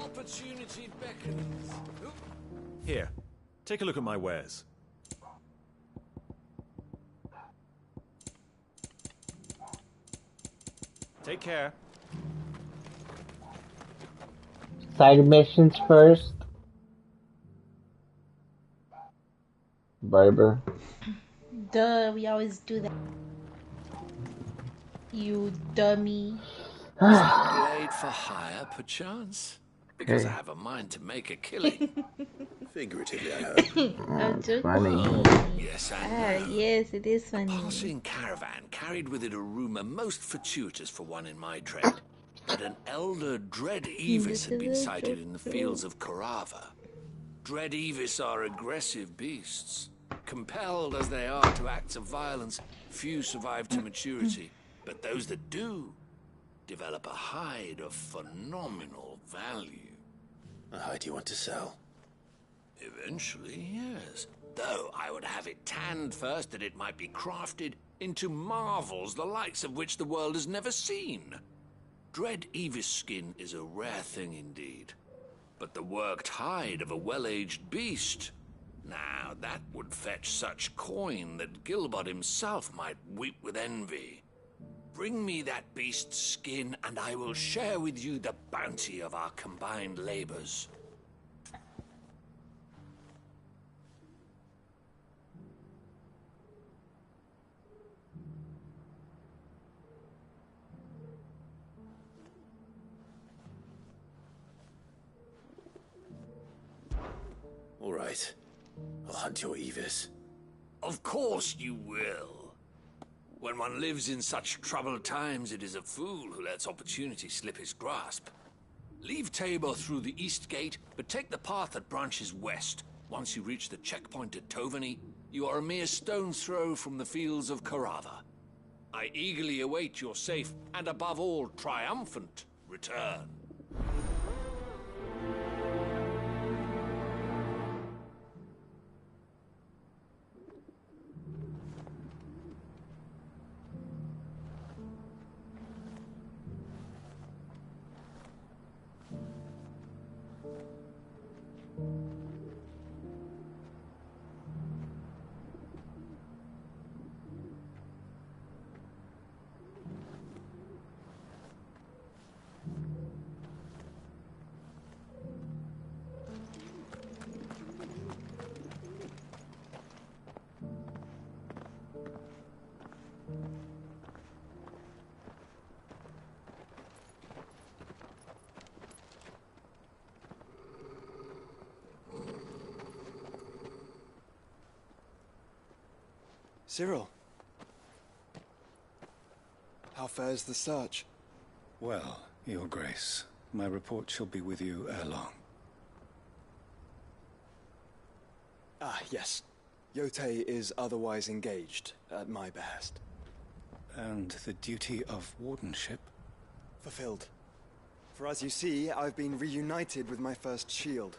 Opportunity beckons. Here, take a look at my wares. Take care. Side missions first. Barber. Duh, we always do that. You dummy. Is that blade for hire, perchance? Because I have a mind to make a killing. Figuratively, I hope. I'm joking. Funny. Yes, I know. Yes, it is A funny. passing caravan carried with it a rumour most fortuitous for one in my trade, that an elder Dread Evis had been sighted in the fields of Carava. Dread Evis are aggressive beasts. Compelled as they are to acts of violence, few survive to maturity, but those that do develop a hide of phenomenal value. A hide you want to sell? Eventually, yes. Though I would have it tanned first that it might be crafted into marvels the likes of which the world has never seen. Dread Evis skin is a rare thing indeed. But the worked hide of a well-aged beast, now that would fetch such coin that Gilbert himself might weep with envy. Bring me that beast's skin, and I will share with you the bounty of our combined labors. All right. I'll hunt your Evis. Of course you will. When one lives in such troubled times, it is a fool who lets opportunity slip his grasp. Leave Tabor through the east gate, but take the path that branches west. Once you reach the checkpoint at Tovany, you are a mere stone's throw from the fields of Carava. I eagerly await your safe, and above all, triumphant return. Cyril, how fares the search? Well, Your Grace, my report shall be with you ere long. Ah, yes. Yotei is otherwise engaged, at my behest. And the duty of wardenship? Fulfilled. For as you see, I've been reunited with my first shield.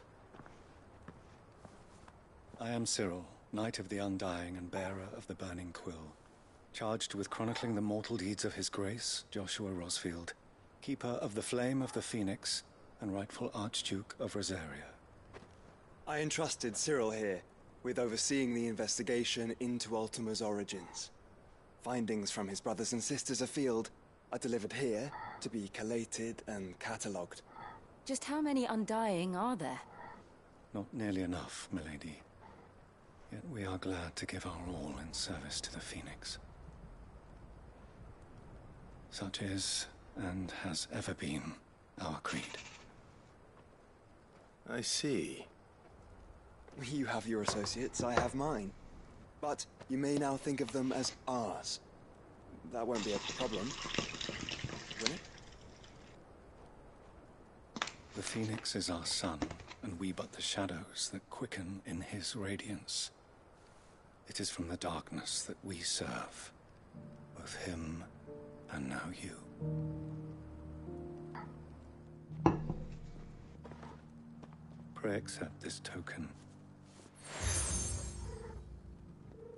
I am Cyril, Knight of the Undying and bearer of the Burning Quill, charged with chronicling the mortal deeds of His Grace, Joshua Rosfield, Keeper of the Flame of the Phoenix, and rightful Archduke of Rosaria. I entrusted Cyril here with overseeing the investigation into Ultima's origins. Findings from his brothers and sisters afield are delivered here to be collated and catalogued. Just how many Undying are there? Not nearly enough, milady. Yet we are glad to give our all in service to the Phoenix. Such is, and has ever been, our creed. I see. You have your associates, I have mine. But you may now think of them as ours. That won't be a problem, will it? The Phoenix is our sun, and we but the shadows that quicken in his radiance. It is from the darkness that we serve, both him and now you. Pray accept this token.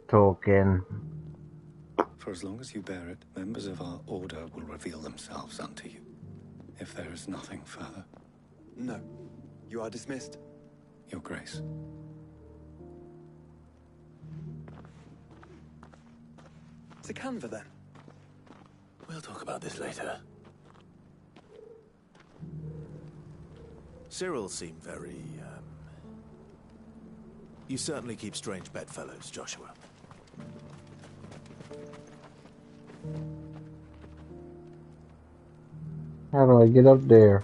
Token. For as long as you bear it, members of our order will reveal themselves unto you, if there is nothing further. No. You are dismissed. Your Grace. To Canva, then. We'll talk about this later. Cyril seemed very, You certainly keep strange bedfellows, Joshua. How do I get up there?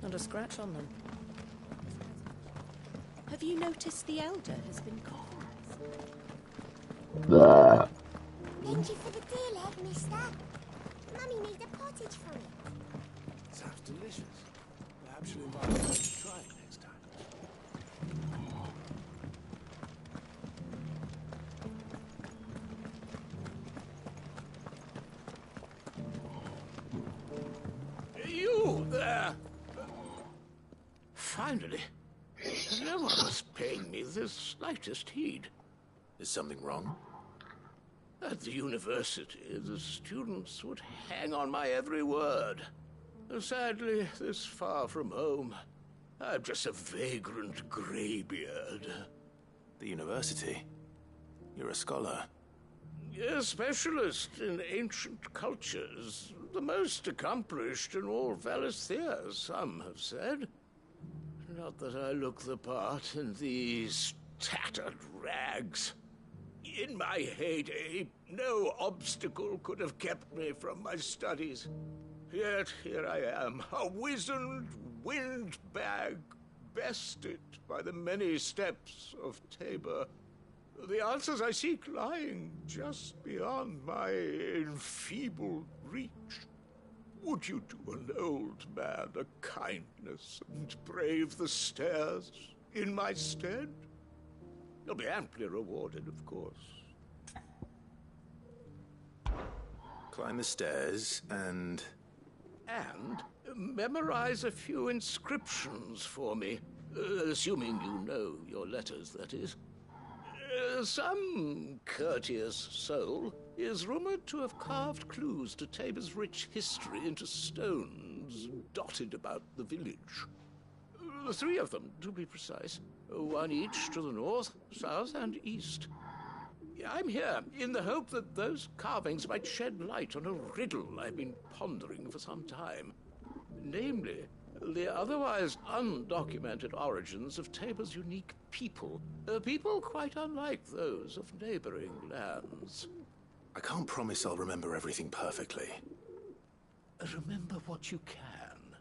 Not a scratch on them. Have you noticed the Elder has been compromised? Thank you for the deal, egg, mister. Mummy made a pottage for it. Sounds delicious. Perhaps you'll invite me to try it next time. You there! Finally, no one was paying me the slightest heed. Is something wrong? At the university, the students would hang on my every word. Sadly, this far from home, I'm just a vagrant greybeard. The university? You're a scholar. A specialist in ancient cultures. The most accomplished in all Valisthea, some have said. Not that I look the part in these tattered rags. In my heyday, no obstacle could have kept me from my studies. Yet here I am, a wizened windbag, bested by the many steps of Tabor. The answers I seek lying just beyond my enfeebled reach. Would you do an old man a kindness and brave the stairs in my stead? You'll be amply rewarded, of course. Climb the stairs and... And memorize a few inscriptions for me. Assuming you know your letters, that is. Some courteous soul is rumored to have carved clues to Tabor's rich history into stones dotted about the village. 3 of them, to be precise. 1 each to the north, south, and east. I'm here in the hope that those carvings might shed light on a riddle I've been pondering for some time. Namely, the otherwise undocumented origins of Tabor's unique people. People quite unlike those of neighboring lands. I can't promise I'll remember everything perfectly. Remember what you can.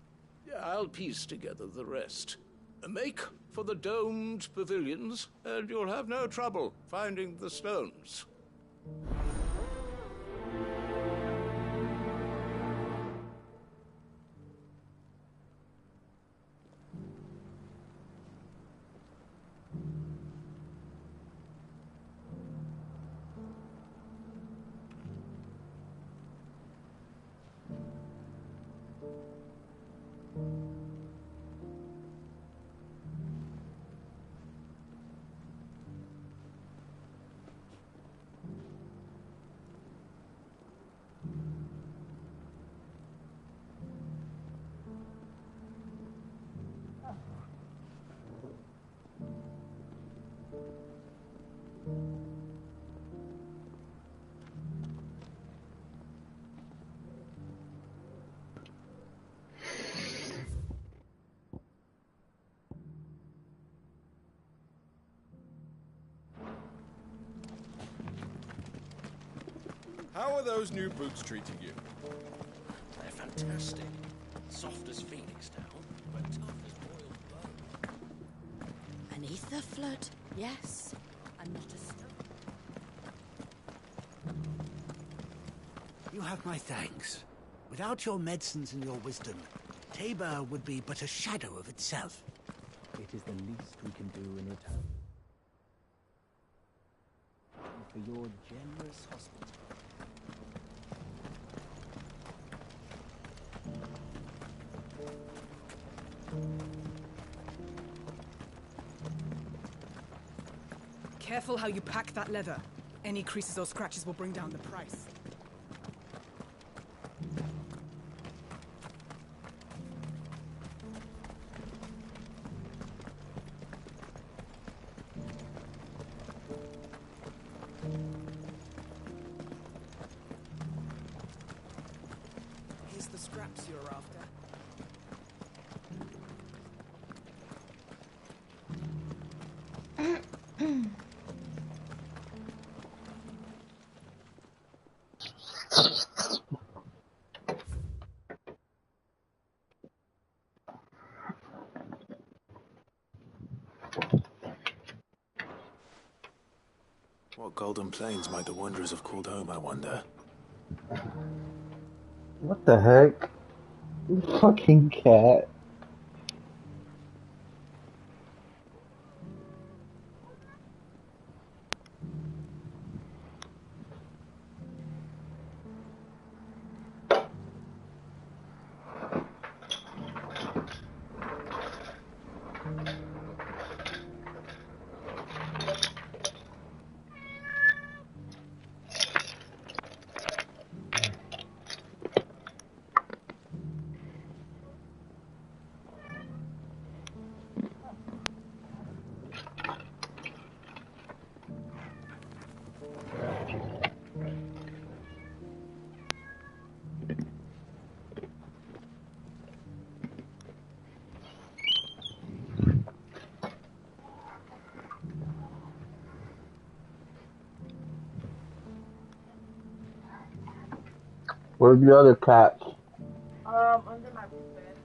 I'll piece together the rest. Make for the domed pavilions, and you'll have no trouble finding the stones. How are those new boots treating you? They're fantastic. Soft as phoenix down, but tough as boiled bone. An ether flood, yes. And not a stone. You have my thanks. Without your medicines and your wisdom, Tabor would be but a shadow of itself. It is the least we can do in return. For your generous hospitality. Careful how you pack that leather. Any creases or scratches will bring down the price. Here's the scraps you're after. What golden plains might the wanderers have called home, I wonder? What the heck? You fucking cat. Where's the other cats? Under my bed.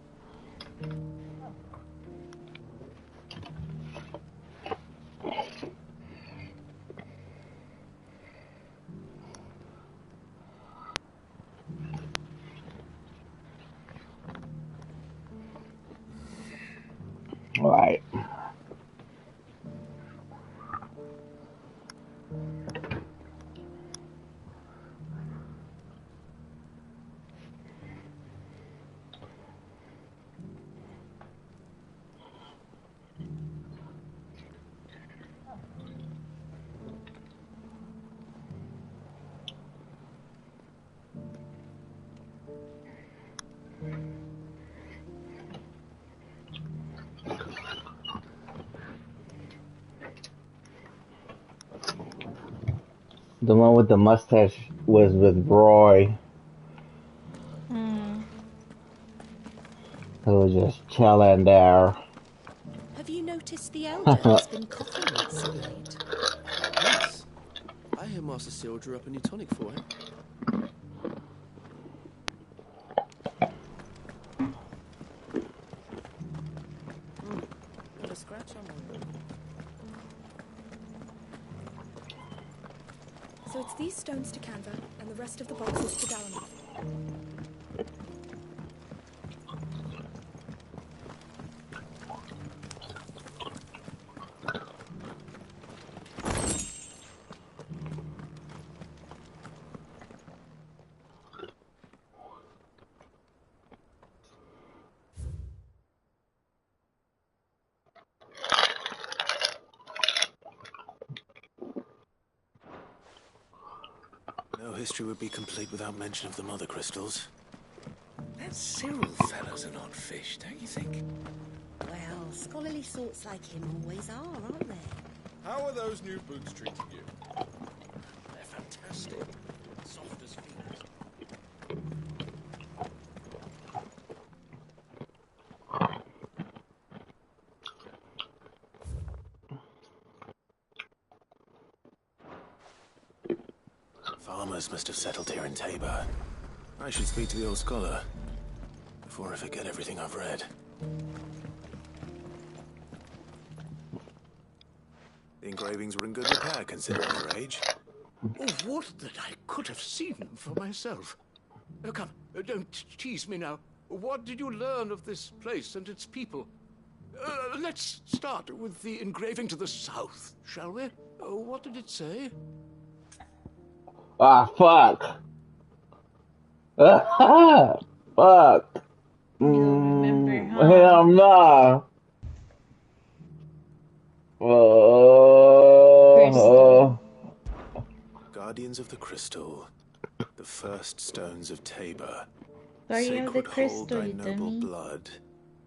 Alright. The one with the mustache was with Roy. Who was just chilling there. Have you noticed the elder has been coughing recently? Yes. I hear Master Cyril drew up a new tonic for him. Got a scratch on one. So it's these stones to Canva, and the rest of the boxes to Dallamite. No history would be complete without mention of the mother crystals. That Cyril fellow's an odd fish, don't you think? Well, scholarly sorts like him always are, aren't they? How are those new boots treating you? They're fantastic. Soft as feathers. Farmers must have settled here in Tabor. I should speak to the old scholar before I forget everything I've read. The engravings were in good repair considering their age. Oh, would that I could have seen them for myself. Oh, come, don't tease me now. What did you learn of this place and its people? Let's start with the engraving to the south, shall we? What did it say? Ah, fuck. Fuck. Remember, huh? Hell no. Guardians of the Crystal, the first stones of Tabor. Guardian of the Sacred hold Crystal, thy you noble dummy. blood,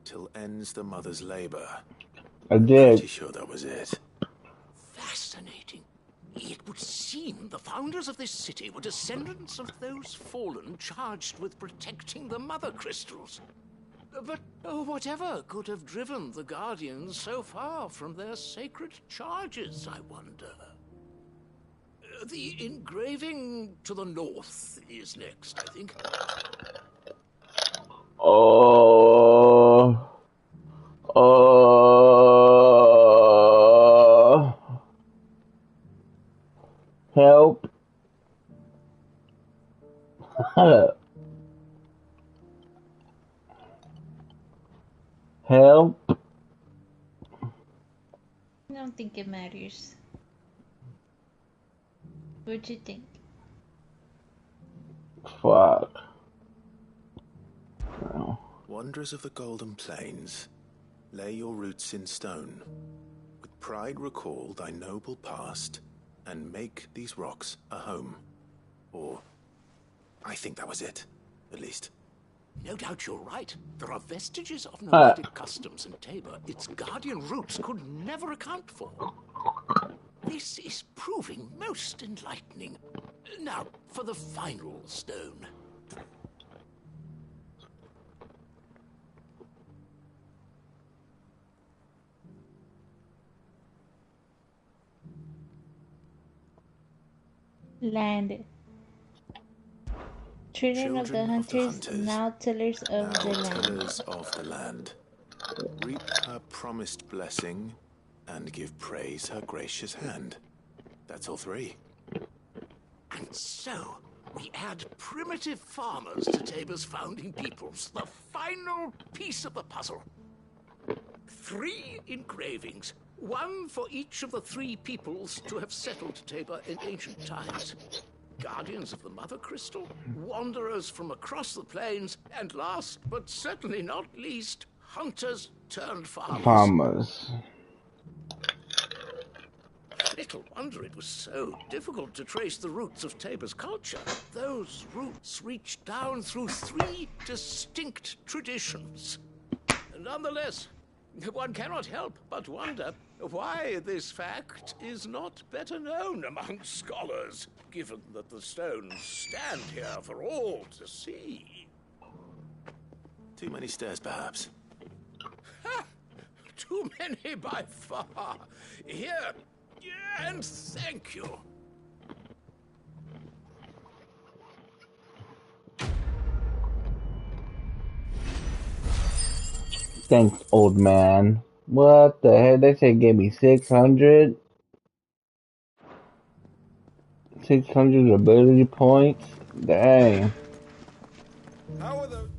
till ends the mother's labor. I did. Pretty sure that was it. Fascinating. It would seem the founders of this city were descendants of those fallen charged with protecting the mother crystals. But whatever could have driven the Guardians so far from their sacred charges, I wonder? The engraving to the north is next, I think. Help. Help. I don't think it matters. What'd you think? Fuck. Wanderers of the Golden Plains, lay your roots in stone. With pride recall thy noble past, and make these rocks a home. Or, I think that was it, at least. No doubt you're right. There are vestiges of nomadic customs in Tabor its guardian roots could never account for. This is proving most enlightening. Now, for the final stone. Land. Children of the hunters, now tillers of the land. Tillers of the land. Reap her promised blessing, and give praise her gracious hand. That's all three. And so, we add primitive farmers to Tabor's founding peoples, the final piece of the puzzle. 3 engravings, one for each of the 3 peoples to have settled Tabor in ancient times. Guardians of the Mother Crystal, wanderers from across the plains, and last but certainly not least, hunters turned farmers. Little wonder it was so difficult to trace the roots of Tabor's culture. Those roots reached down through 3 distinct traditions. Nonetheless, one cannot help but wonder why this fact is not better known among scholars, given that the stones stand here for all to see. Too many stairs, perhaps. Ha! Too many by far. Here, and thank you. Thanks, old man. What the heck? They said gave me 600? 600 ability points? Dang. How are those?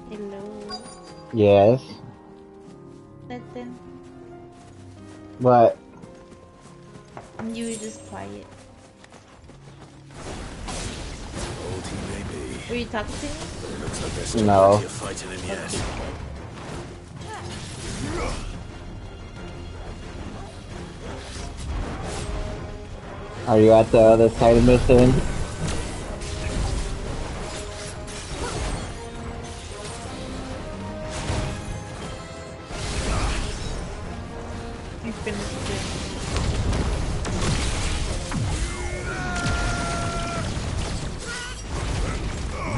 Hello. Yes. Nothing. What? You were just quiet. Old he may be. Were you talking to me? But it looks like there's still No. plenty of fight in him yet. Are you at the other side of mission? You finished it.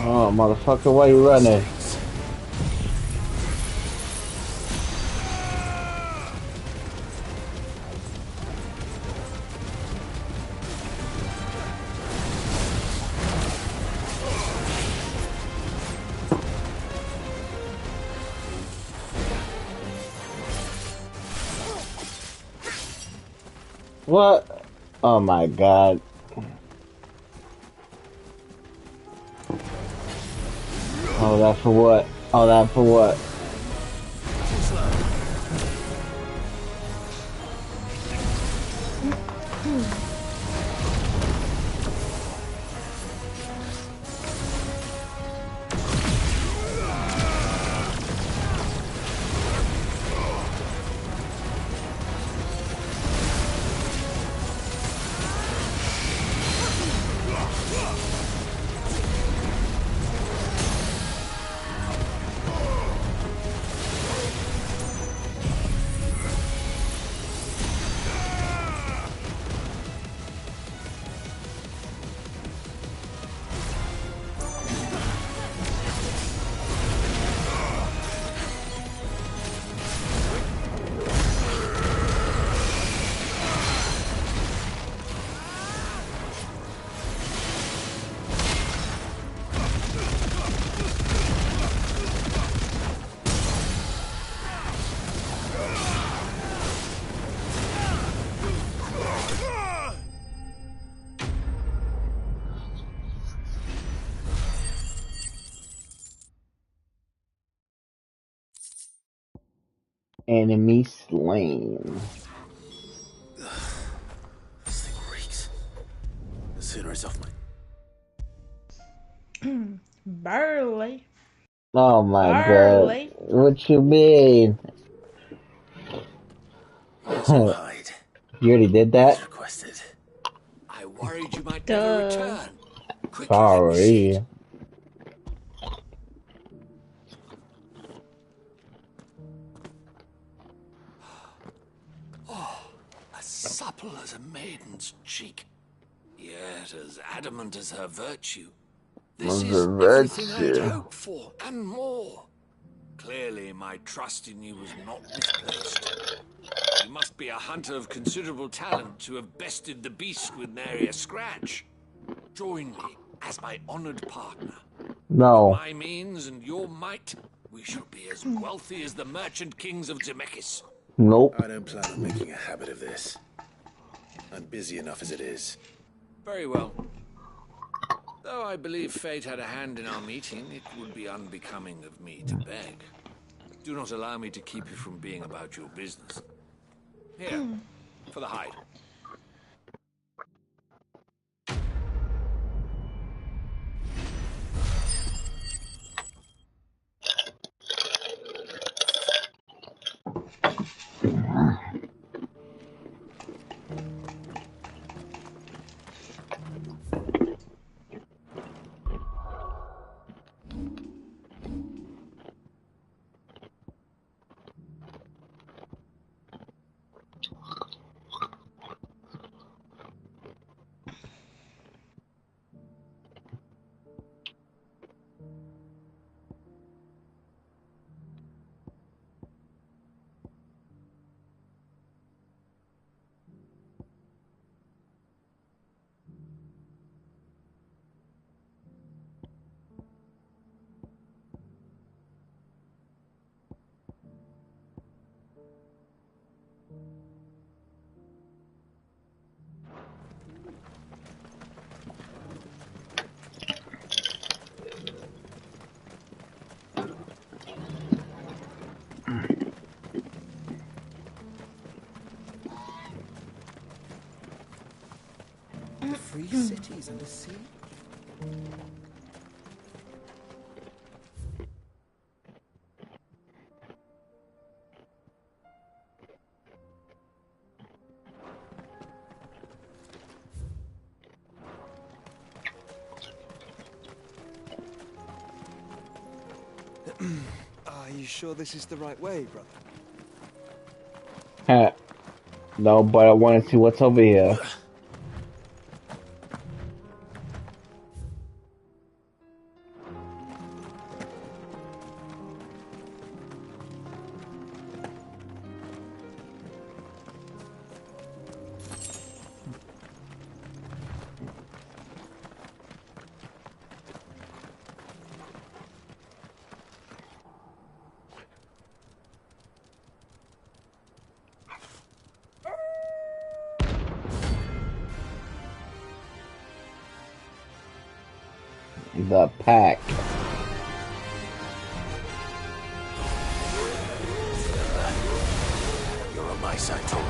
Oh, motherfucker, why you running? What? Oh my god. Oh, that for what? Oh, that for what? Enemy slain. This thing reeks. The sooner it's off my... Barley. Oh my Barley. god. What you mean? So hide. You already did that? As requested. I worried you might never return. Quickly, Sorry. Oh, as supple as a maiden's cheek, yet as adamant as her virtue. This is everything I'd hoped for, and more. Clearly, my trust in you was not misplaced. You must be a hunter of considerable talent to have bested the beast with nary a scratch. Join me as my honored partner. No. With my means and your might, we shall be as wealthy as the merchant kings of Zemeckis. Nope. I don't plan on making a habit of this. I'm busy enough as it is. Very well. Though I believe fate had a hand in our meeting, it would be unbecoming of me to beg. Do not allow me to keep you from being about your business. Here, for the hide. The free cities under sea? Are you sure this is the right way, brother? No, but I want to see what's over here. The pack. You're on my side, Toro.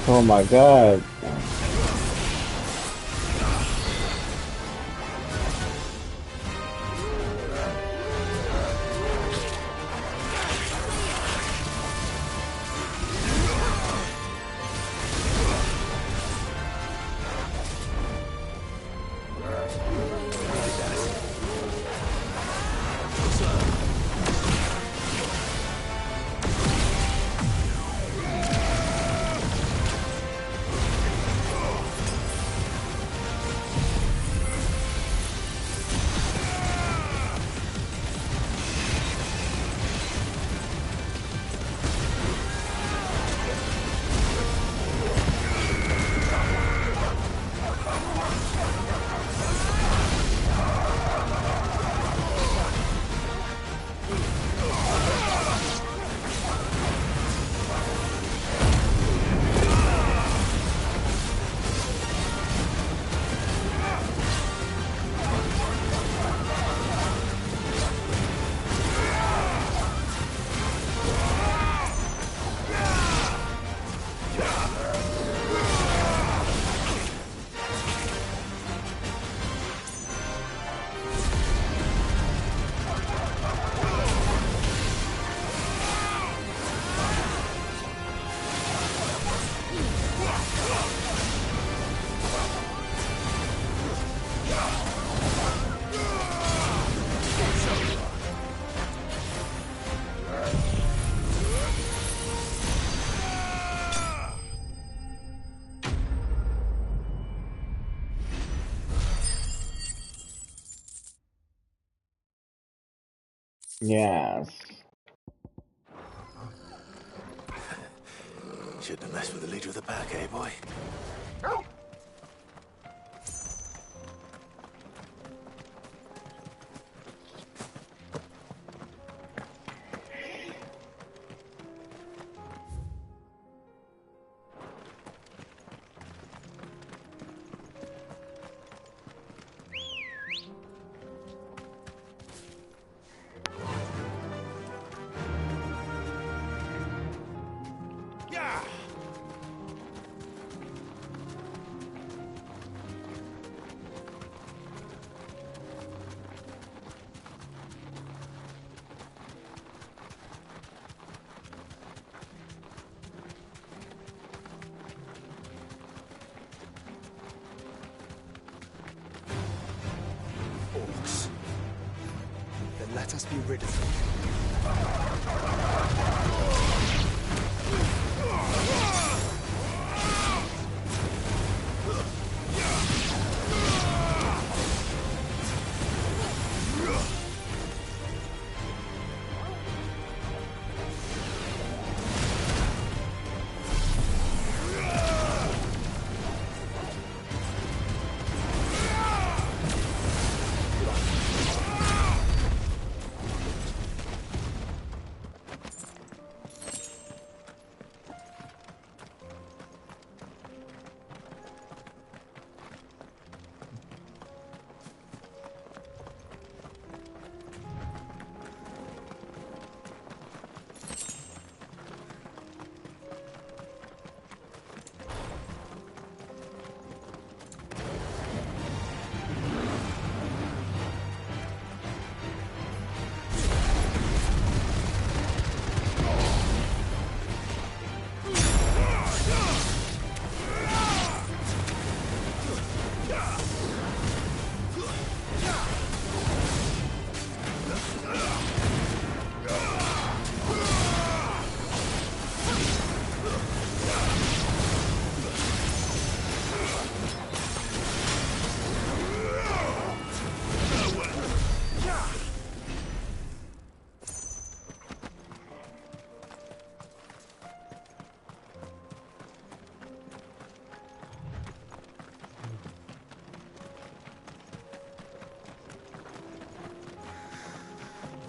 Oh my god. Yes. Shouldn't have messed with the leader of the pack, eh, boy? Orcs. Then let us be rid of them.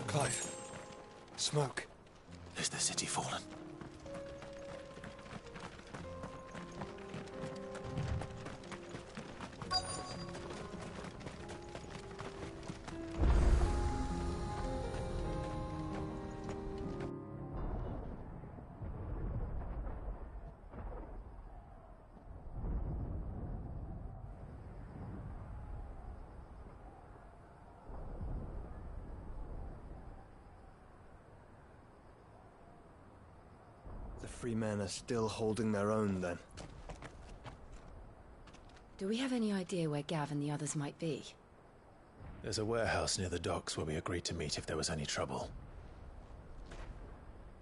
Clive. Smoke. Is the city fallen? The free men are still holding their own, then. Do we have any idea where Gav and the others might be? There's a warehouse near the docks where we agreed to meet if there was any trouble.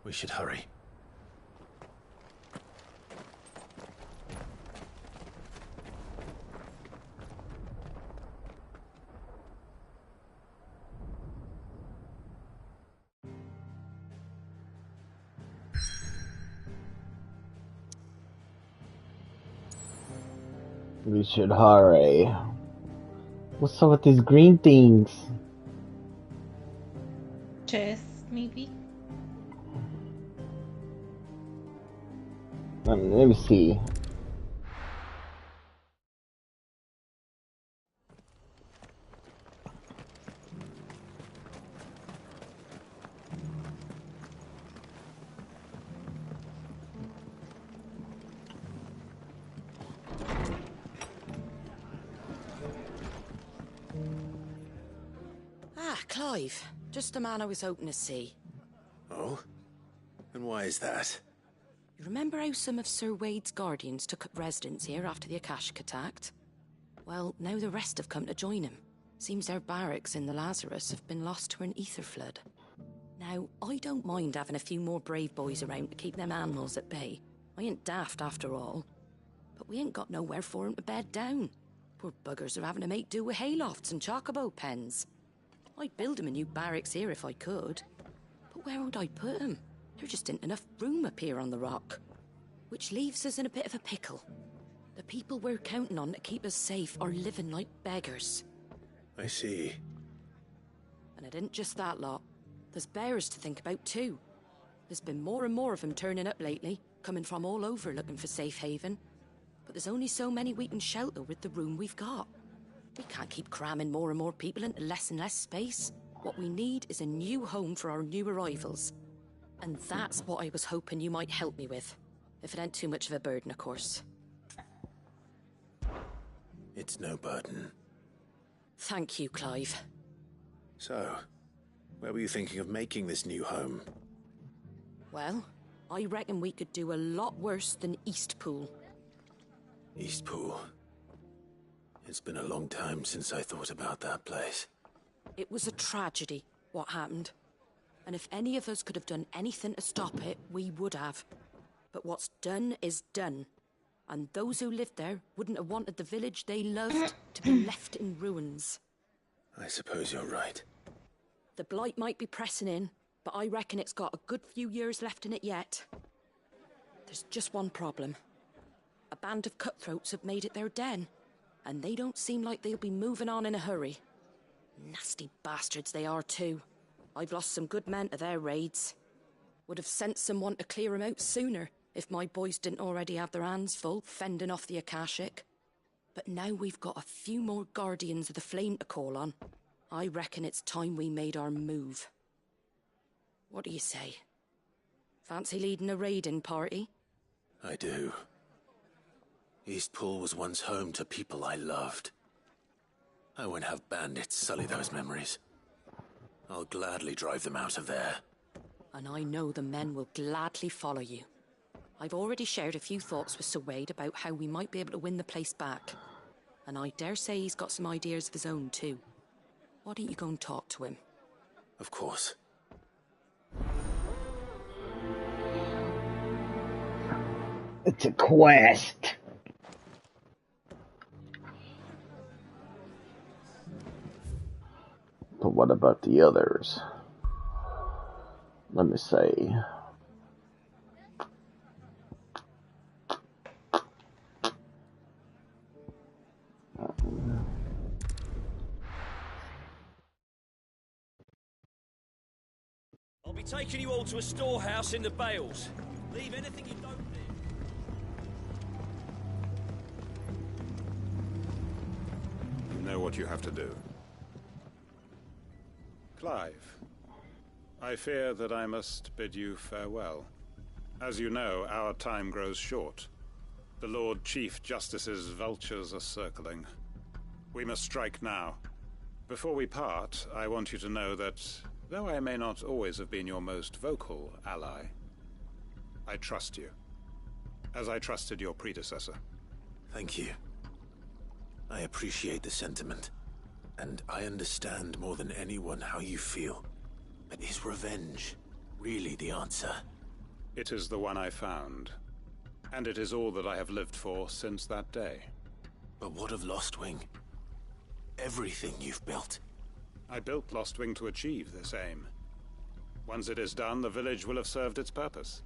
We should hurry. We should hurry. What's up with these green things? Chest, maybe? Let me see. Clive. Just the man I was hoping to see. Oh? And why is that? You remember how some of Sir Wade's guardians took up residence here after the Akashic attacked? Well, now the rest have come to join him. Seems their barracks in the Lazarus have been lost to an ether flood. Now, I don't mind having a few more brave boys around to keep them animals at bay. I ain't daft after all. But we ain't got nowhere for 'em to bed down. Poor buggers are having to make do with haylofts and chocobo pens. I'd build him a new barracks here if I could. But where would I put him? There just isn't enough room up here on the rock. Which leaves us in a bit of a pickle. The people we're counting on to keep us safe are living like beggars. I see. And it isn't just that lot. There's bears to think about too. There's been more and more of them turning up lately, coming from all over looking for safe haven. But there's only so many we can shelter with the room we've got. We can't keep cramming more and more people into less and less space. What we need is a new home for our new arrivals. And that's what I was hoping you might help me with. If it ain't too much of a burden, of course. It's no burden. Thank you, Clive. So, where were you thinking of making this new home? Well, I reckon we could do a lot worse than Eastpool. Eastpool. It's been a long time since I thought about that place. It was a tragedy, what happened. And if any of us could have done anything to stop it, we would have. But what's done is done. And those who lived there wouldn't have wanted the village they loved to be left in ruins. I suppose you're right. The blight might be pressing in, but I reckon it's got a good few years left in it yet. There's just one problem. A band of cutthroats have made it their den, and they don't seem like they'll be moving on in a hurry. Nasty bastards they are too. I've lost some good men to their raids. Would have sent someone to clear 'em out sooner, if my boys didn't already have their hands full fending off the Akashic. But now we've got a few more Guardians of the Flame to call on. I reckon it's time we made our move. What do you say? Fancy leading a raiding party? I do. Eastpool was once home to people I loved. I won't have bandits sully those memories. I'll gladly drive them out of there. And I know the men will gladly follow you. I've already shared a few thoughts with Sir Wade about how we might be able to win the place back. And I dare say he's got some ideas of his own too. Why don't you go and talk to him? Of course. It's a quest. But what about the others? Let me see. I'll be taking you all to a storehouse in the Bales. Leave anything you don't need. You know what you have to do. Clive, I fear that I must bid you farewell. As you know, our time grows short. The Lord Chief Justice's vultures are circling. We must strike now. Before we part, I want you to know that, though I may not always have been your most vocal ally, I trust you, as I trusted your predecessor. Thank you. I appreciate the sentiment, and I understand more than anyone how you feel. But is revenge really the answer? It is the one I found, and it is all that I have lived for since that day. But what of Lostwing? Everything you've built. I built Lostwing to achieve this aim. Once it is done, the village will have served its purpose.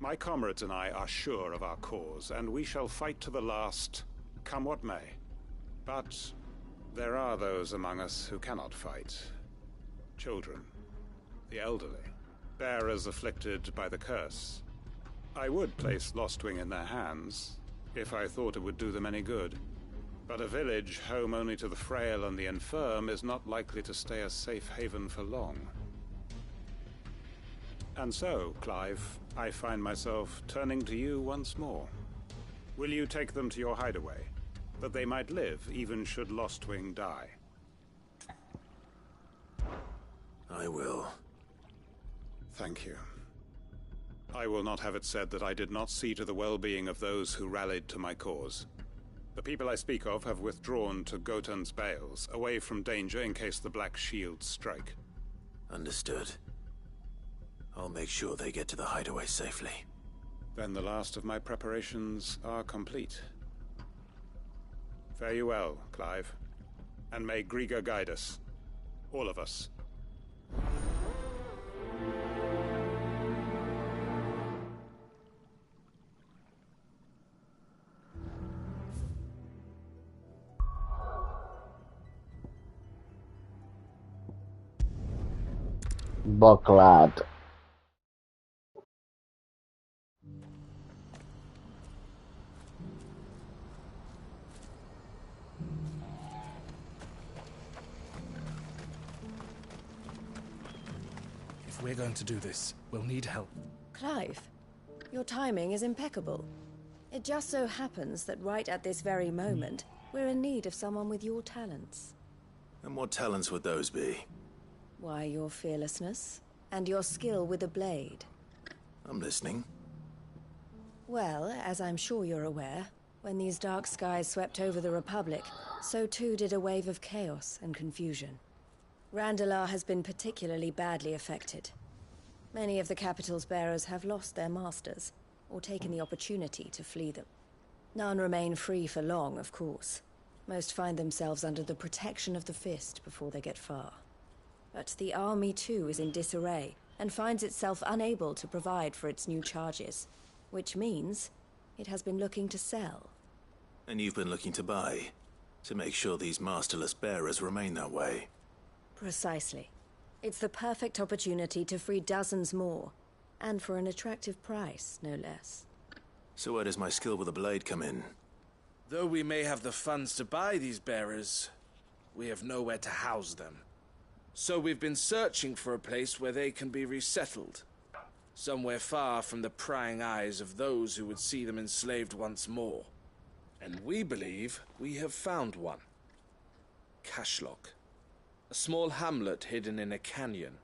My comrades and I are sure of our cause, and we shall fight to the last, come what may. But there are those among us who cannot fight. Children, the elderly, bearers afflicted by the curse. I would place Lostwing in their hands, if I thought it would do them any good. But a village home only to the frail and the infirm is not likely to stay a safe haven for long. And so, Clive, I find myself turning to you once more. Will you take them to your hideaway, that they might live even should Lostwing die? I will. Thank you. I will not have it said that I did not see to the well-being of those who rallied to my cause. The people I speak of have withdrawn to Gotan's Bales, away from danger in case the Black Shields strike. Understood. I'll make sure they get to the hideaway safely. Then the last of my preparations are complete. Fare you well, Clive, and may Griga guide us. All of us. Bucklad. If we're going to do this, we'll need help. Clive, your timing is impeccable. It just so happens that right at this very moment, we're in need of someone with your talents. And what talents would those be? Why, your fearlessness and your skill with a blade. I'm listening. Well, as I'm sure you're aware, when these dark skies swept over the Republic, so too did a wave of chaos and confusion. Randalar has been particularly badly affected. Many of the capital's bearers have lost their masters, or taken the opportunity to flee them. None remain free for long, of course. Most find themselves under the protection of the Fist before they get far. But the army too is in disarray, and finds itself unable to provide for its new charges. Which means it has been looking to sell. And you've been looking to buy, to make sure these masterless bearers remain that way. Precisely. It's the perfect opportunity to free dozens more, and for an attractive price, no less. So where does my skill with a blade come in? Though we may have the funds to buy these bearers, we have nowhere to house them. So we've been searching for a place where they can be resettled. Somewhere far from the prying eyes of those who would see them enslaved once more. And we believe we have found one. Cashlock. A small hamlet hidden in a canyon.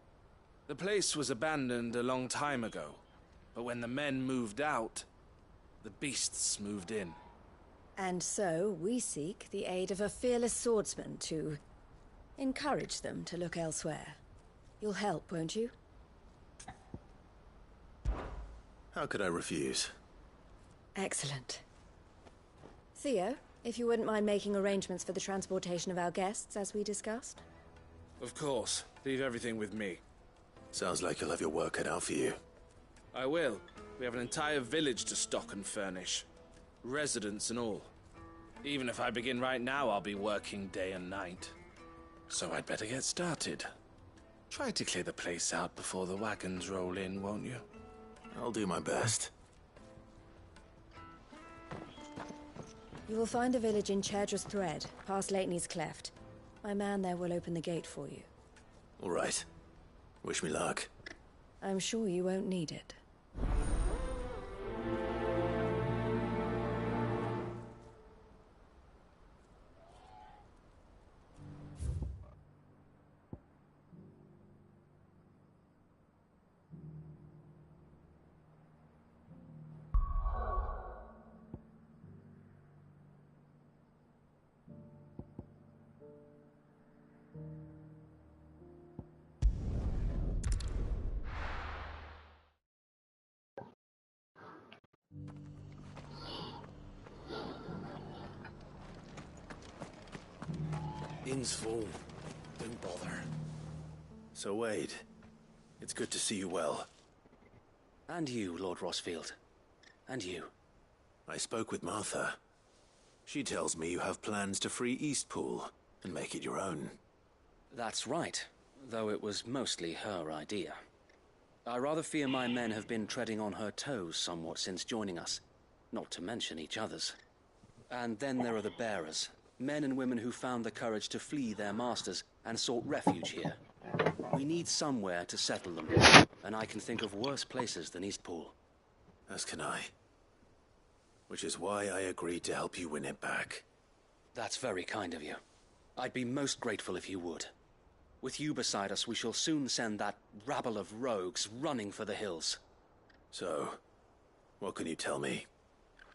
The place was abandoned a long time ago, but when the men moved out, the beasts moved in. And so we seek the aid of a fearless swordsman to encourage them to look elsewhere. You'll help, won't you? How could I refuse? Excellent. Theo, if you wouldn't mind making arrangements for the transportation of our guests, as we discussed. Of course. Leave everything with me. Sounds like you'll have your work cut out for you. I will. We have an entire village to stock and furnish. Residents and all. Even if I begin right now, I'll be working day and night. So I'd better get started. Try to clear the place out before the wagons roll in, won't you? I'll do my best. You will find a village in Chadra's Thread, past Lateney's Cleft. My man there will open the gate for you. All right. Wish me luck. I'm sure you won't need it. Inn's full. Don't bother. So Wade, it's good to see you well. And you, Lord Rosfield. And you. I spoke with Martha. She tells me you have plans to free Eastpool and make it your own. That's right, though it was mostly her idea. I rather fear my men have been treading on her toes somewhat since joining us, not to mention each other's. And then there are the bearers, men and women who found the courage to flee their masters and sought refuge here. We need somewhere to settle them, and I can think of worse places than Eastpool. As can I. Which is why I agreed to help you win it back. That's very kind of you. I'd be most grateful if you would. With you beside us, we shall soon send that rabble of rogues running for the hills. So, what can you tell me?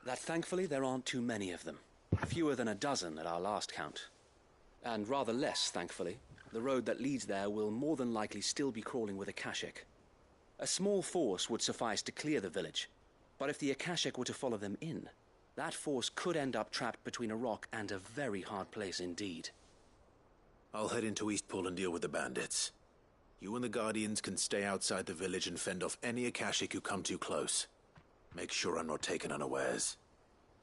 That thankfully there aren't too many of them. Fewer than a dozen at our last count. And rather less, thankfully. The road that leads there will more than likely still be crawling with Akashic. A small force would suffice to clear the village, but if the Akashic were to follow them in, that force could end up trapped between a rock and a very hard place indeed. I'll head into Eastpool and deal with the bandits. You and the Guardians can stay outside the village and fend off any Akashic who come too close. Make sure I'm not taken unawares.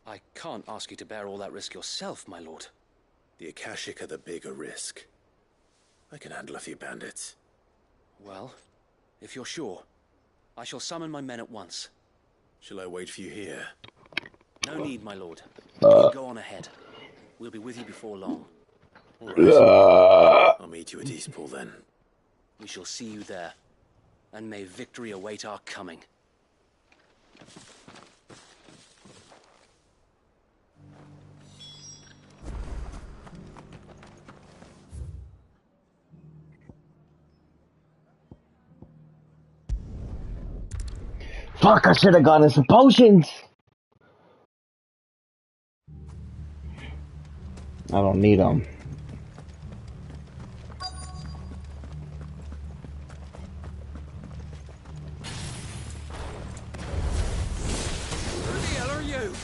I can't ask you to bear all that risk yourself, my lord. The Akashic are the bigger risk. I can handle a few bandits. Well, if you're sure, I shall summon my men at once. Shall I wait for you here? No need, my lord. You go on ahead. We'll be with you before long. All right. I'll meet you at Eastpool then. We shall see you there, and may victory await our coming. Fuck, I should have gotten some potions. I don't need them. Who the hell are you?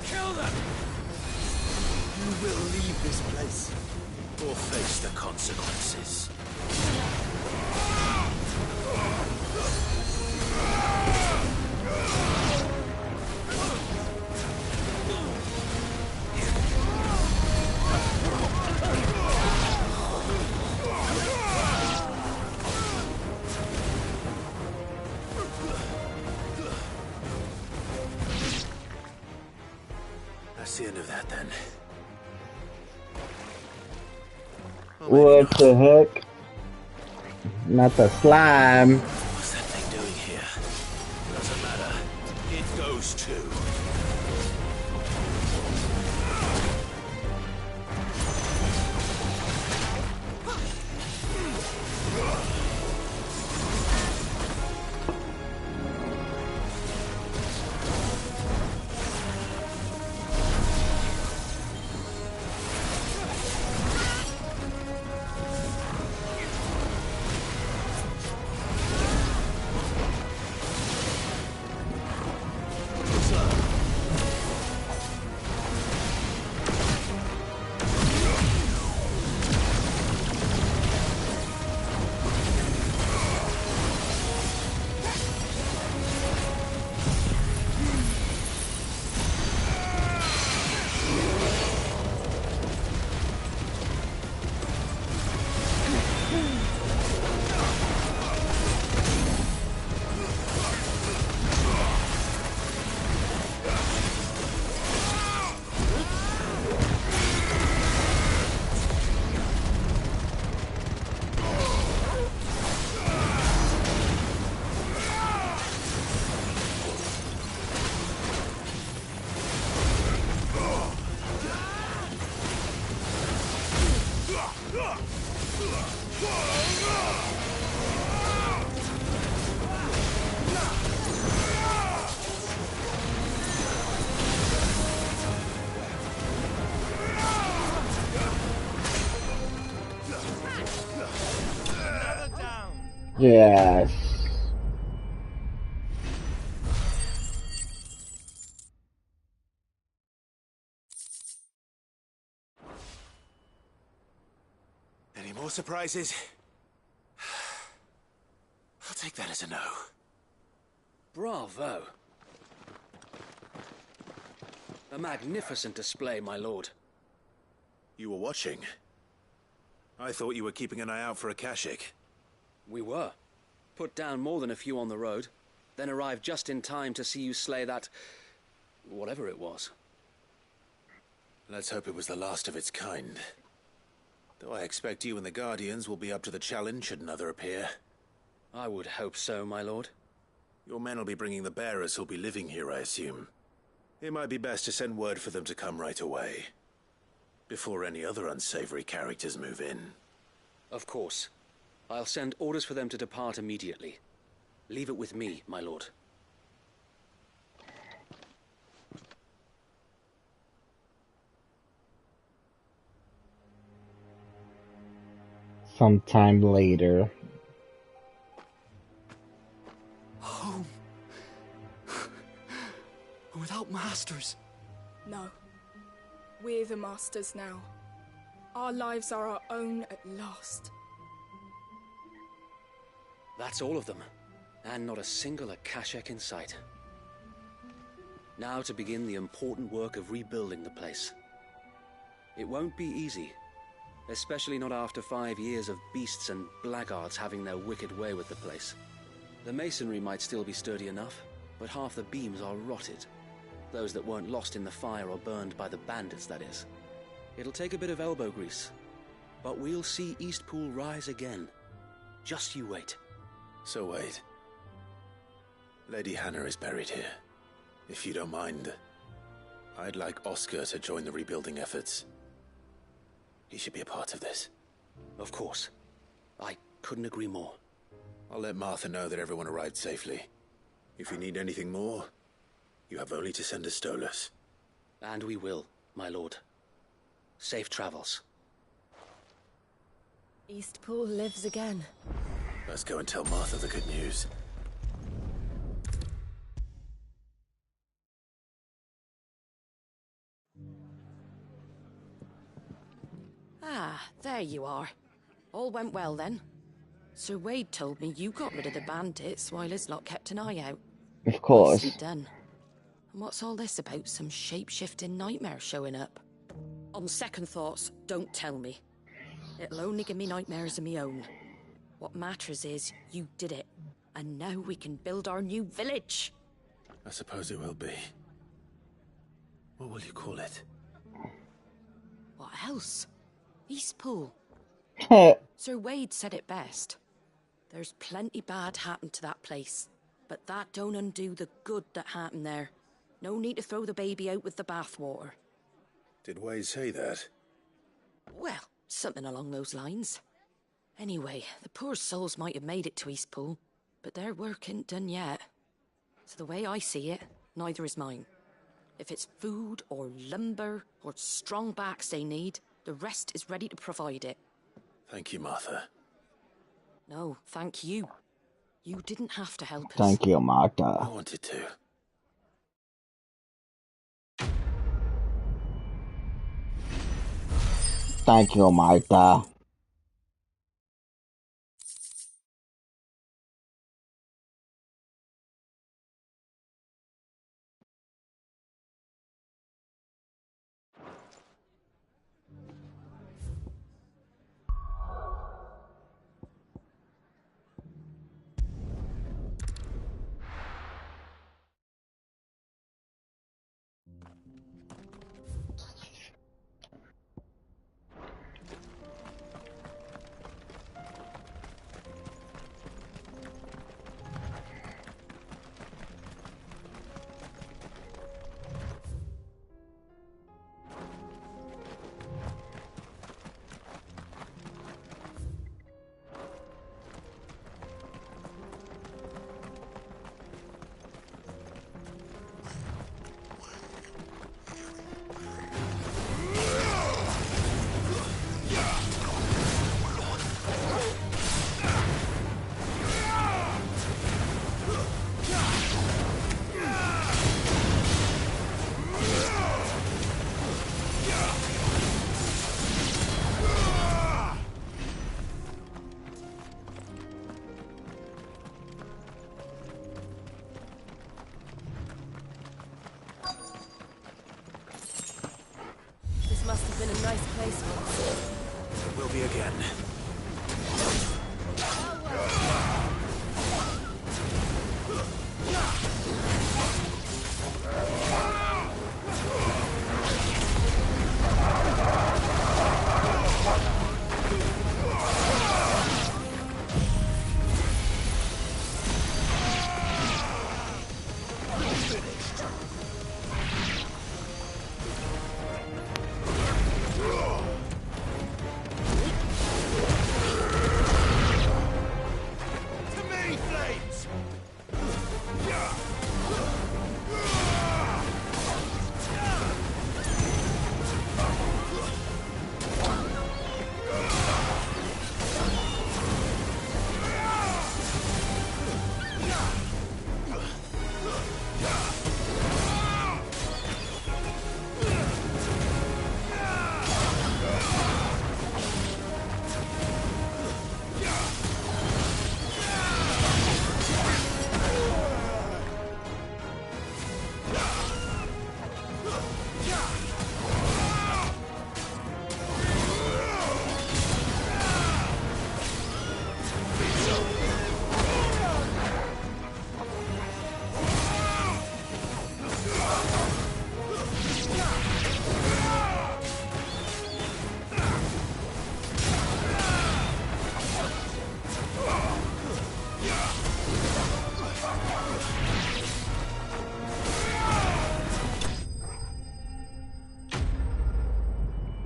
Kill them! You will leave this place, or face the consequences. That's the end of that, then. What the heck? Not the slime. What's that thing doing here? Doesn't matter. It goes too. Yes. Any more surprises? I'll take that as a no. Bravo. A magnificent display, my lord. You were watching? I thought you were keeping an eye out for Akashic. We were. Put down more than a few on the road, then arrived just in time to see you slay that... whatever it was. Let's hope it was the last of its kind. Though I expect you and the Guardians will be up to the challenge should another appear. I would hope so, my lord. Your men will be bringing the bearers who'll be living here, I assume. It might be best to send word for them to come right away, before any other unsavory characters move in. Of course. I'll send orders for them to depart immediately. Leave it with me, my lord. Sometime later. Home. Without masters. No. We're the masters now. Our lives are our own at last. That's all of them, and not a single Akashek in sight. Now to begin the important work of rebuilding the place. It won't be easy, especially not after 5 years of beasts and blackguards having their wicked way with the place. The masonry might still be sturdy enough, but half the beams are rotted. Those that weren't lost in the fire or burned by the bandits, that is. It'll take a bit of elbow grease, but we'll see Eastpool rise again. Just you wait. So wait. Lady Hannah is buried here. If you don't mind, I'd like Oscar to join the rebuilding efforts. He should be a part of this. Of course. I couldn't agree more. I'll let Martha know that everyone arrived safely. If you need anything more, you have only to send a Stolas. And we will, my lord. Safe travels. Eastpool lives again. Let's go and tell Martha the good news. Ah, there you are. All went well then. Sir Wade told me you got rid of the bandits while his lot kept an eye out. Of course. Nicely done. And what's all this about some shape-shifting nightmare showing up? On second thoughts, don't tell me. It'll only give me nightmares of my own. What matters is you did it. And now we can build our new village. I suppose it will be. What will you call it? What else? Eastpool. Sir Wade said it best. There's plenty bad happened to that place, but that don't undo the good that happened there. No need to throw the baby out with the bathwater. Did Wade say that? Well, something along those lines. Anyway, the poor souls might have made it to Eastpool, but their work ain't done yet. So the way I see it, neither is mine. If it's food or lumber or strong backs they need, the rest is ready to provide it. Thank you, Martha. No, thank you. You didn't have to help us. Thank you, Martha. I wanted to. Thank you, Martha. Must have been a nice place once. It will be again.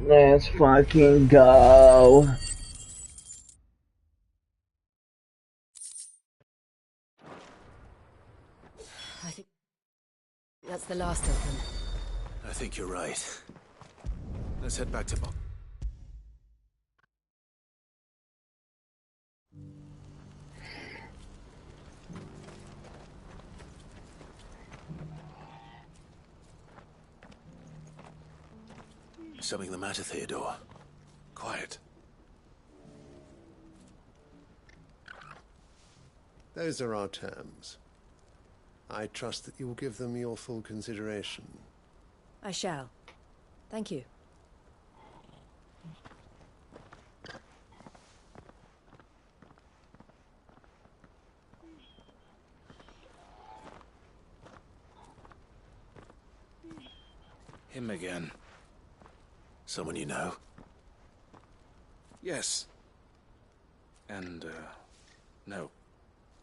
Let's fucking go. I think that's the last of them. I think you're right. Let's head back to Bob. Something the matter, Theodore? Quiet. Those are our terms. I trust that you will give them your full consideration. I shall. Thank you. Him again. Someone you know? Yes. And, no.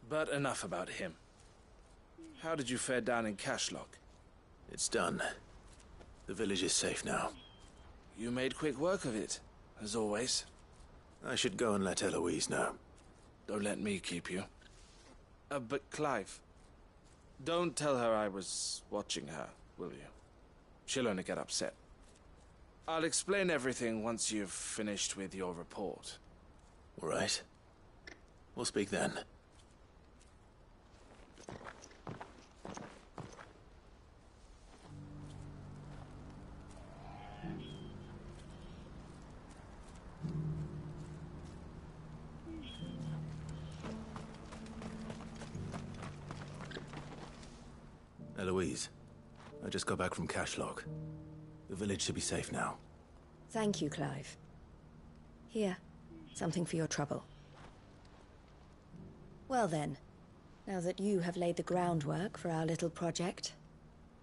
But enough about him. How did you fare down in Cashlock? It's done. The village is safe now. You made quick work of it, as always. I should go and let Eloise know. Don't let me keep you. But Clive, don't tell her I was watching her, will you? She'll only get upset. I'll explain everything once you've finished with your report. All right. We'll speak then. Eloise, I just got back from Cashlock. The village should be safe now. Thank you, Clive. Here, something for your trouble. Well then, now that you have laid the groundwork for our little project,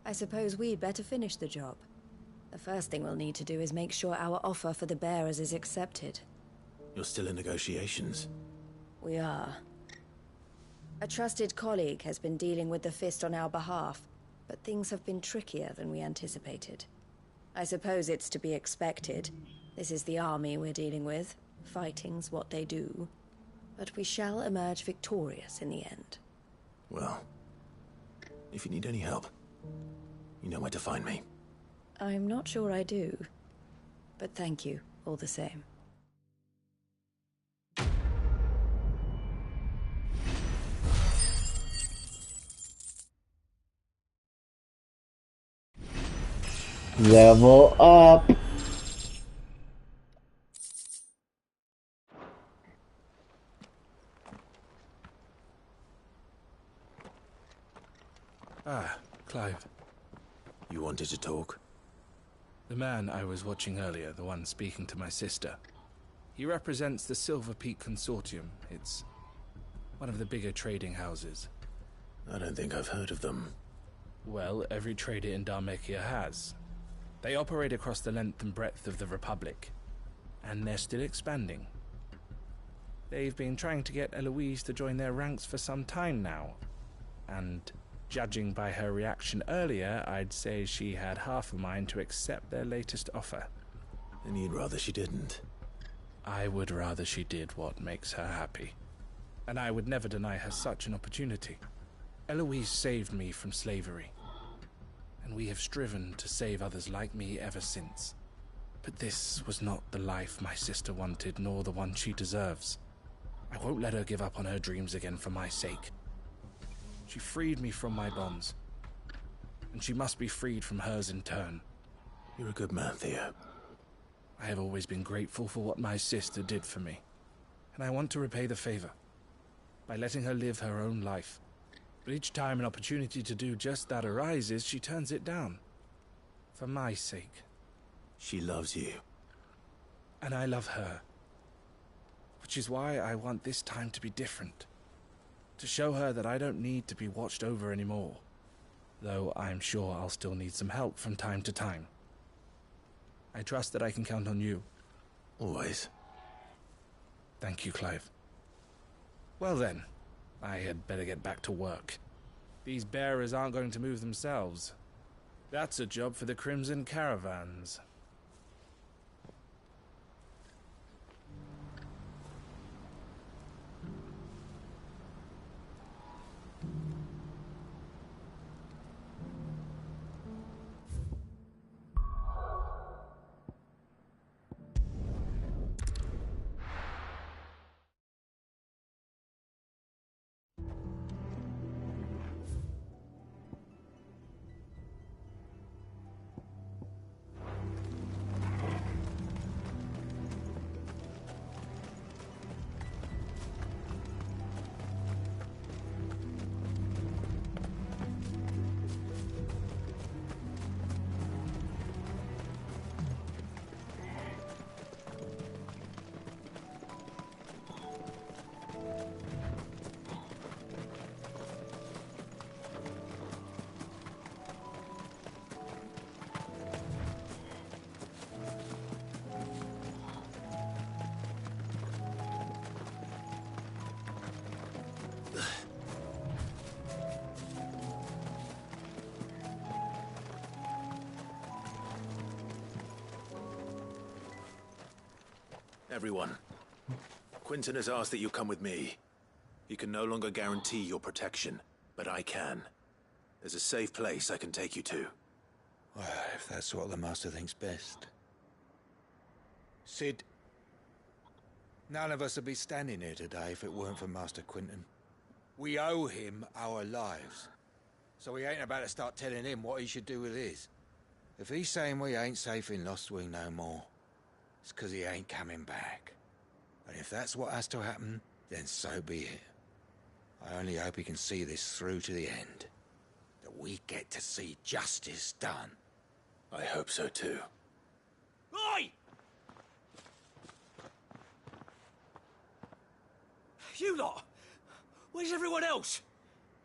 I suppose we'd better finish the job. The first thing we'll need to do is make sure our offer for the bearers is accepted. You're still in negotiations? We are. A trusted colleague has been dealing with the Fist on our behalf, but things have been trickier than we anticipated. I suppose it's to be expected. This is the army we're dealing with. Fighting's what they do. But we shall emerge victorious in the end. Well, if you need any help, you know where to find me. I'm not sure I do. But thank you, all the same. Level up. Ah, Clive. You wanted to talk? The man I was watching earlier, the one speaking to my sister. He represents the Silver Peak Consortium. It's one of the bigger trading houses. I don't think I've heard of them. Well, every trader in Dharmekia has. They operate across the length and breadth of the Republic, and they're still expanding. They've been trying to get Eloise to join their ranks for some time now, and judging by her reaction earlier, I'd say she had half a mind to accept their latest offer. And you'd rather she didn't? I would rather she did what makes her happy, and I would never deny her such an opportunity. Eloise saved me from slavery, and we have striven to save others like me ever since. But this was not the life my sister wanted, nor the one she deserves. I won't let her give up on her dreams again for my sake. She freed me from my bonds, and she must be freed from hers in turn. You're a good man, Theo. I have always been grateful for what my sister did for me, and I want to repay the favor by letting her live her own life. But each time an opportunity to do just that arises, she turns it down. For my sake. She loves you. And I love her. Which is why I want this time to be different. To show her that I don't need to be watched over anymore. Though I'm sure I'll still need some help from time to time. I trust that I can count on you. Always. Thank you, Clive. Well then. I had better get back to work. These bearers aren't going to move themselves. That's a job for the Crimson Caravans. Everyone. Quinton has asked that you come with me. He can no longer guarantee your protection, but I can. There's a safe place I can take you to. Well, if that's what the Master thinks best. Sid, none of us would be standing here today if it weren't for Master Quinton. We owe him our lives. So we ain't about to start telling him what he should do with his. If he's saying we ain't safe in Lost Wing no more, it's 'cause he ain't coming back. And if that's what has to happen, then so be it. I only hope he can see this through to the end. That we get to see justice done. I hope so too. Oi! You lot! Where's everyone else?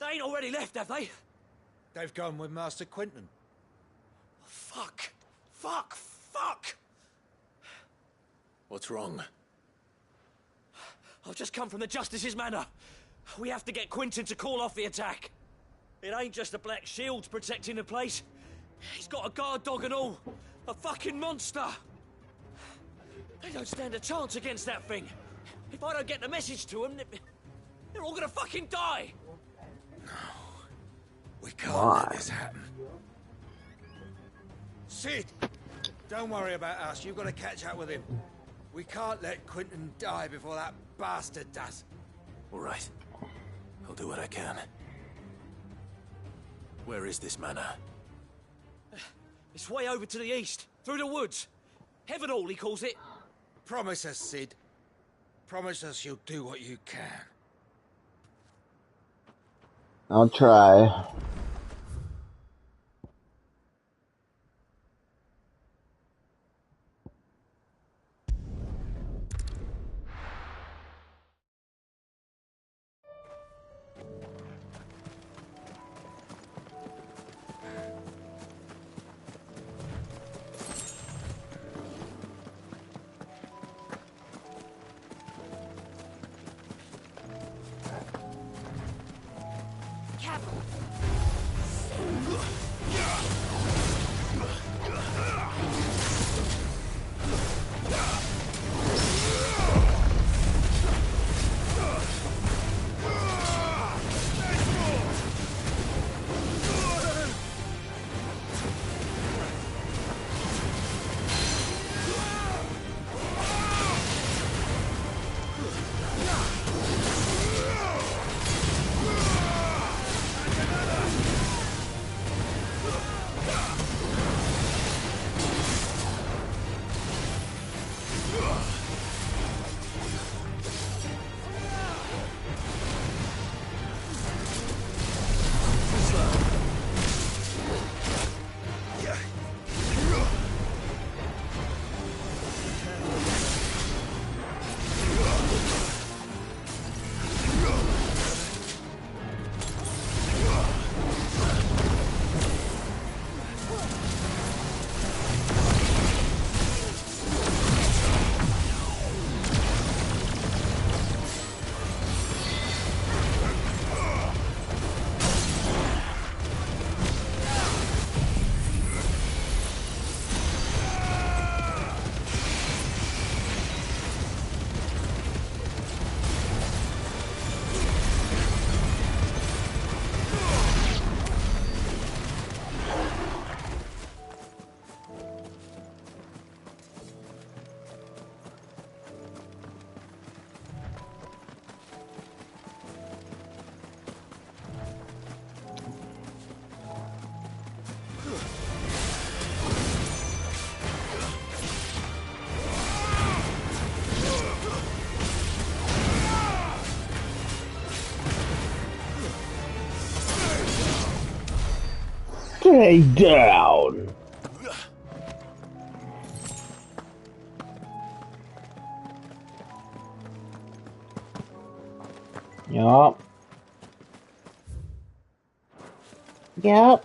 They ain't already left, have they? They've gone with Master Quinton. Fuck! Fuck! Fuck! What's wrong? I've just come from the Justice's manor. We have to get Quinton to call off the attack. It ain't just the Black Shields protecting the place. He's got a guard dog and all. A fucking monster. They don't stand a chance against that thing. If I don't get the message to them, they're all gonna fucking die. No. We can't let this happen. Sid! Don't worry about us. You've got to catch up with him. We can't let Quinton die before that bastard does. All right. I'll do what I can. Where is this manor? It's way over to the east, through the woods. Heavenhall, he calls it. Promise us, Sid. Promise us you'll do what you can. I'll try. Stay down. Yup. Yep.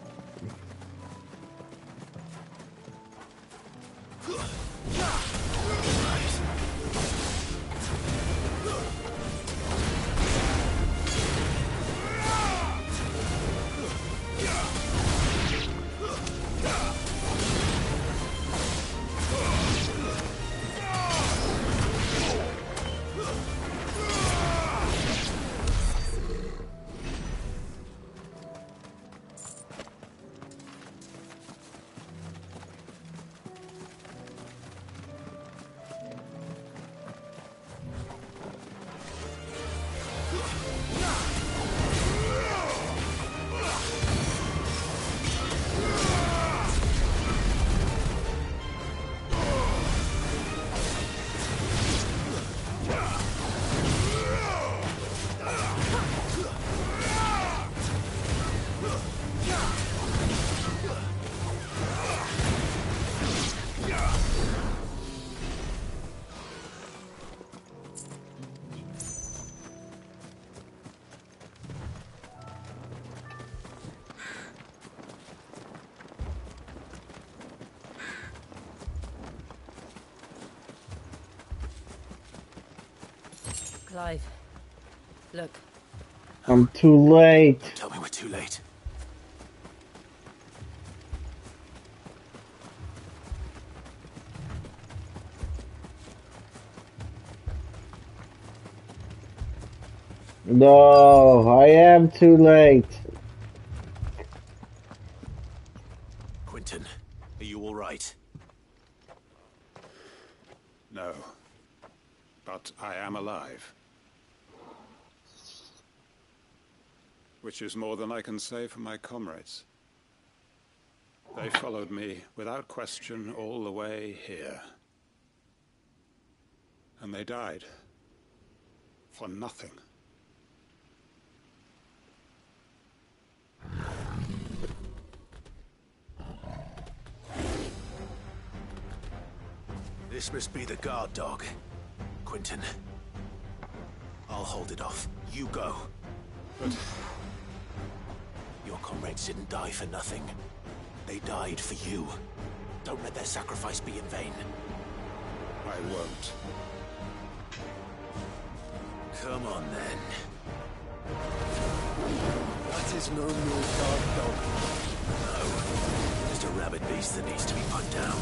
Clive, look. I'm too late. Don't tell me we're too late. No, I am too late. Quentin, are you all right? No. But I am alive. Which is more than I can say for my comrades. They followed me without question all the way here. And they died. For nothing. This must be the guard dog. Quentin. I'll hold it off. You go. But... Your comrades didn't die for nothing. They died for you. Don't let their sacrifice be in vain. I won't. Come on, then. That is no mere guard dog. No. Just a rabid beast that needs to be put down.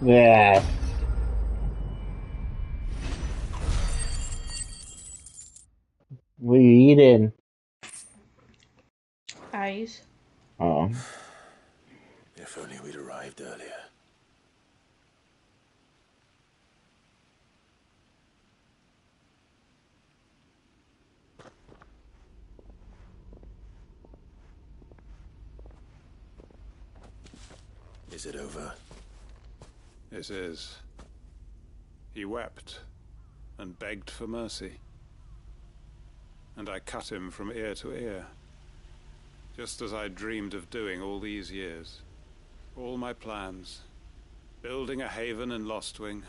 Yeah. What are you eating? Ice. Oh. If only we'd arrived earlier. Is it over? It is. He wept and begged for mercy. And I cut him from ear to ear. Just as I dreamed of doing all these years. All my plans. Building a haven in Lostwing.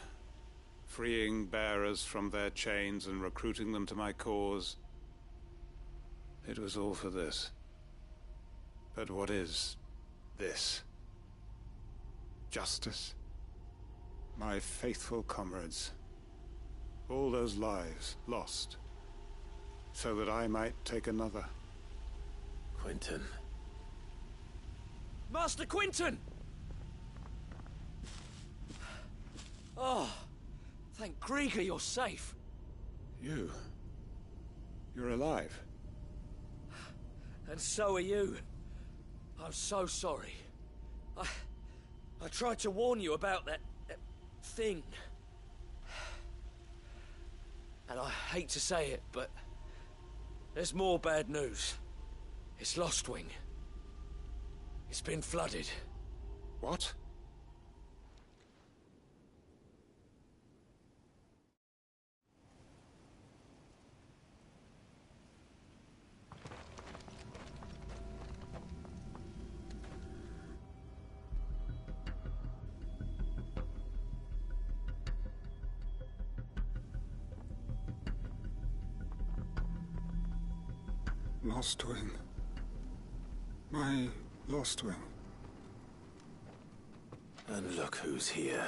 Freeing bearers from their chains and recruiting them to my cause. It was all for this. But what is this? Justice? My faithful comrades. All those lives lost. So that I might take another. Quentin. Master Quentin! Oh, thank Grieger you're safe. You? You're alive? And so are you. I'm so sorry. I tried to warn you about that thing. And I hate to say it, but there's more bad news. It's Lostwing. It's been flooded. What? Lostwing. My Lostwing. And look who's here.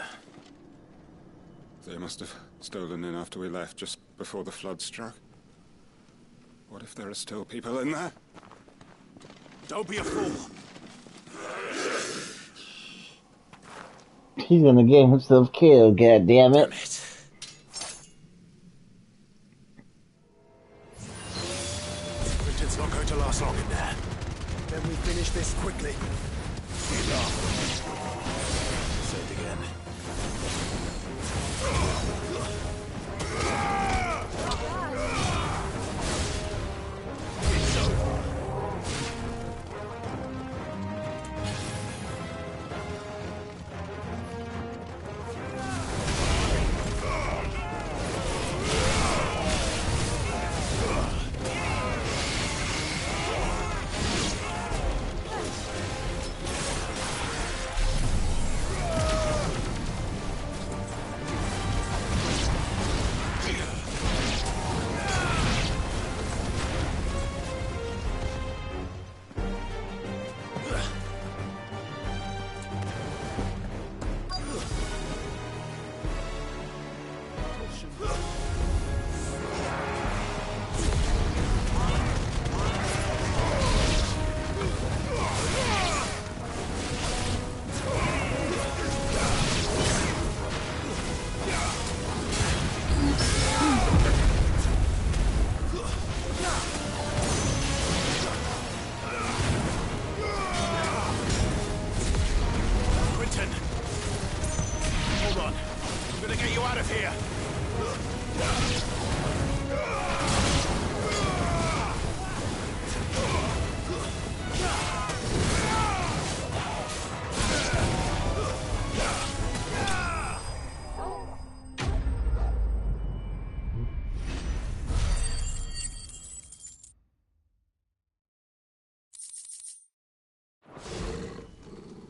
They must have stolen in after we left, just before the flood struck. What if there are still people in there? Don't be a fool! He's gonna get himself killed, goddammit. Damn it. Quinton's not going to last long in there. Then we finish this quickly. Say it again.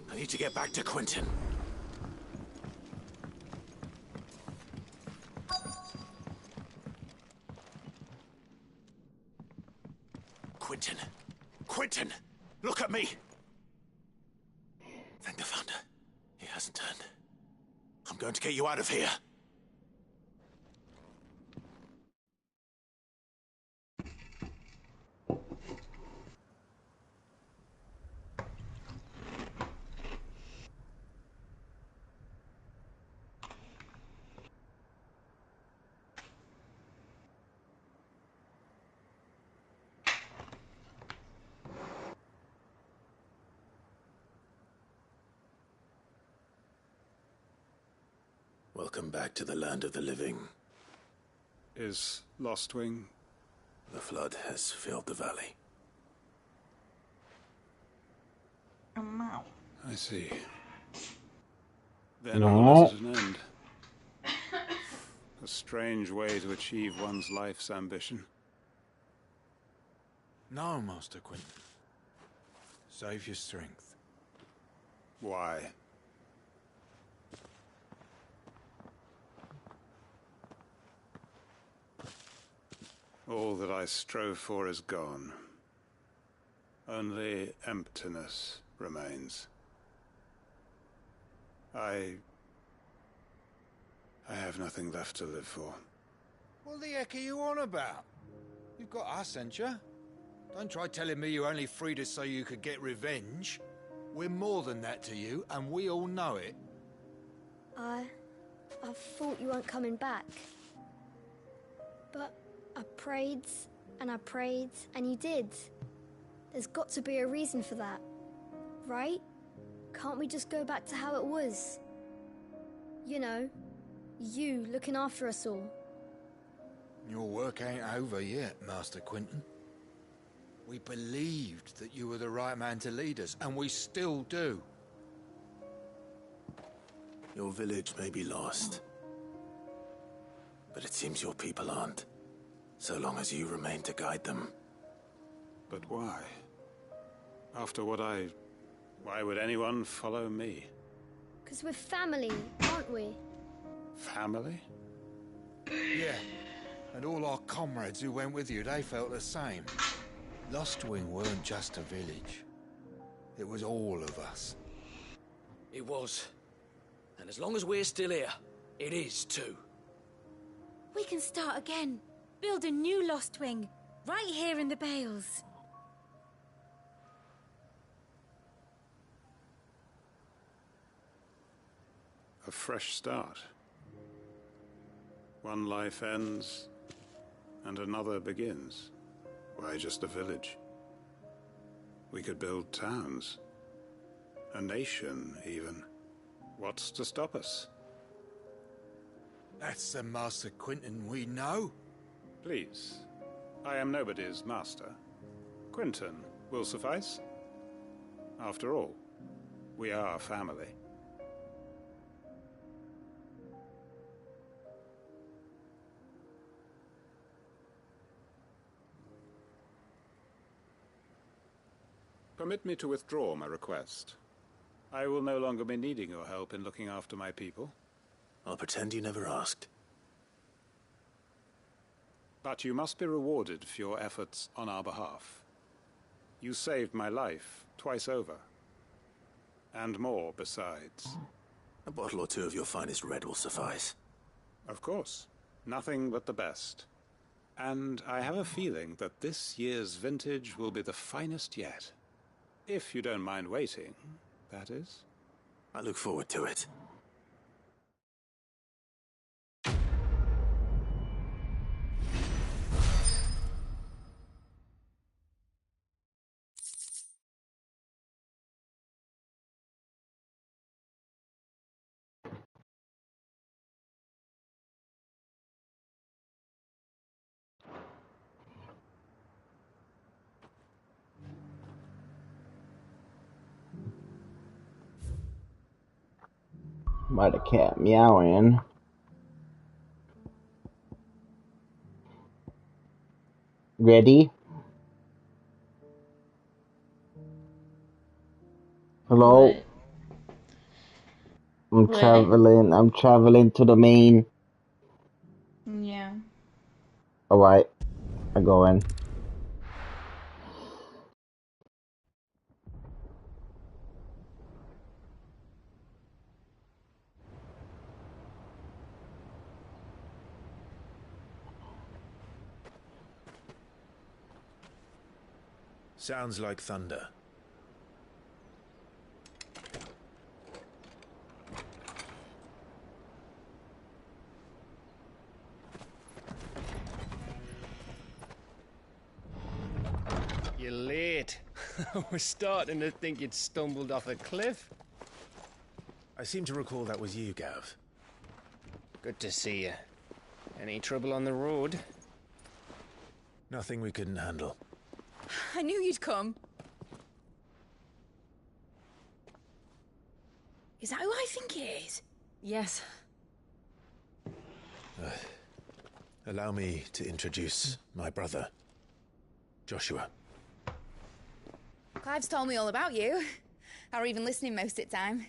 I need to get back to Quentin. Quentin! Quentin! Look at me! Thank the Thunder. He hasn't turned. I'm going to get you out of here. Welcome back to the land of the living. Is Lostwing? The flood has filled the valley. I see. Then all is at an end. A strange way to achieve one's life's ambition. No, Master Quentin. Save your strength. Why? All that I strove for is gone. Only emptiness remains. I have nothing left to live for. What the heck are you on about? You've got us, ain't you? Don't try telling me you only freed us so you could get revenge. We're more than that to you, and we all know it. I thought you weren't coming back. But I prayed, and you did. There's got to be a reason for that, right? Can't we just go back to how it was? You know, you looking after us all. Your work ain't over yet, Master Quentin. We believed that you were the right man to lead us, and we still do. Your village may be lost, but it seems your people aren't, so long as you remain to guide them. But why? After what why would anyone follow me? 'Cause we're family, aren't we? Family? Yeah, and all our comrades who went with you, they felt the same. Lostwing weren't just a village. It was all of us. It was. And as long as we're still here, it is too. We can start again. Build a new Lost Wing, right here in the Bales. A fresh start. One life ends, and another begins. Why just a village? We could build towns. A nation, even. What's to stop us? That's the Master Quentin we know. Please. I am nobody's master. Quentin will suffice. After all, we are family. Permit me to withdraw my request. I will no longer be needing your help in looking after my people. I'll pretend you never asked. But you must be rewarded for your efforts on our behalf. You saved my life twice over. And more besides. A bottle or two of your finest red will suffice. Of course. Nothing but the best. And I have a feeling that this year's vintage will be the finest yet. If you don't mind waiting, that is. I look forward to it. By the cat meowing. Ready? Hello? What? I'm traveling to the main. Yeah. Alright. I go in. Sounds like thunder. You're late. I was starting to think you'd stumbled off a cliff. I seem to recall that was you, Gav. Good to see you. Any trouble on the road? Nothing we couldn't handle. I knew you'd come. Is that who I think it is? Yes. Allow me to introduce my brother, Joshua. Clive's told me all about you. Or even listening most of the time.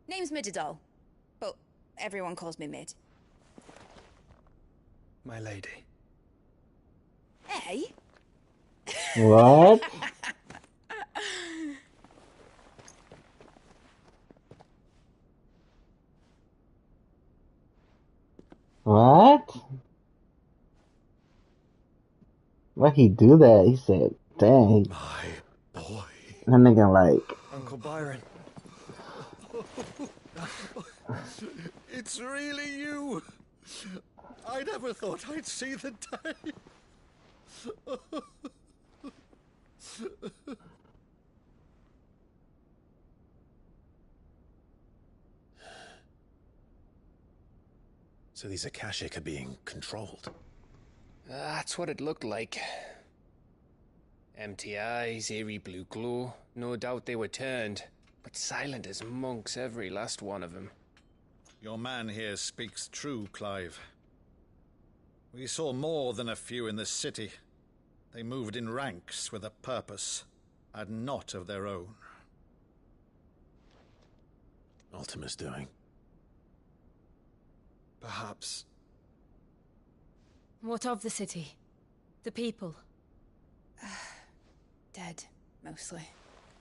Name's Midadol, but everyone calls me Mid. My lady. Hey? What? What? Why'd he do that? He said, dang. My boy. That nigga like... Uncle Byron. It's really you. I never thought I'd see the day. So these Akashic are being controlled. That's what it looked like. Empty eyes, eerie blue glow. No doubt they were turned, but silent as monks, every last one of them. Your man here speaks true, Clive. We saw more than a few in this city. They moved in ranks with a purpose, and not of their own. Ultima's doing. Perhaps. What of the city? The people? Dead, mostly.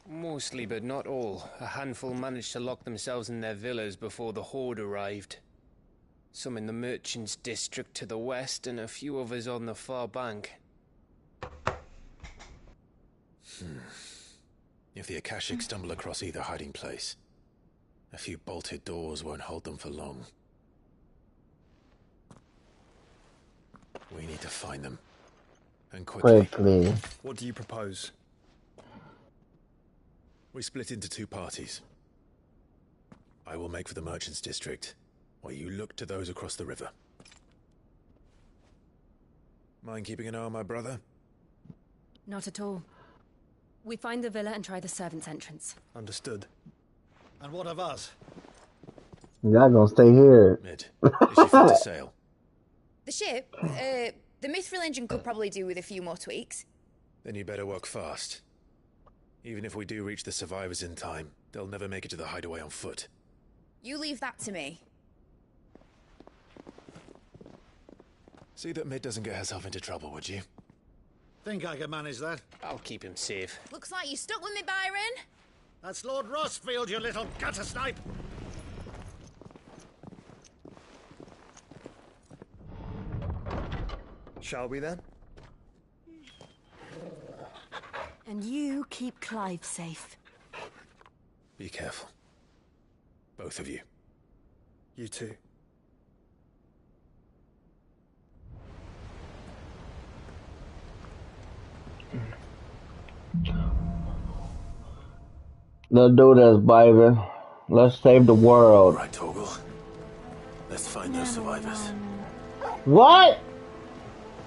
Mostly, but not all. A handful managed to lock themselves in their villas before the Horde arrived. Some in the merchants' district to the west, and a few others on the far bank. If the Akashic stumble across either hiding place, a few bolted doors won't hold them for long. We need to find them. And quickly. What do you propose? We split into two parties. I will make for the merchants' district, while you look to those across the river. Mind keeping an eye on my brother? Not at all. We find the villa and try the servants' entrance. Understood. And what of us? Y'all gonna stay here. Mid, is she fit to sail? The ship, the Mithril engine could probably do with a few more tweaks. Then you better work fast. Even if we do reach the survivors in time, they'll never make it to the hideaway on foot. You leave that to me. See that Mid doesn't get herself into trouble, would you? Think I can manage that? I'll keep him safe. Looks like you stuck with me, Byron. That's Lord Rossfield, you little gutter snipe! Shall we then? And you keep Clive safe. Be careful. Both of you. You too. Let's do this, baby. Let's save the world. Right, Torgal. Let's find those survivors. What?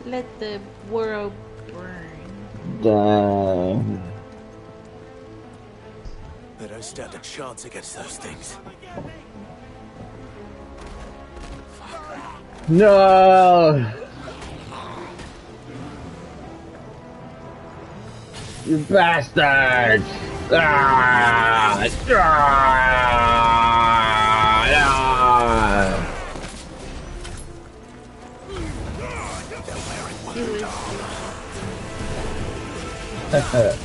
Let the world burn. Dang. They don't stand a chance against those things. No! You bastards! Ah! Ah!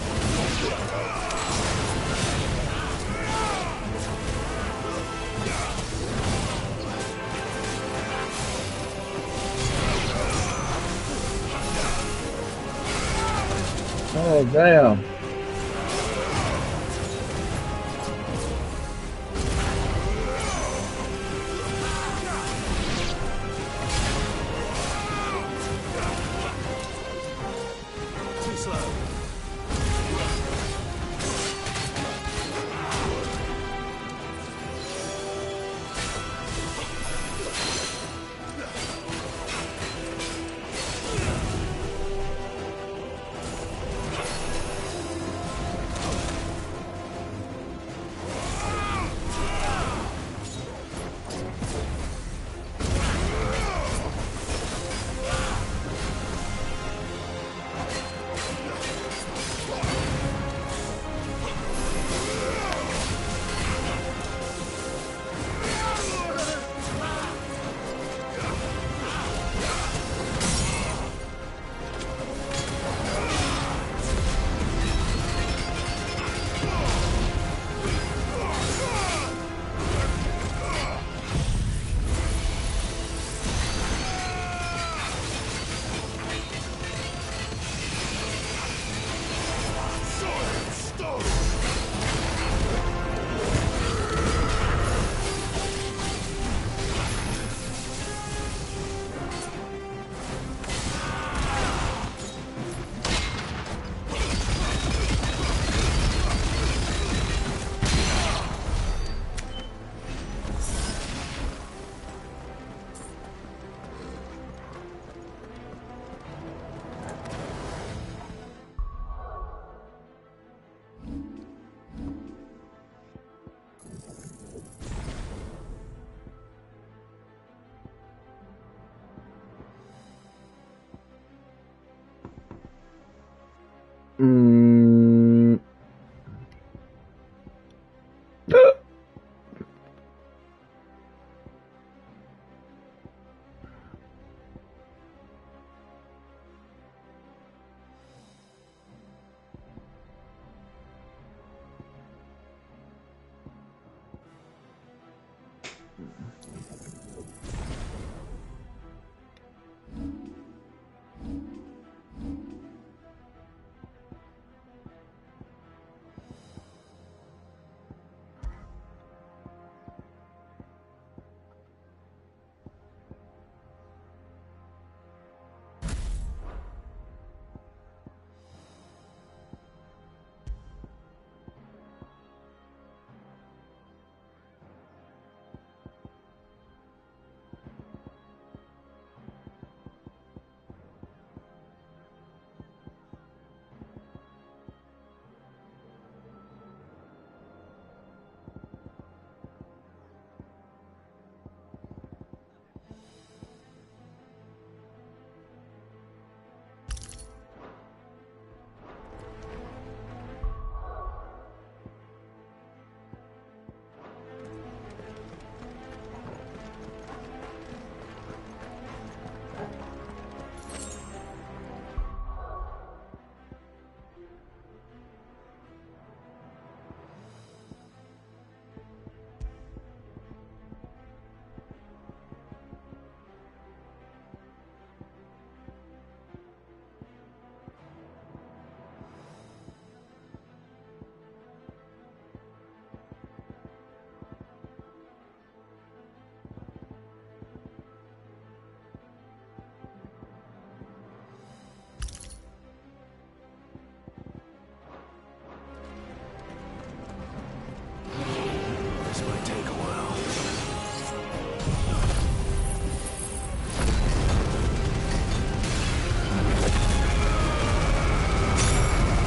Oh, damn. Too slow.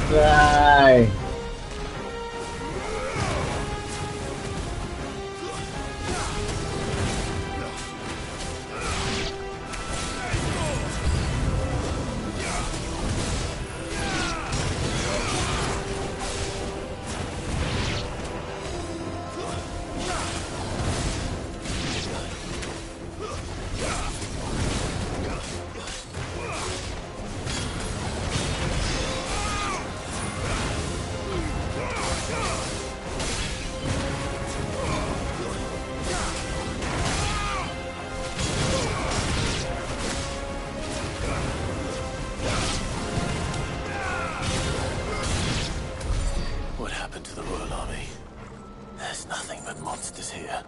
Die. What happened to the Royal Army? There's nothing but monsters here.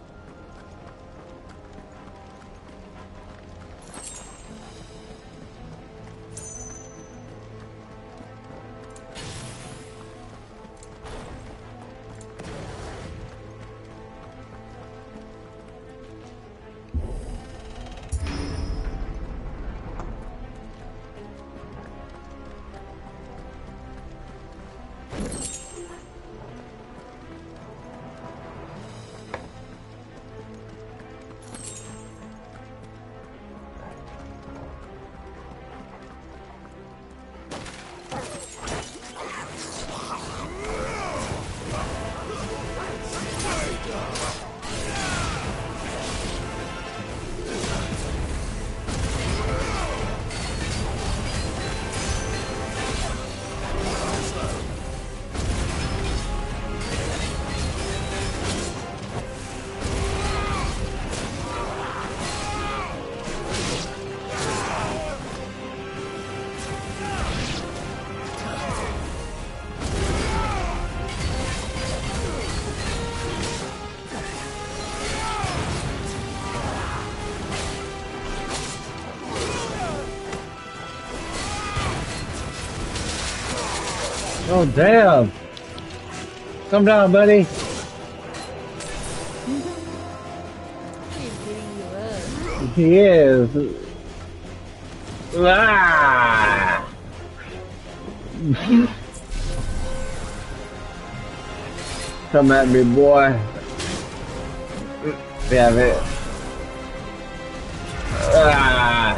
Oh, damn. Come down, buddy. He is. Ah! Come at me, boy. Damn it. Ah!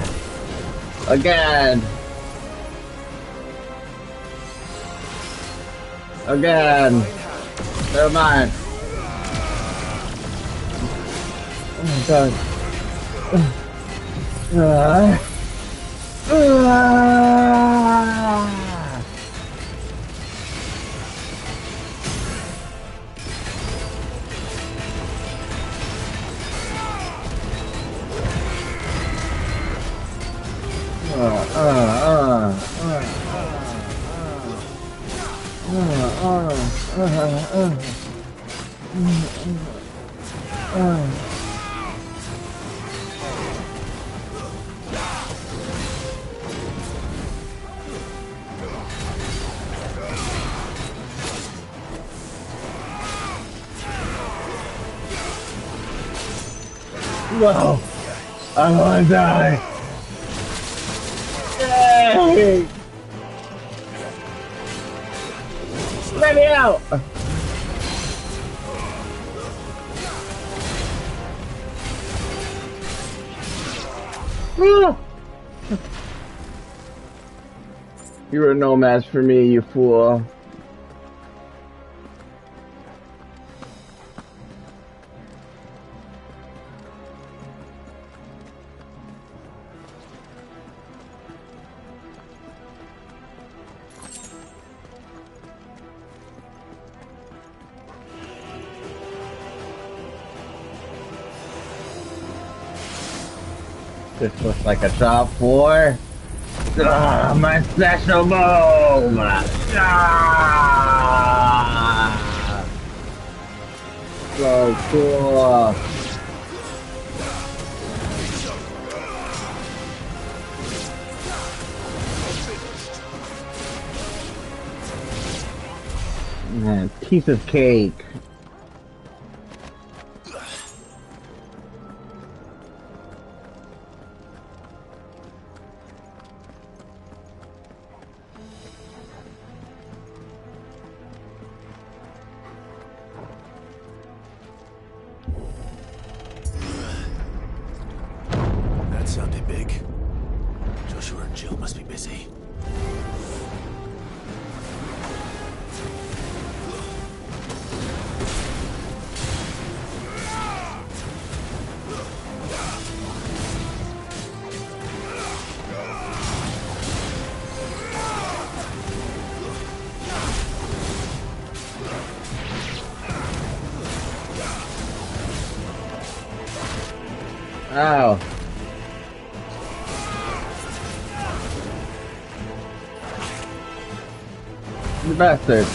Again. Again. Never mind. Oh my god. Whoa! I wanna die! Yay! Let me out! You were no match for me, you fool. This looks like a top 4. Ah, my special move! Ah! So cool! Man, piece of cake. Ow. You bastard.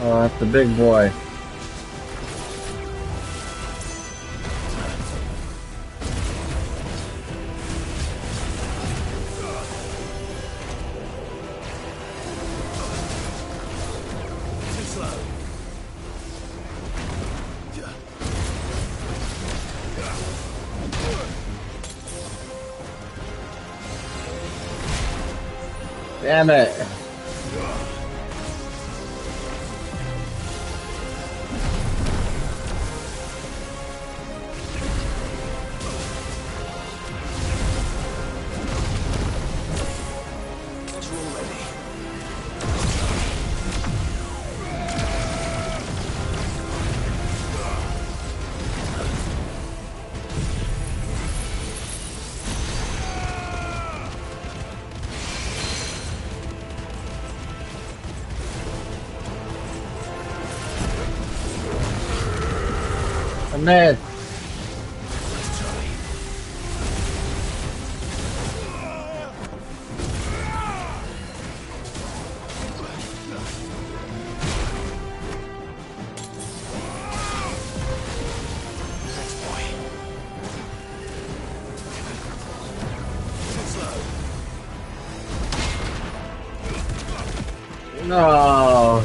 Oh, that's the big boy. Too slow. Damn it. I missed. No.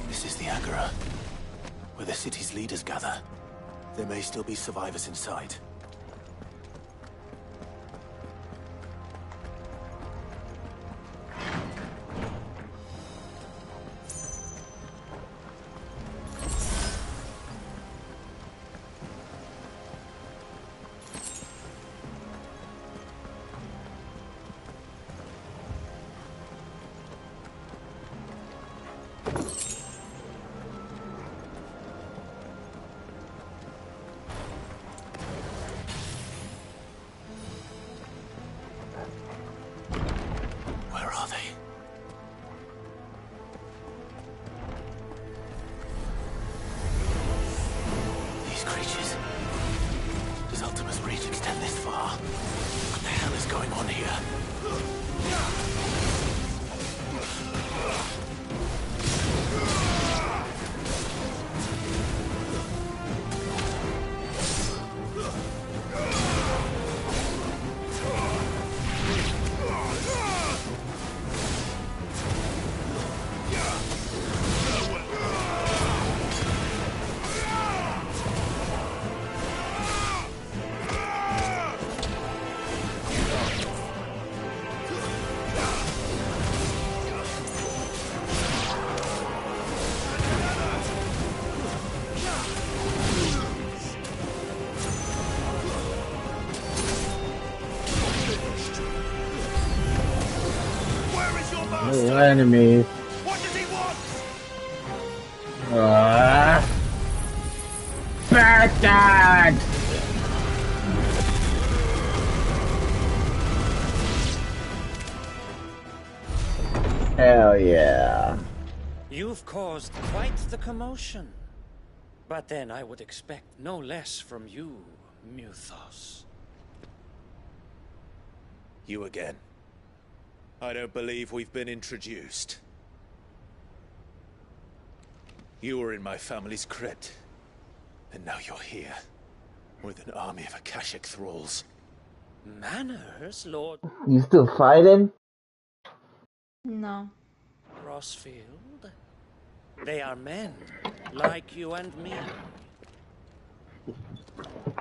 This is the Agora, where the city's leaders gather. There may still be survivors inside. Where are they? These creatures. Does Ultima's reach extend this far? What the hell is going on here? Little enemies. What does he want? Bastard! Hell yeah. You've caused quite the commotion. But then I would expect no less from you, Muthos. You again. I don't believe we've been introduced. You were in my family's crypt. And now you're here. With an army of Akashic thralls. Manners, Lord You still fighting? No. Crossfield? They are men, like you and me.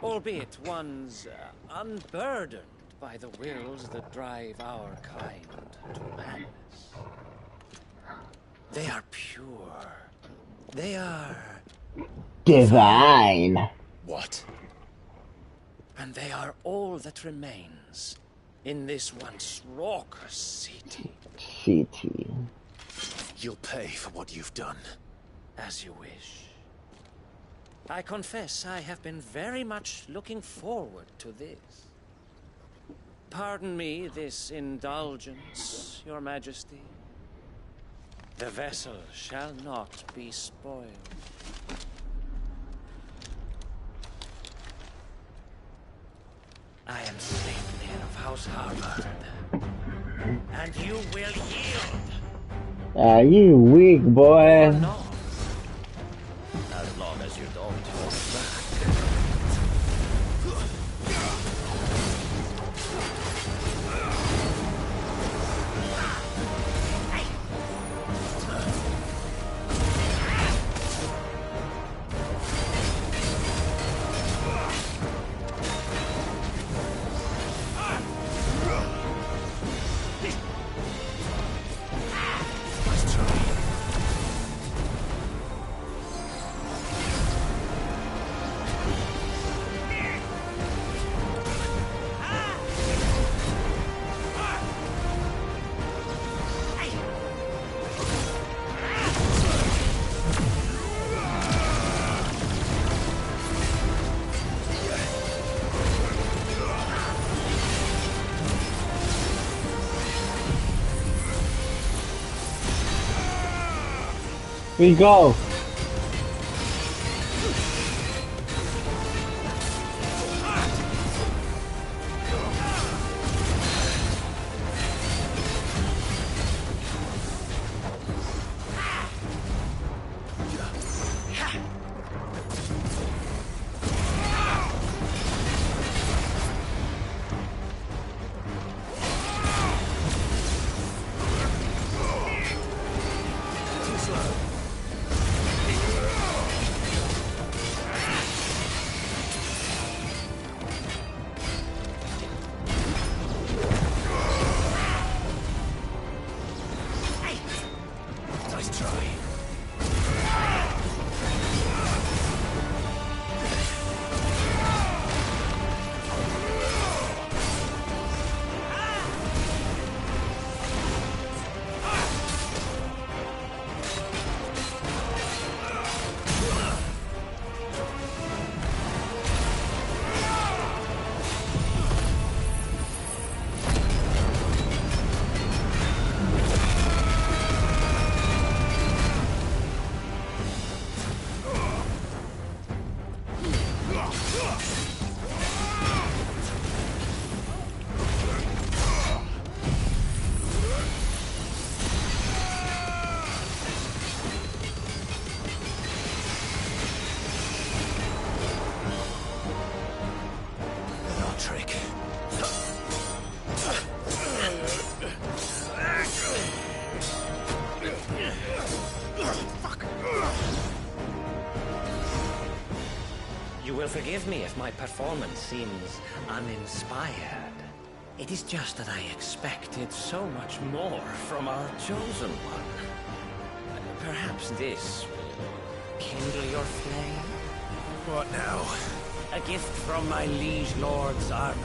Albeit ones unburdened by the wills that drive our kind to madness. They are pure. They are... divine. What? And they are all that remains in this once raucous city. City. You'll pay for what you've done. As you wish. I confess I have been very much looking forward to this. Pardon me this indulgence, Your Majesty. The vessel shall not be spoiled. I am Sleipnir of House Harvard. And you will yield. Ah, you weak boy. No. As long as you don't hold back. We go. Forgive me if my performance seems uninspired. It is just that I expected so much more from our chosen one. Perhaps this will kindle your flame? What now? A gift from my liege lord's armory.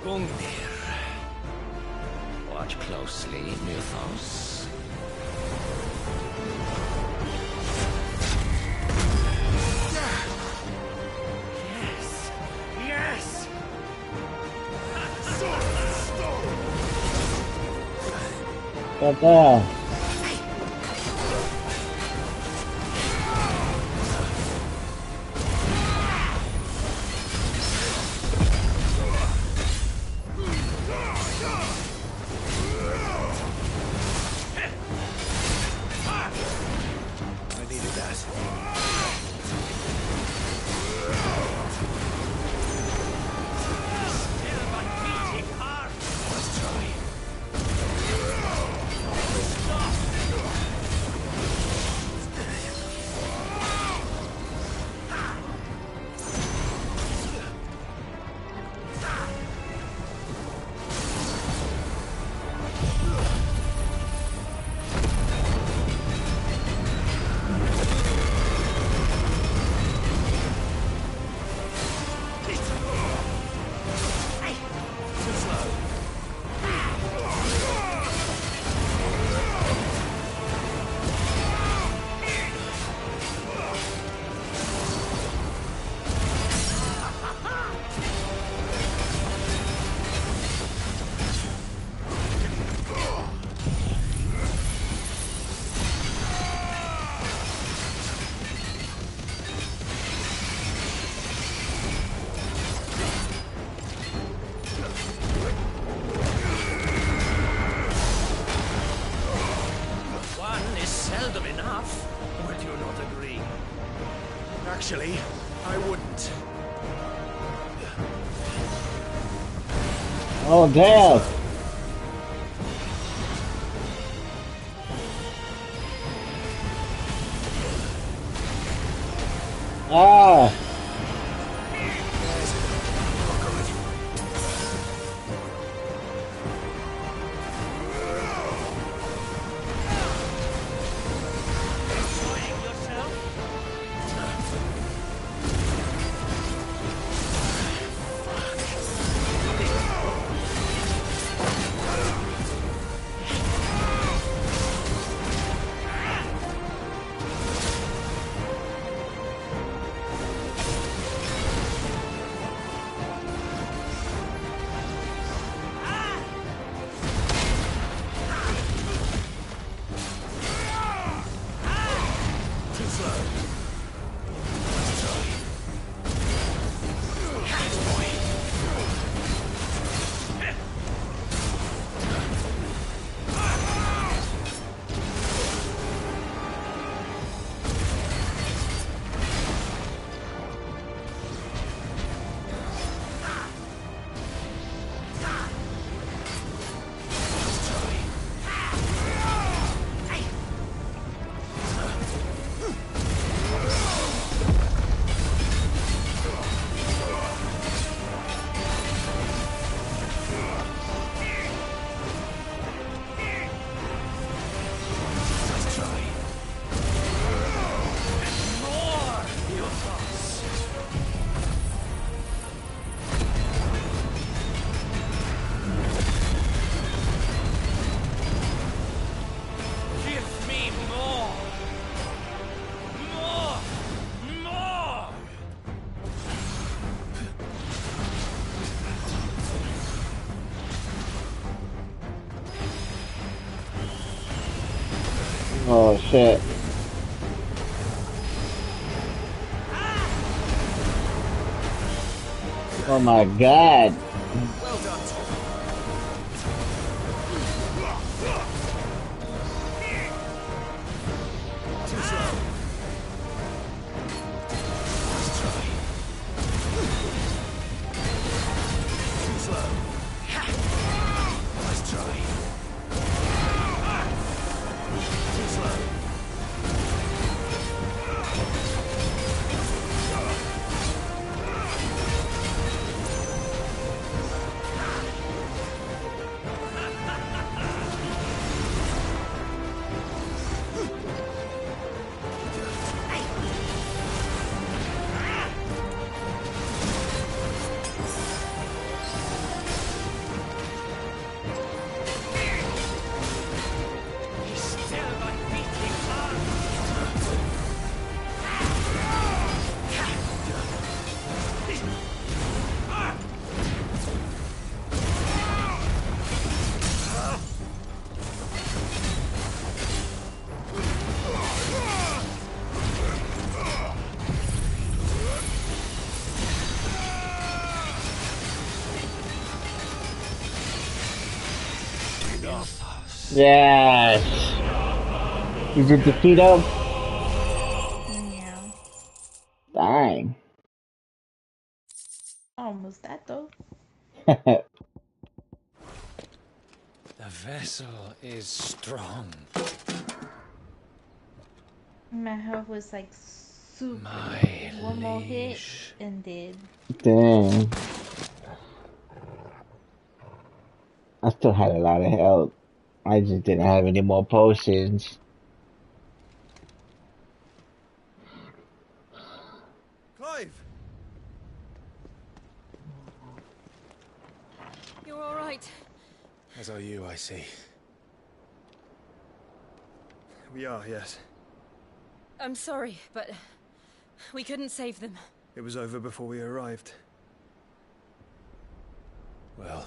Gungnir. Watch closely, Mythos. What the? I wouldn't. Oh, damn. Ah. Oh shit. Oh my god. Well done, too slow. Let's try. Too slow. Let's try. Too slow. Yes. Is it defeat up? Yeah. Dang. Almost that though. The vessel is strong. My health was like super. My one more hit and dead. Dang. I still had a lot of health. I just didn't have any more potions. Clive! You're all right. As are you, I see. We are, yes. I'm sorry, but we couldn't save them. It was over before we arrived. Well,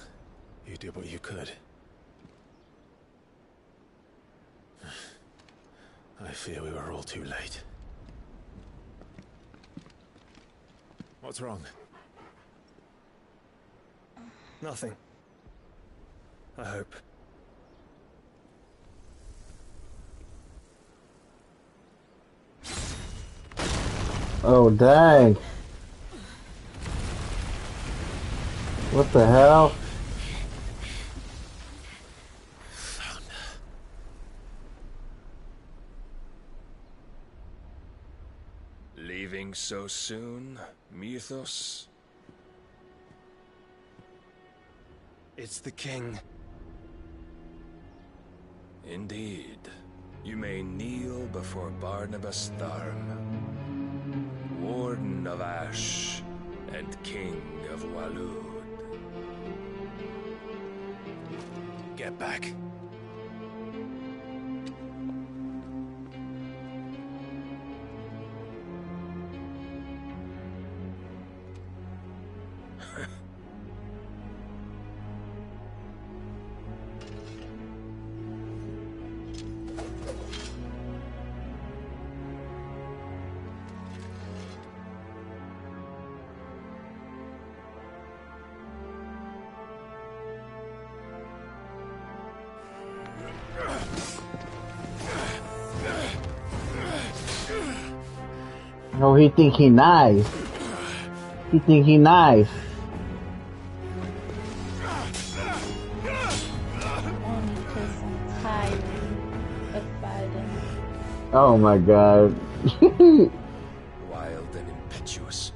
you did what you could. I fear we were all too late. What's wrong? Nothing. I hope. Oh, dang. What the hell? Leaving so soon, Mythos? It's the king. Indeed. You may kneel before Barnabas Tharm, Warden of Ash and King of Walud. Get back. Oh, he think he nice. He think he nice. Only because I'm tired of fighting. Oh my god. Wild and impetuous.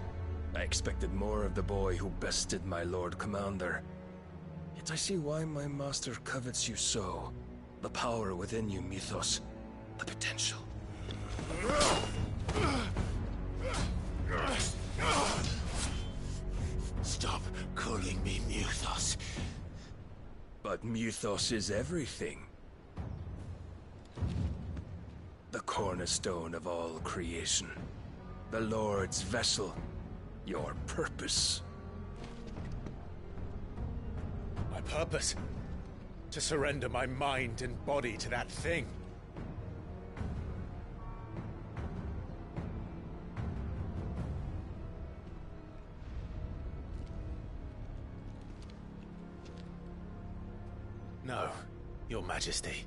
I expected more of the boy who bested my Lord Commander. Yet I see why my master covets you so. The power within you, Mythos. The potential. Stop calling me Mythos. But Mythos is everything. The cornerstone of all creation. The Lord's vessel. Your purpose. My purpose? To surrender my mind and body to that thing. No, Your Majesty.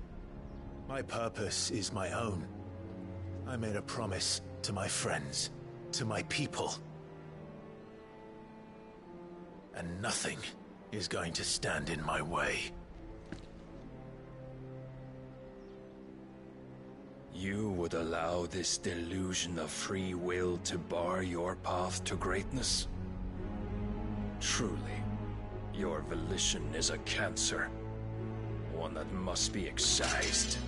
My purpose is my own. I made a promise to my friends, to my people. And nothing is going to stand in my way. You would allow this delusion of free will to bar your path to greatness? Truly, your volition is a cancer. One that must be excised.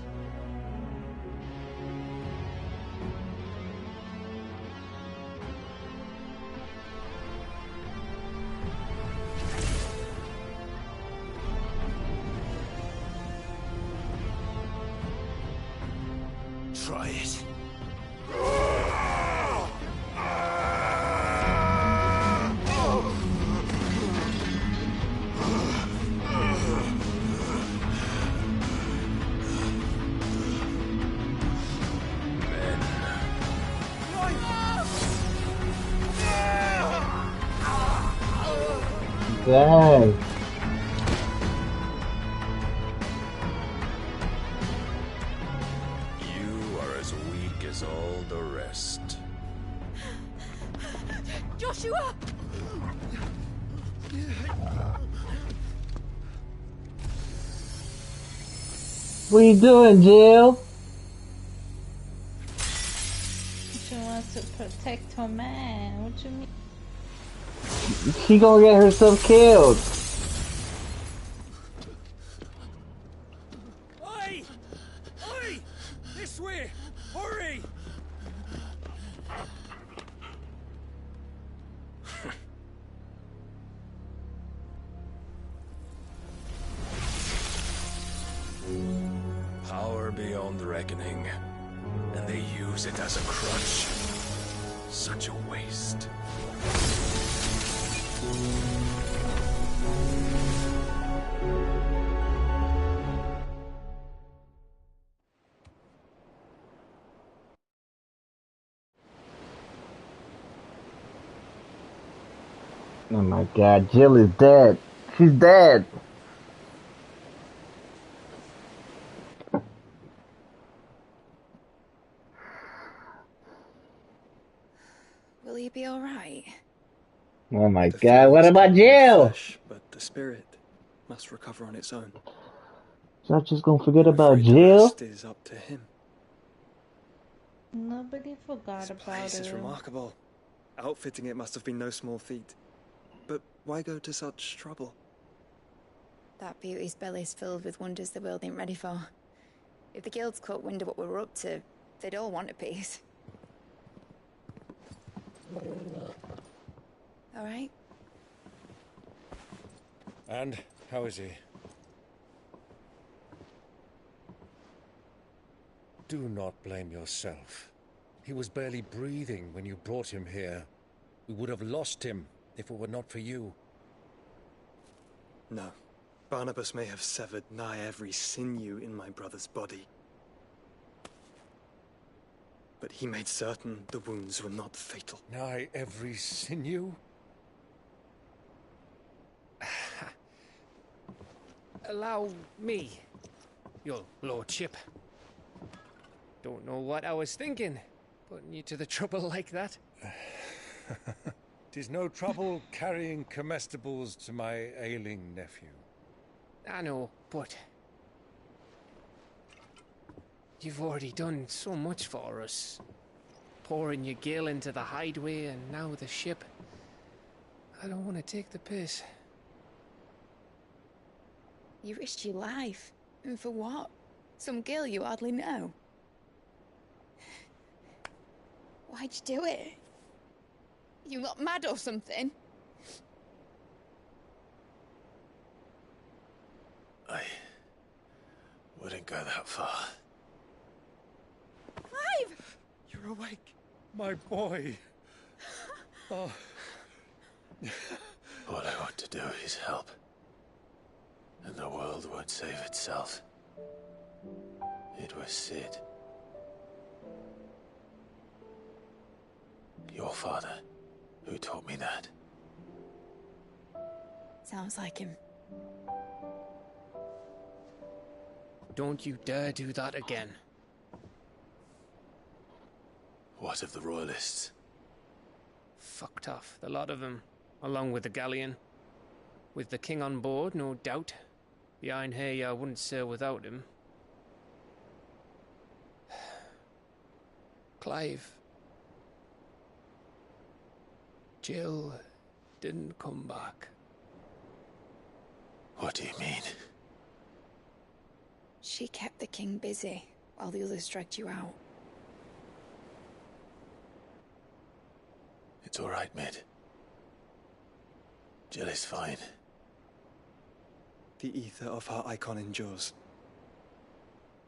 Try it. Dang. You are as weak as all the rest. Joshua! What are you doing, Jill? She wants to protect her man. What you mean? She gonna get herself killed. Oi! Oi! This way! Hurry! Power beyond reckoning. And they use it as a crutch. Such a waste. Oh my god, Jill is dead. She's dead. right. Oh my The god, what feelings about come from Jill? flesh, but the spirit must recover on its own. So I'm just gonna forget I'm about afraid the Jill? rest is up to him. Nobody forgot This about place is her. remarkable. Outfitting it must have been no small feat. But why go to such trouble? That beauty's belly's filled with wonders the world ain't ready for. If the guilds caught wind of what we were up to, they'd all want a piece. All right? And how is he? Do not blame yourself. He was barely breathing when you brought him here. We would have lost him if it were not for you. No. Barnabas may have severed nigh every sinew in my brother's body. But he made certain the wounds were not fatal. Nigh every sinew? Allow me, your lordship. Don't know what I was thinking, putting you to the trouble like that. 'Tis no trouble carrying comestibles to my ailing nephew. I know, but you've already done so much for us. Pouring your gil into the hideaway and now the ship. I don't want to take the piss. You risked your life. And for what? Some girl you hardly know. Why'd you do it? You not mad or something? I wouldn't go that far. Clive! You're awake, my boy. Oh. All I want to do is help. And the world won't save itself. It was Sid. Your father, who taught me that. Sounds like him. Don't you dare do that again. What of the Royalists? Fucked off, the lot of them, along with the galleon. With the king on board, no doubt. Behind here, I wouldn't sail without him. Clive. Jill didn't come back. What do you mean? She kept the king busy while the others dragged you out. It's all right, Mid. Jill is fine. The ether of her icon endures.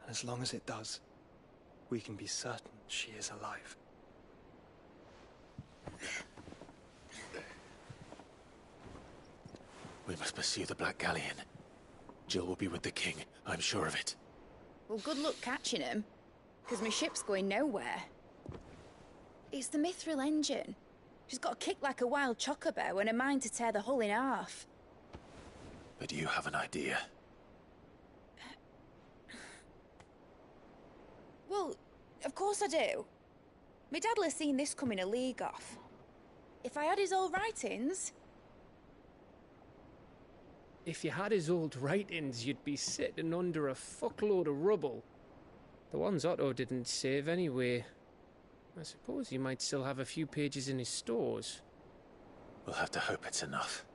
And as long as it does, we can be certain she is alive. We must pursue the Black Galleon. Jill will be with the king, I'm sure of it. Well, good luck catching him, because my ship's going nowhere. It's the Mithril engine. She's got a kick like a wild chocobo and a mind to tear the hull in half. But you have an idea. Well, of course I do. My dad'll have seen this coming a league off. If I had his old writings... If you had his old writings, you'd be sitting under a fuckload of rubble. The ones Otto didn't save anyway. I suppose he might still have a few pages in his stores. We'll have to hope it's enough.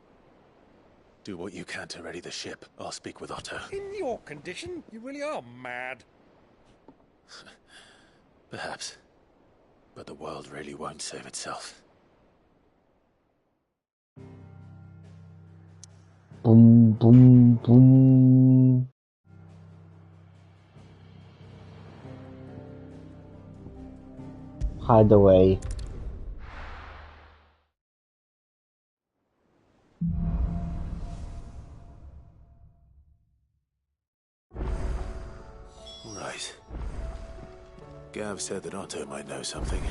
Do what you can to ready the ship. I'll speak with Otto. In your condition, you really are mad. Perhaps. But the world really won't save itself. Boom, boom, boom. Hide away. Right. Gav said that Otto might know something.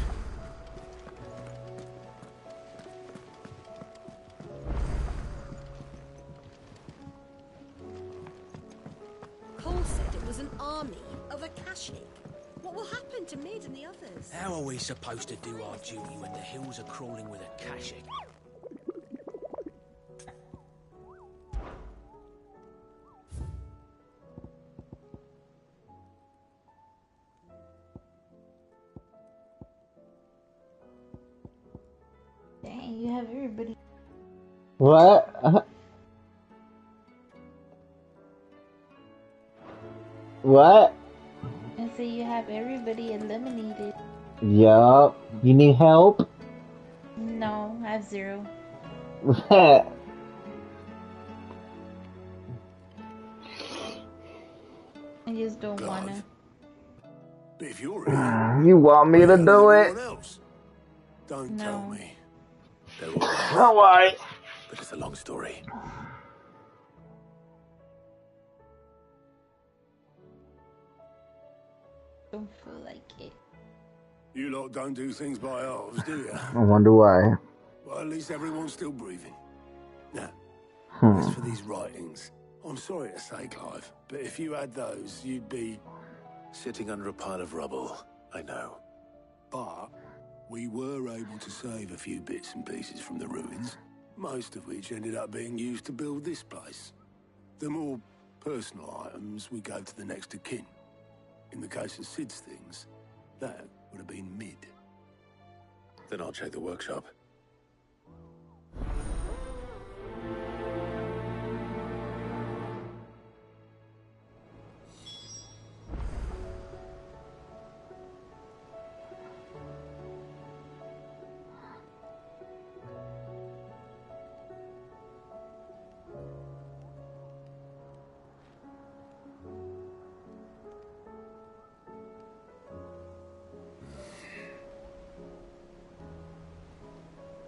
Cole said it was an army of Akashic. What will happen to Mid and the others? How are we supposed to do our duty when the hills are crawling with a Akashic? Dang, you have everybody. What? What? And so you have everybody eliminated. Yup. You need help? No, I have 0. I just don't wanna. But if you're here, You want me to do it? everyone else. Don't tell No. me. They're all right. Alright. But it's a long story. Don't feel like it. You lot don't do things by halves, do you? I wonder why. Well, at least everyone's still breathing. Now, Hmm. as for these writings, I'm sorry to say, Clive, but if you had those, you'd be... Sitting under a pile of rubble, I know. But we were able to save a few bits and pieces from the ruins, most of which ended up being used to build this place. The more personal items we gave to the next of kin. In the case of Sid's things, that would have been Mid. Then I'll check the workshop.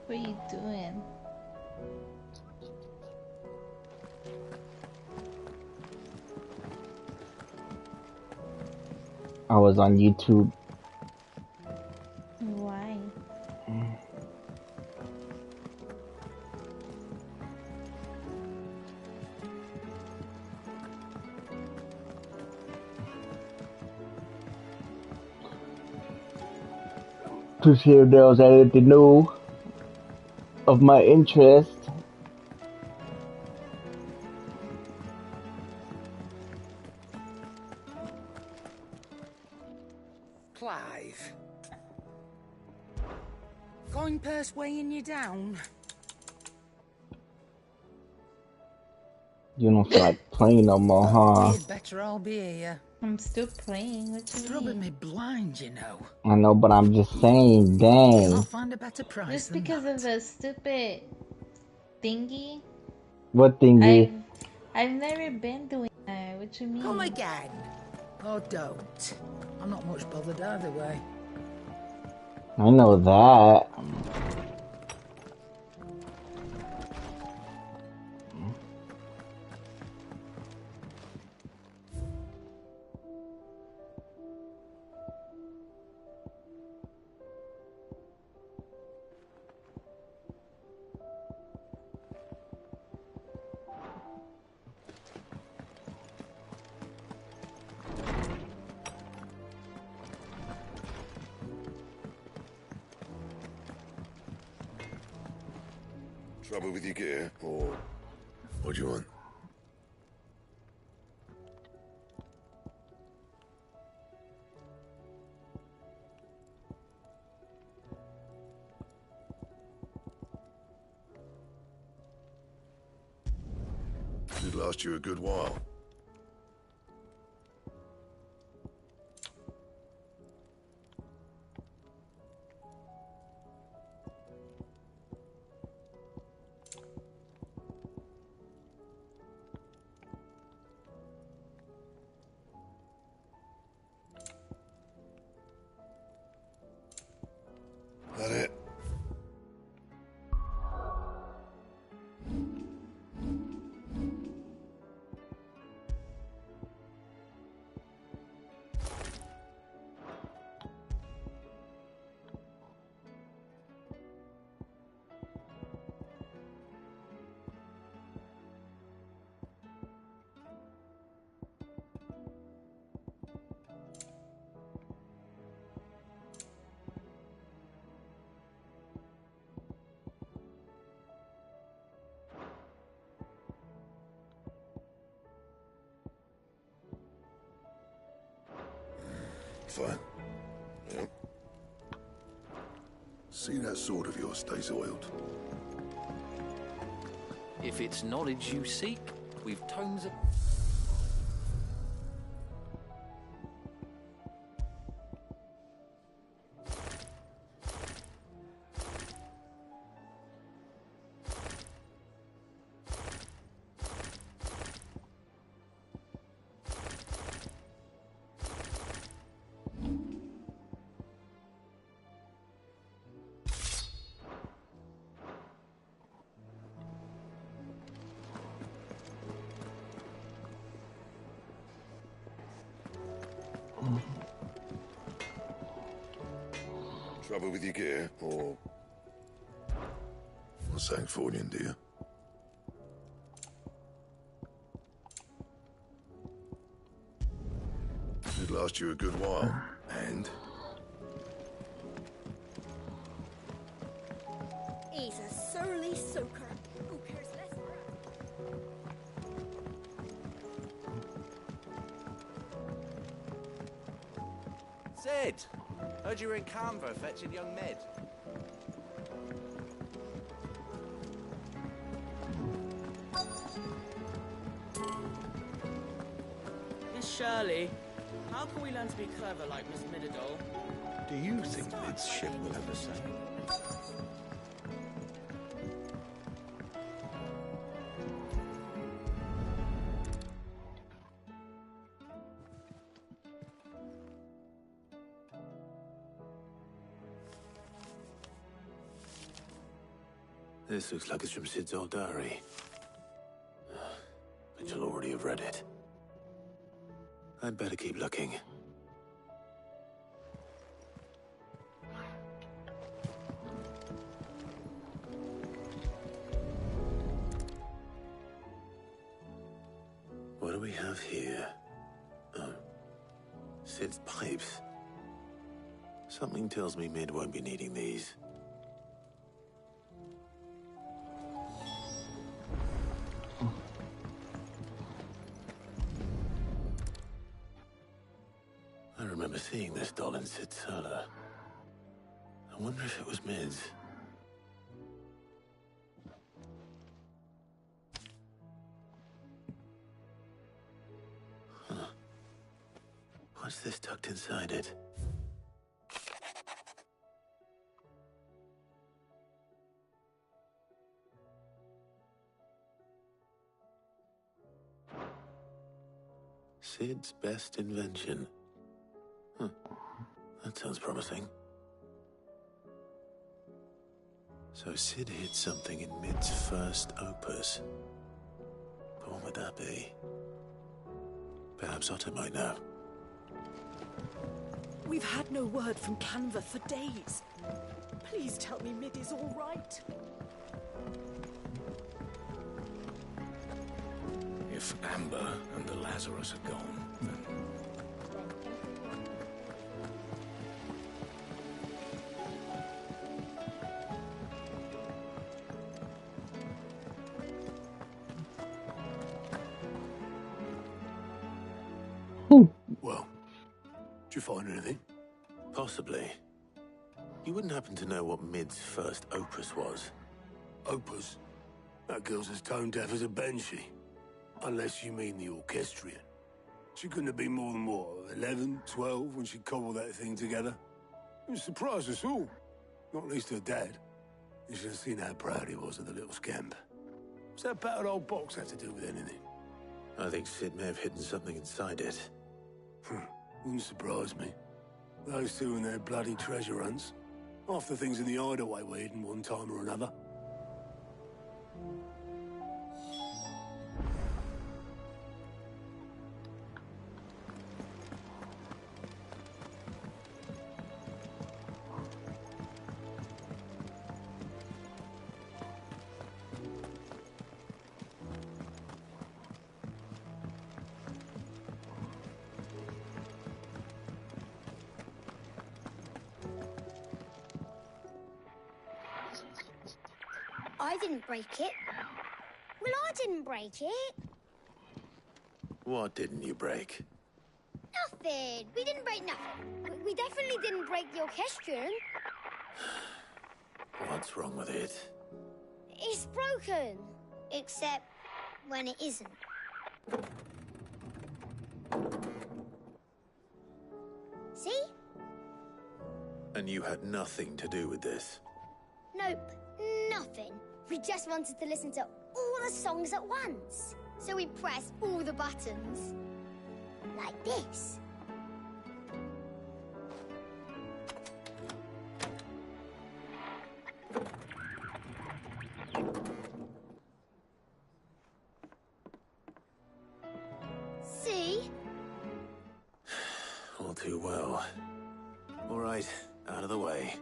What are you doing? I was on YouTube. Why? To see if there was anything new of my interest. Clive. Going purse weighing you down? You don't feel like playing no more, huh? You'd better all be here. I'm still playing. What you It's rubbing mean? me blind, you know. I know, but I'm just saying, dang. I'll find a better price Just than because that. of the stupid thingy? What thingy? I've never been doing that. What you mean? Come again. Or don't. I'm not much bothered either way. I know that. Trouble with your gear, or what do you want? Should last you a good while. That it? Fine. Yep. See that sword of yours stays oiled. If it's knowledge you seek, we've tones of... Trouble with your gear, or... Sancthornian, do you? Should last you a good while. And? He's a surly soaker. Who cares less for us? Sid! Heard you were in Canva fetching young Med. Miss Shirley, how can we learn to be clever like Miss Midadol? Do you think Mid's ship will ever sail? This looks like it's from Sid's old diary. But you'll already have read it. I'd better keep looking. What do we have here? Oh. Sid's pipes. Something tells me Mid won't be needing these. I remember seeing this doll in Sid's cellar. I wonder if it was Mid's. Huh. What's this tucked inside it? Sid's best invention. Huh. That sounds promising. So Sid hid something in Mid's first opus. But what would that be? Perhaps Otto might know. We've had no word from Canva for days. Please tell me Mid is all right. If Amber and the Lazarus are gone, then... Well, did you find anything? Possibly. You wouldn't happen to know what Mid's first opus was? Opus? That girl's as tone deaf as a banshee. Unless you mean the orchestrion. She couldn't have been more than, what, 11, 12 when she cobbled that thing together? It surprised us all. Not least her dad. You should have seen how proud he was of the little scamp. What's that battered old box have to do with anything? I think Sid may have hidden something inside it. Wouldn't surprise me. Those two and their bloody treasure hunts. Half the things in the hideaway were hidden one time or another. I didn't break it. Well, I didn't break it. What didn't you break? Nothing. We didn't break nothing. We definitely didn't break the orchestrion. What's wrong with it? It's broken. Except when it isn't. See? And you had nothing to do with this? Nope, nothing. We just wanted to listen to all the songs at once. So we pressed all the buttons. Like this. See? All too well. All right, out of the way.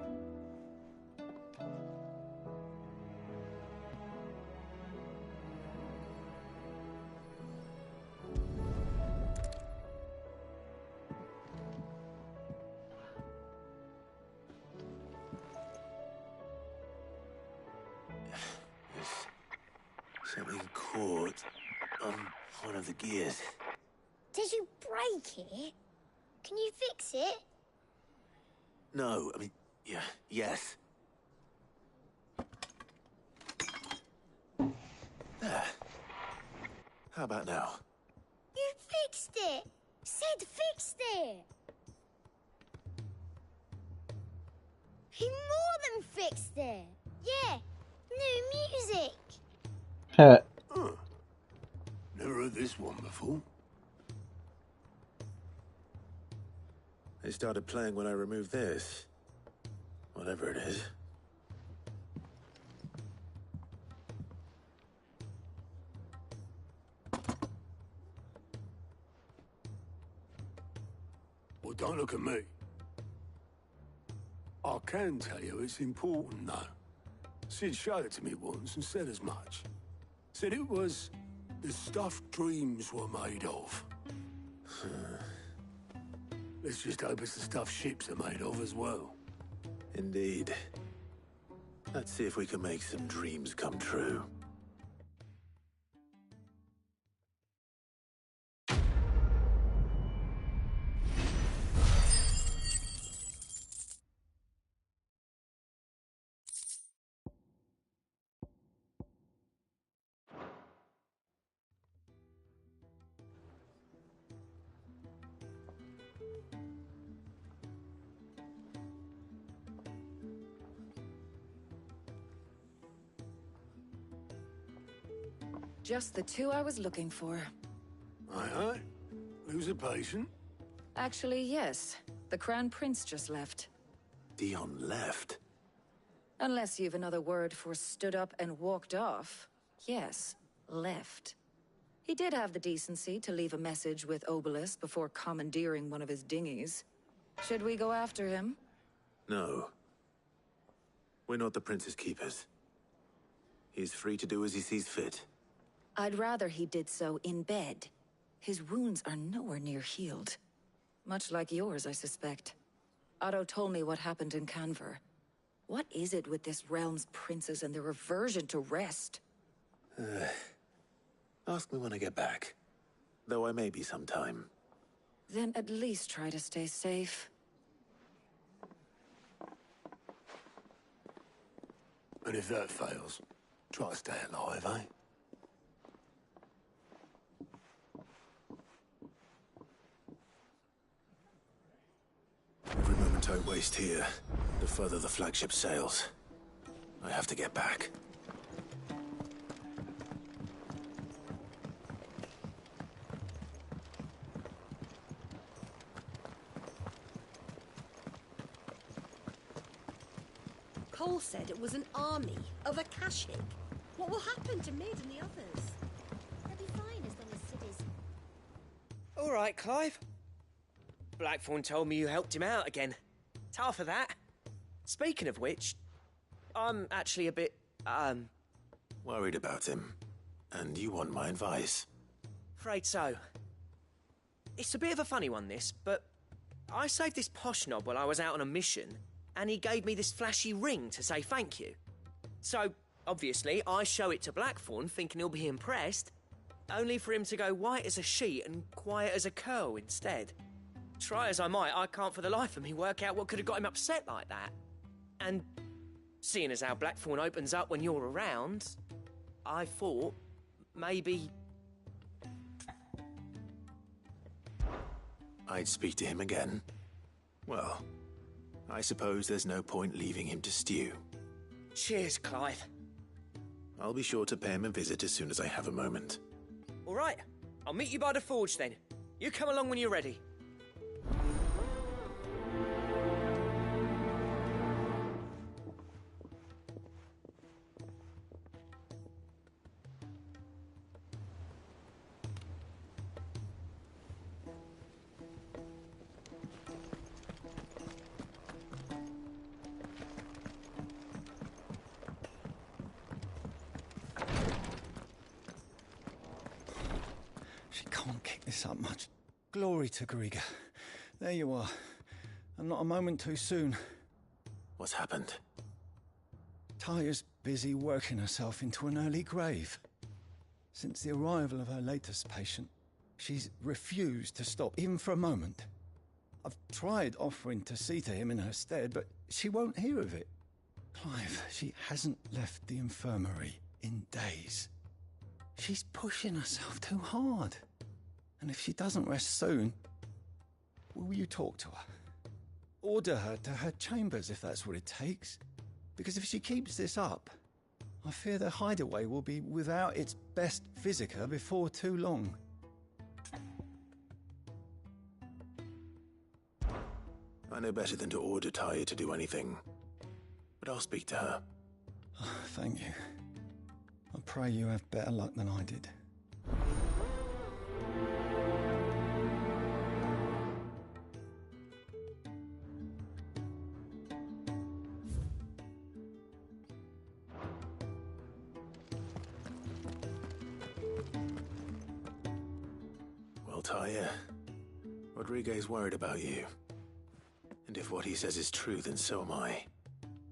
There's something caught on one of the gears. Did you break it? Can you fix it? No, I mean, yes. There. How about now? You fixed it! Sid fixed it! He more than fixed it! Yeah, new music! Huh. Never heard this one before. They started playing when I removed this. Whatever it is. Well, don't look at me. I can tell you it's important, though. Sid showed it to me once and said as much. Said it was the stuff dreams were made of. Let's just hope it's the stuff ships are made of as well. Indeed. Let's see if we can make some dreams come true. Just the two I was looking for. Aye. Who's a patient? Actually, yes. The Crown Prince just left. Dion left? Unless you've another word for stood up and walked off. Yes, left. He did have the decency to leave a message with Obelisk before commandeering one of his dinghies. Should we go after him? No. We're not the Prince's keepers. He's free to do as he sees fit. I'd rather he did so in bed. His wounds are nowhere near healed. Much like yours, I suspect. Otto told me what happened in Canver. What is it with this realm's princes and their aversion to rest? Ask me when I get back. Though I may be sometime. Then at least try to stay safe. And if that fails, try to stay alive, eh? Every moment I waste here, the further the flagship sails. I have to get back. Cole said it was an army of Akashic. What will happen to Mid and the others? They'll be fine as long as Sid is. All right, Clive. Blackthorn told me you helped him out again. Tough of that. Speaking of which, I'm actually a bit, Worried about him. And you want my advice? afraid so. It's a bit of a funny one, this, but I saved this posh knob while I was out on a mission, and he gave me this flashy ring to say thank you. So, obviously, I show it to Blackthorn, thinking he'll be impressed, only for him to go white as a sheet and quiet as a curl instead. try as I might, I can't for the life of me work out what could have got him upset like that. And seeing as how Blackthorn opens up when you're around, I thought maybe... I'd speak to him again. Well, I suppose there's no point leaving him to stew. Cheers, Clive. I'll be sure to pay him a visit as soon as I have a moment. All right, I'll meet you by the forge then. You come along when you're ready. She can't kick this up much. Glory to Griga. There you are. And not a moment too soon. What's happened? Taya's busy working herself into an early grave. Since the arrival of her latest patient, she's refused to stop, even for a moment. I've tried offering to see to him in her stead, but she won't hear of it. Clive, she hasn't left the infirmary in days. She's pushing herself too hard. And if she doesn't rest soon, will you talk to her? Order her to her chambers if that's what it takes. Because if she keeps this up, I fear the hideaway will be without its best visitor before too long. I know better than to order Taya to do anything. But I'll speak to her. Thank you. I pray you have better luck than I did. Well, Taya, Rodriguez worried about you. And if what he says is true, then so am I.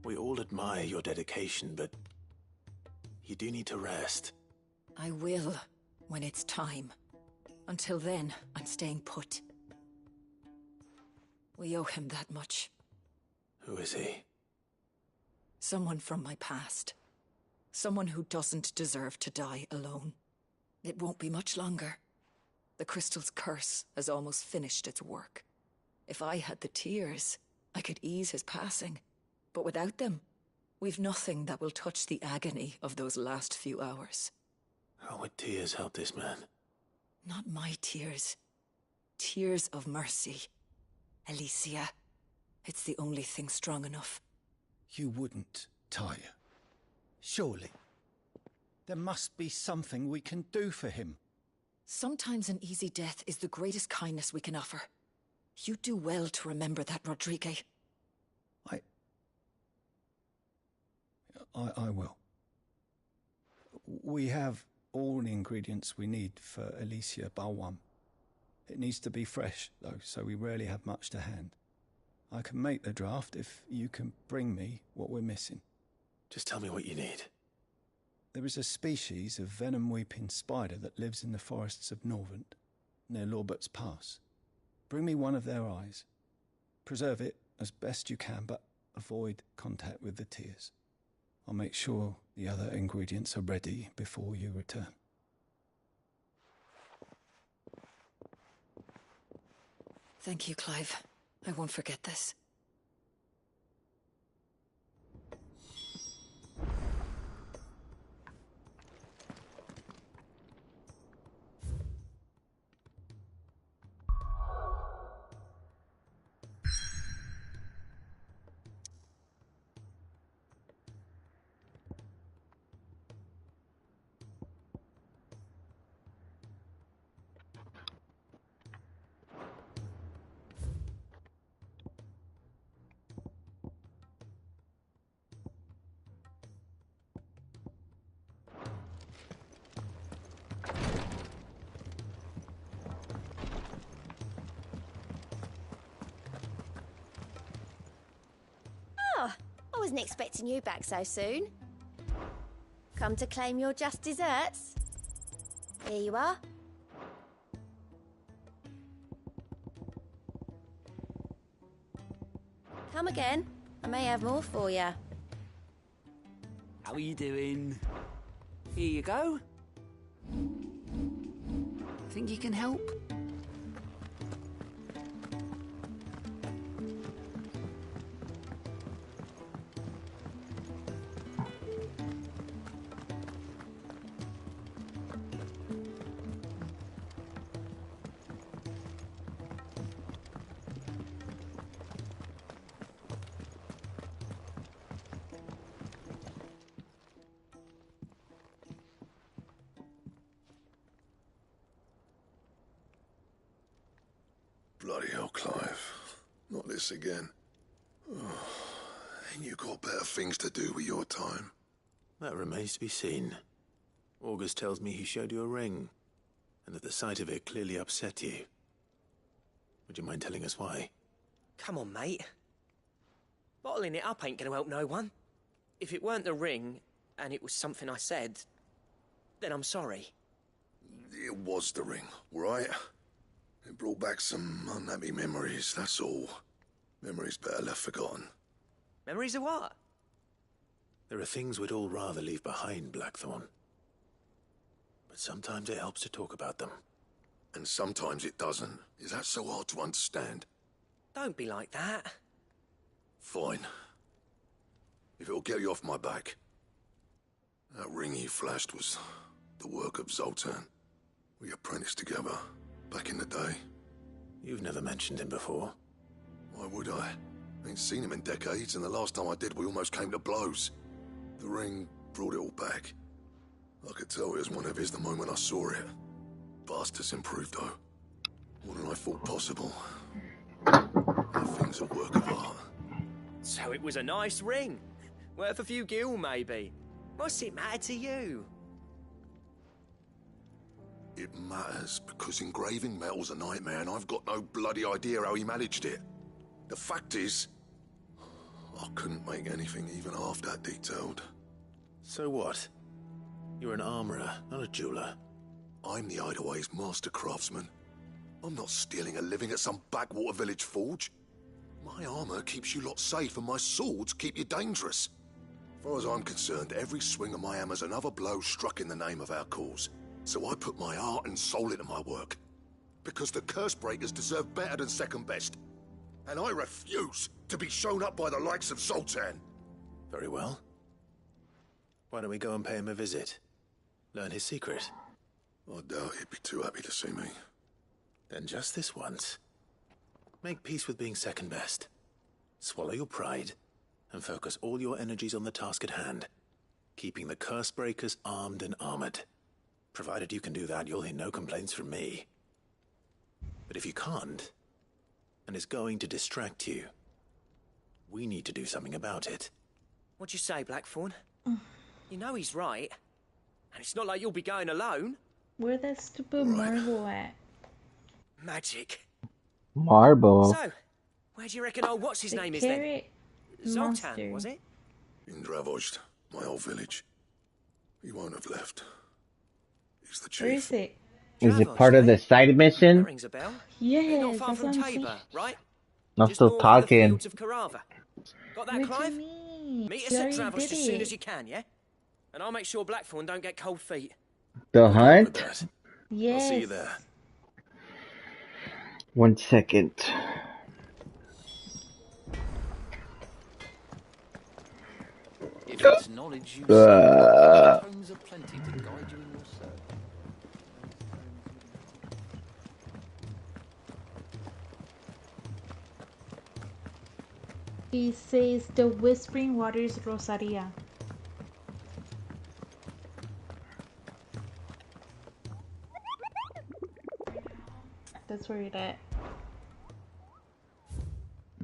We all admire your dedication, but you do need to rest. I will, when it's time. Until then, I'm staying put. We owe him that much. Who is he? Someone from my past. Someone who doesn't deserve to die alone. It won't be much longer. The crystal's curse has almost finished its work. If I had the tears, I could ease his passing. But without them, we've nothing that will touch the agony of those last few hours. How would tears help this man? Not my tears. Tears of mercy. Alicia. It's the only thing strong enough. You wouldn't, Taya. Surely. There must be something we can do for him. Sometimes an easy death is the greatest kindness we can offer. You do well to remember that, Rodriguez. I will. We have all the ingredients we need for Alicia Balwam. It needs to be fresh, though, so we rarely have much to hand. I can make the draft if you can bring me what we're missing. Just tell me what you need. There is a species of venom-weeping spider that lives in the forests of Norvent, near Lorbert's Pass. Bring me one of their eyes. Preserve it as best you can, but avoid contact with the tears. I'll make sure the other ingredients are ready before you return. Thank you, Clive. I won't forget this. I wasn't expecting you back so soon. Come to claim your just desserts? Here you are. Come again. I may have more for you. How are you doing? Here you go. Think you can help? Bloody hell, Clive. Not this again. Oh, ain't you got better things to do with your time? That remains to be seen. August tells me he showed you a ring, and that the sight of it clearly upset you. Would you mind telling us why? Come on, mate. Bottling it up ain't gonna help no one. If it weren't the ring, and it was something I said, then I'm sorry. It was the ring, right? It brought back some unhappy memories, that's all. Memories better left forgotten. Memories of what? There are things we'd all rather leave behind, Blackthorn. But sometimes it helps to talk about them. And sometimes it doesn't. Is that so hard to understand? Don't be like that. Fine. If it'll get you off my back. That ring you flashed was the work of Zoltan. We apprenticed together, back in the day. You've never mentioned him before. Why would I? Ain't seen him in decades, and the last time I did, we almost came to blows. The ring brought it all back. I could tell it was one of his the moment I saw it. Bastard's improved, though. More than I thought possible. That thing's a work of art. So it was a nice ring. Worth a few gil, maybe. What's it matter to you? It matters because engraving metal's a nightmare, and I've got no bloody idea how he managed it. The fact is, I couldn't make anything even half that detailed. So what? You're an armorer, not a jeweler. I'm the Hideaway's master craftsman. I'm not stealing a living at some backwater village forge. My armor keeps you lot safe, and my swords keep you dangerous. As far as I'm concerned, every swing of my hammer's another blow struck in the name of our cause. So I put my heart and soul into my work. Because the curse breakers deserve better than second best. And I refuse to be shown up by the likes of Zoltan. Very well. Why don't we go and pay him a visit? Learn his secret. I doubt he'd be too happy to see me. Then just this once. Make peace with being second best. Swallow your pride, and focus all your energies on the task at hand. Keeping the curse breakers armed and armored. Provided you can do that, you'll hear no complaints from me. But if you can't, and it's going to distract you, we need to do something about it. What'd you say, Blackthorn? You know he's right. And it's not like you'll be going alone. Where that stupid marble at? Magic. Marble. So, where do you reckon old what's his name is then? Zoltan, was it? In Dravozd, my old village. He won't have left. He's the chief. Where is it? Is it part of the side mission? That rings a bell. Yes, Not far that's from what I'm saying. Tabor, right? I'm Just still north of the talking. fields of Carava. Got that, What Clive? do you mean? Meet us You at already Dravozd did as soon it. as you can, yeah? And I'll make sure Blackthorn don't get cold feet. The hunt? Yes. I'll see you there. 1 second. If it's knowledge you seek, tomes are plenty to guide you in your search. He says the Whispering Waters Rosaria. That's where it at.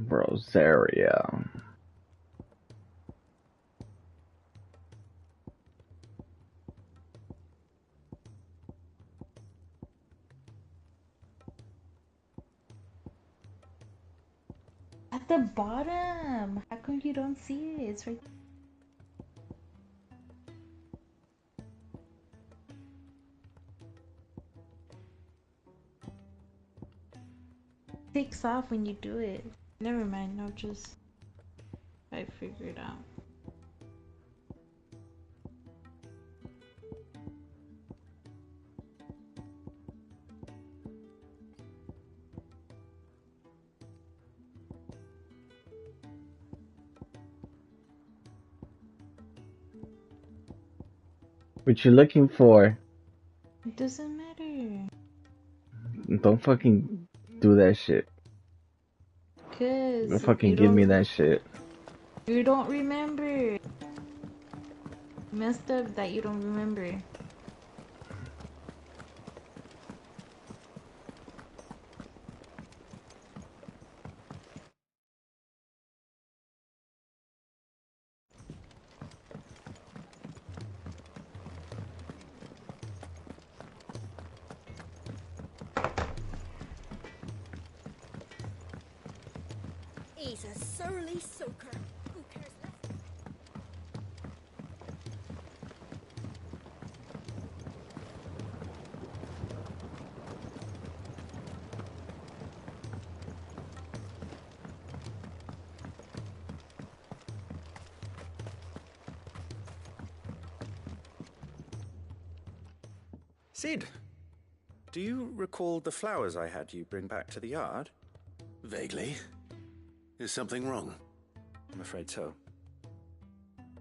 Rosaria. At the bottom. How come you don't see it? It's right. Takes off when you do it. Never mind. No, just figure it out. What you looking for? It doesn't matter. Don't fucking do that shit. Don't Cause fucking give me that shit. you don't remember. Messed up that you don't remember. He's a surly soaker. Who cares less? Sid, do you recall the flowers I had you bring back to the yard? Vaguely. Is something wrong? I'm afraid so.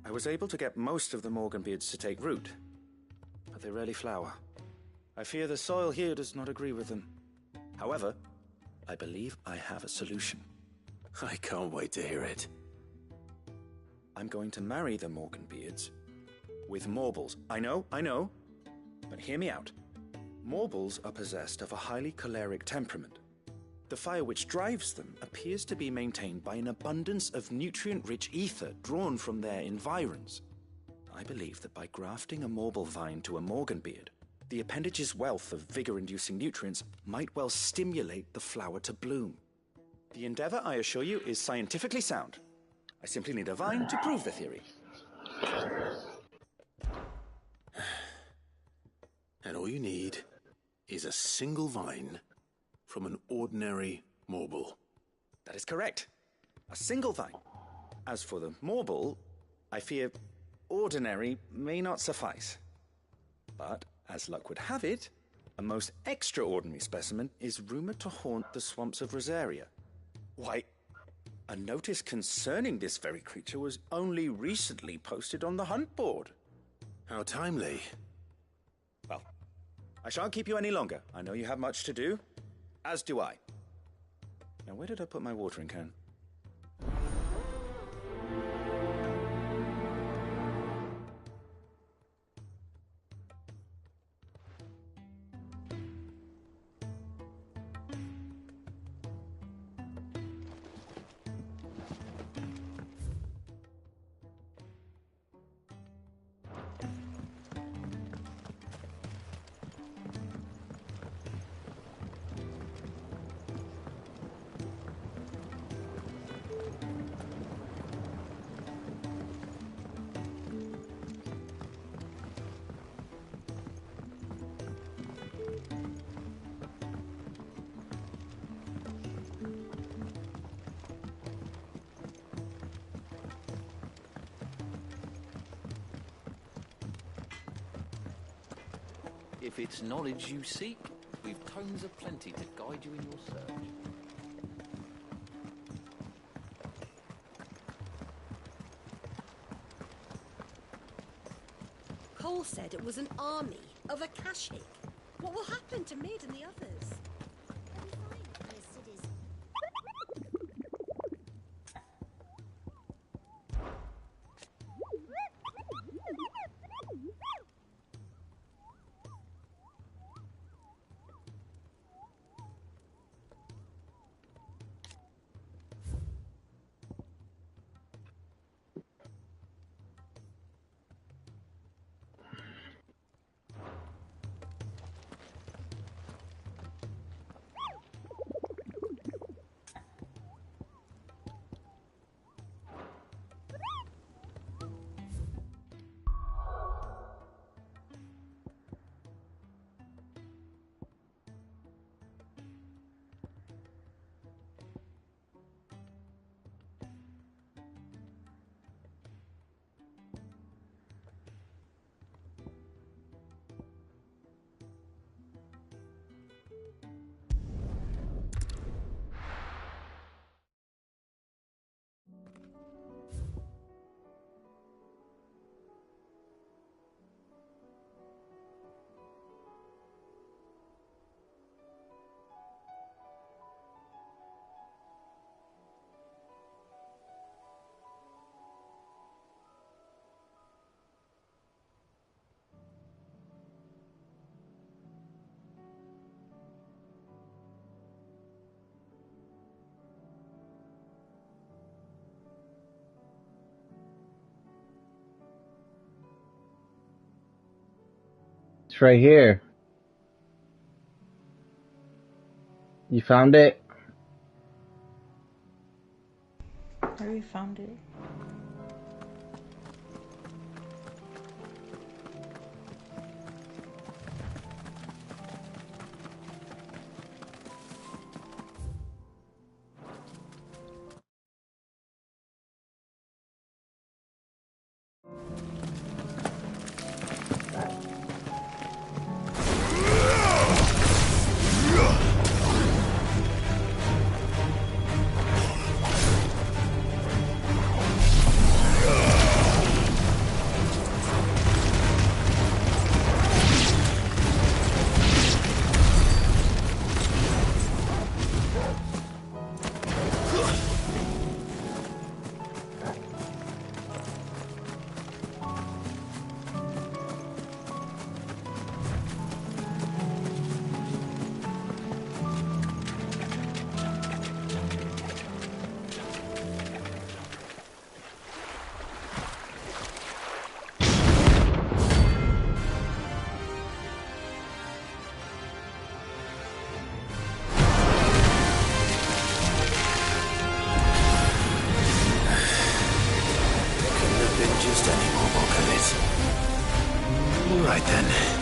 I was able to get most of the Morganbeards to take root, but they rarely flower. I fear the soil here does not agree with them. However, I believe I have a solution. I can't wait to hear it. I'm going to marry the Morganbeards with Morbles. I know, but hear me out. Morbles are possessed of a highly choleric temperament. The fire which drives them appears to be maintained by an abundance of nutrient-rich ether drawn from their environs. I believe that by grafting a Morble vine to a Morganbeard, the appendage's wealth of vigor-inducing nutrients might well stimulate the flower to bloom. The endeavor, I assure you, is scientifically sound. I simply need a vine to prove the theory. And all you need is a single vine from an ordinary Morble. That is correct. A single vine. As for the Morble, I fear ordinary may not suffice. But, as luck would have it, a most extraordinary specimen is rumored to haunt the swamps of Rosaria. Why, a notice concerning this very creature was only recently posted on the hunt board. How timely. Well, I shan't keep you any longer. I know you have much to do, as do I. Now, where did I put my watering can? If it's knowledge you seek, we've tomes aplenty to guide you in your search. Cole said it was an army of Akashic. What will happen to Mid and the others? It's right here. You found it? I already found it. Right then.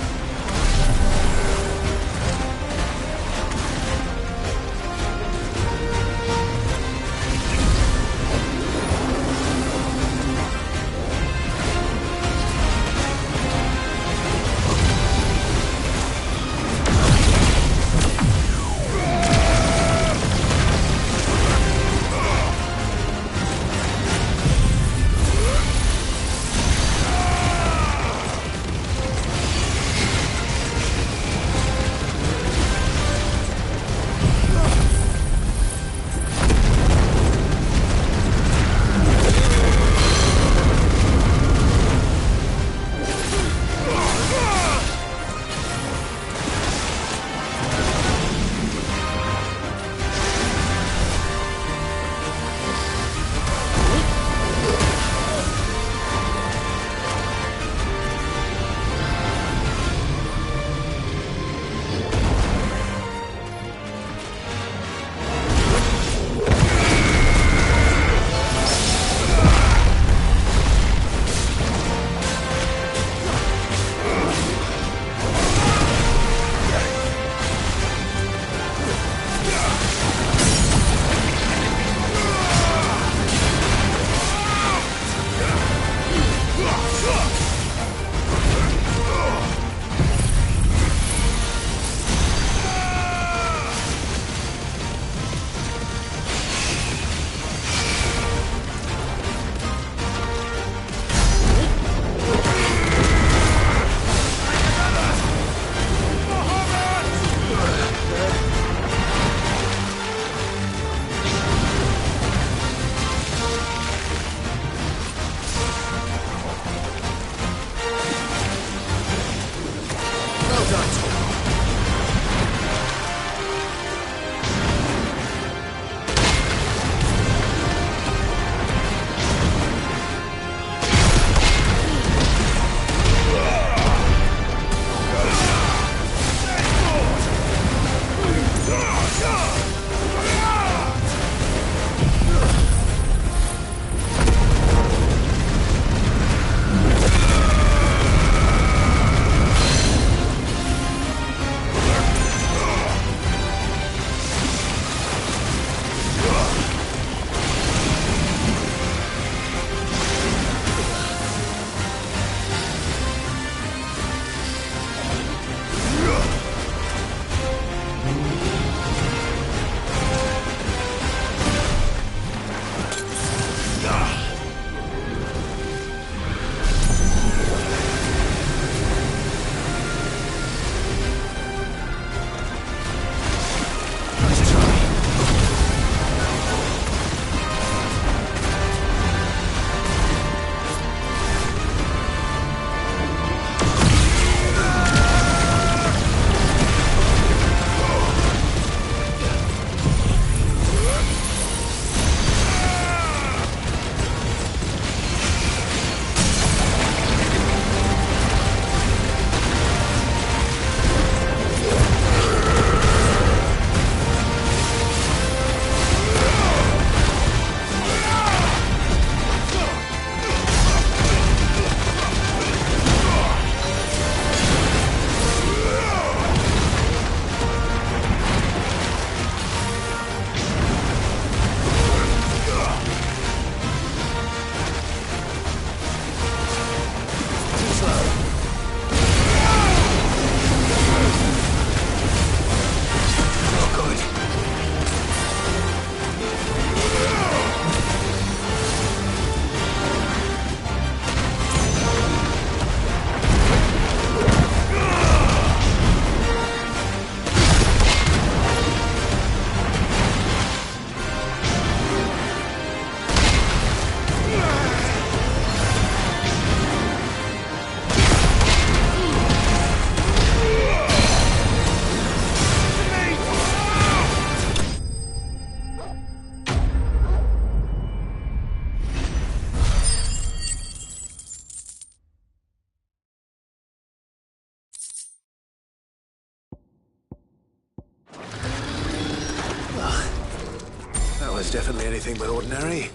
is definitely anything but ordinary.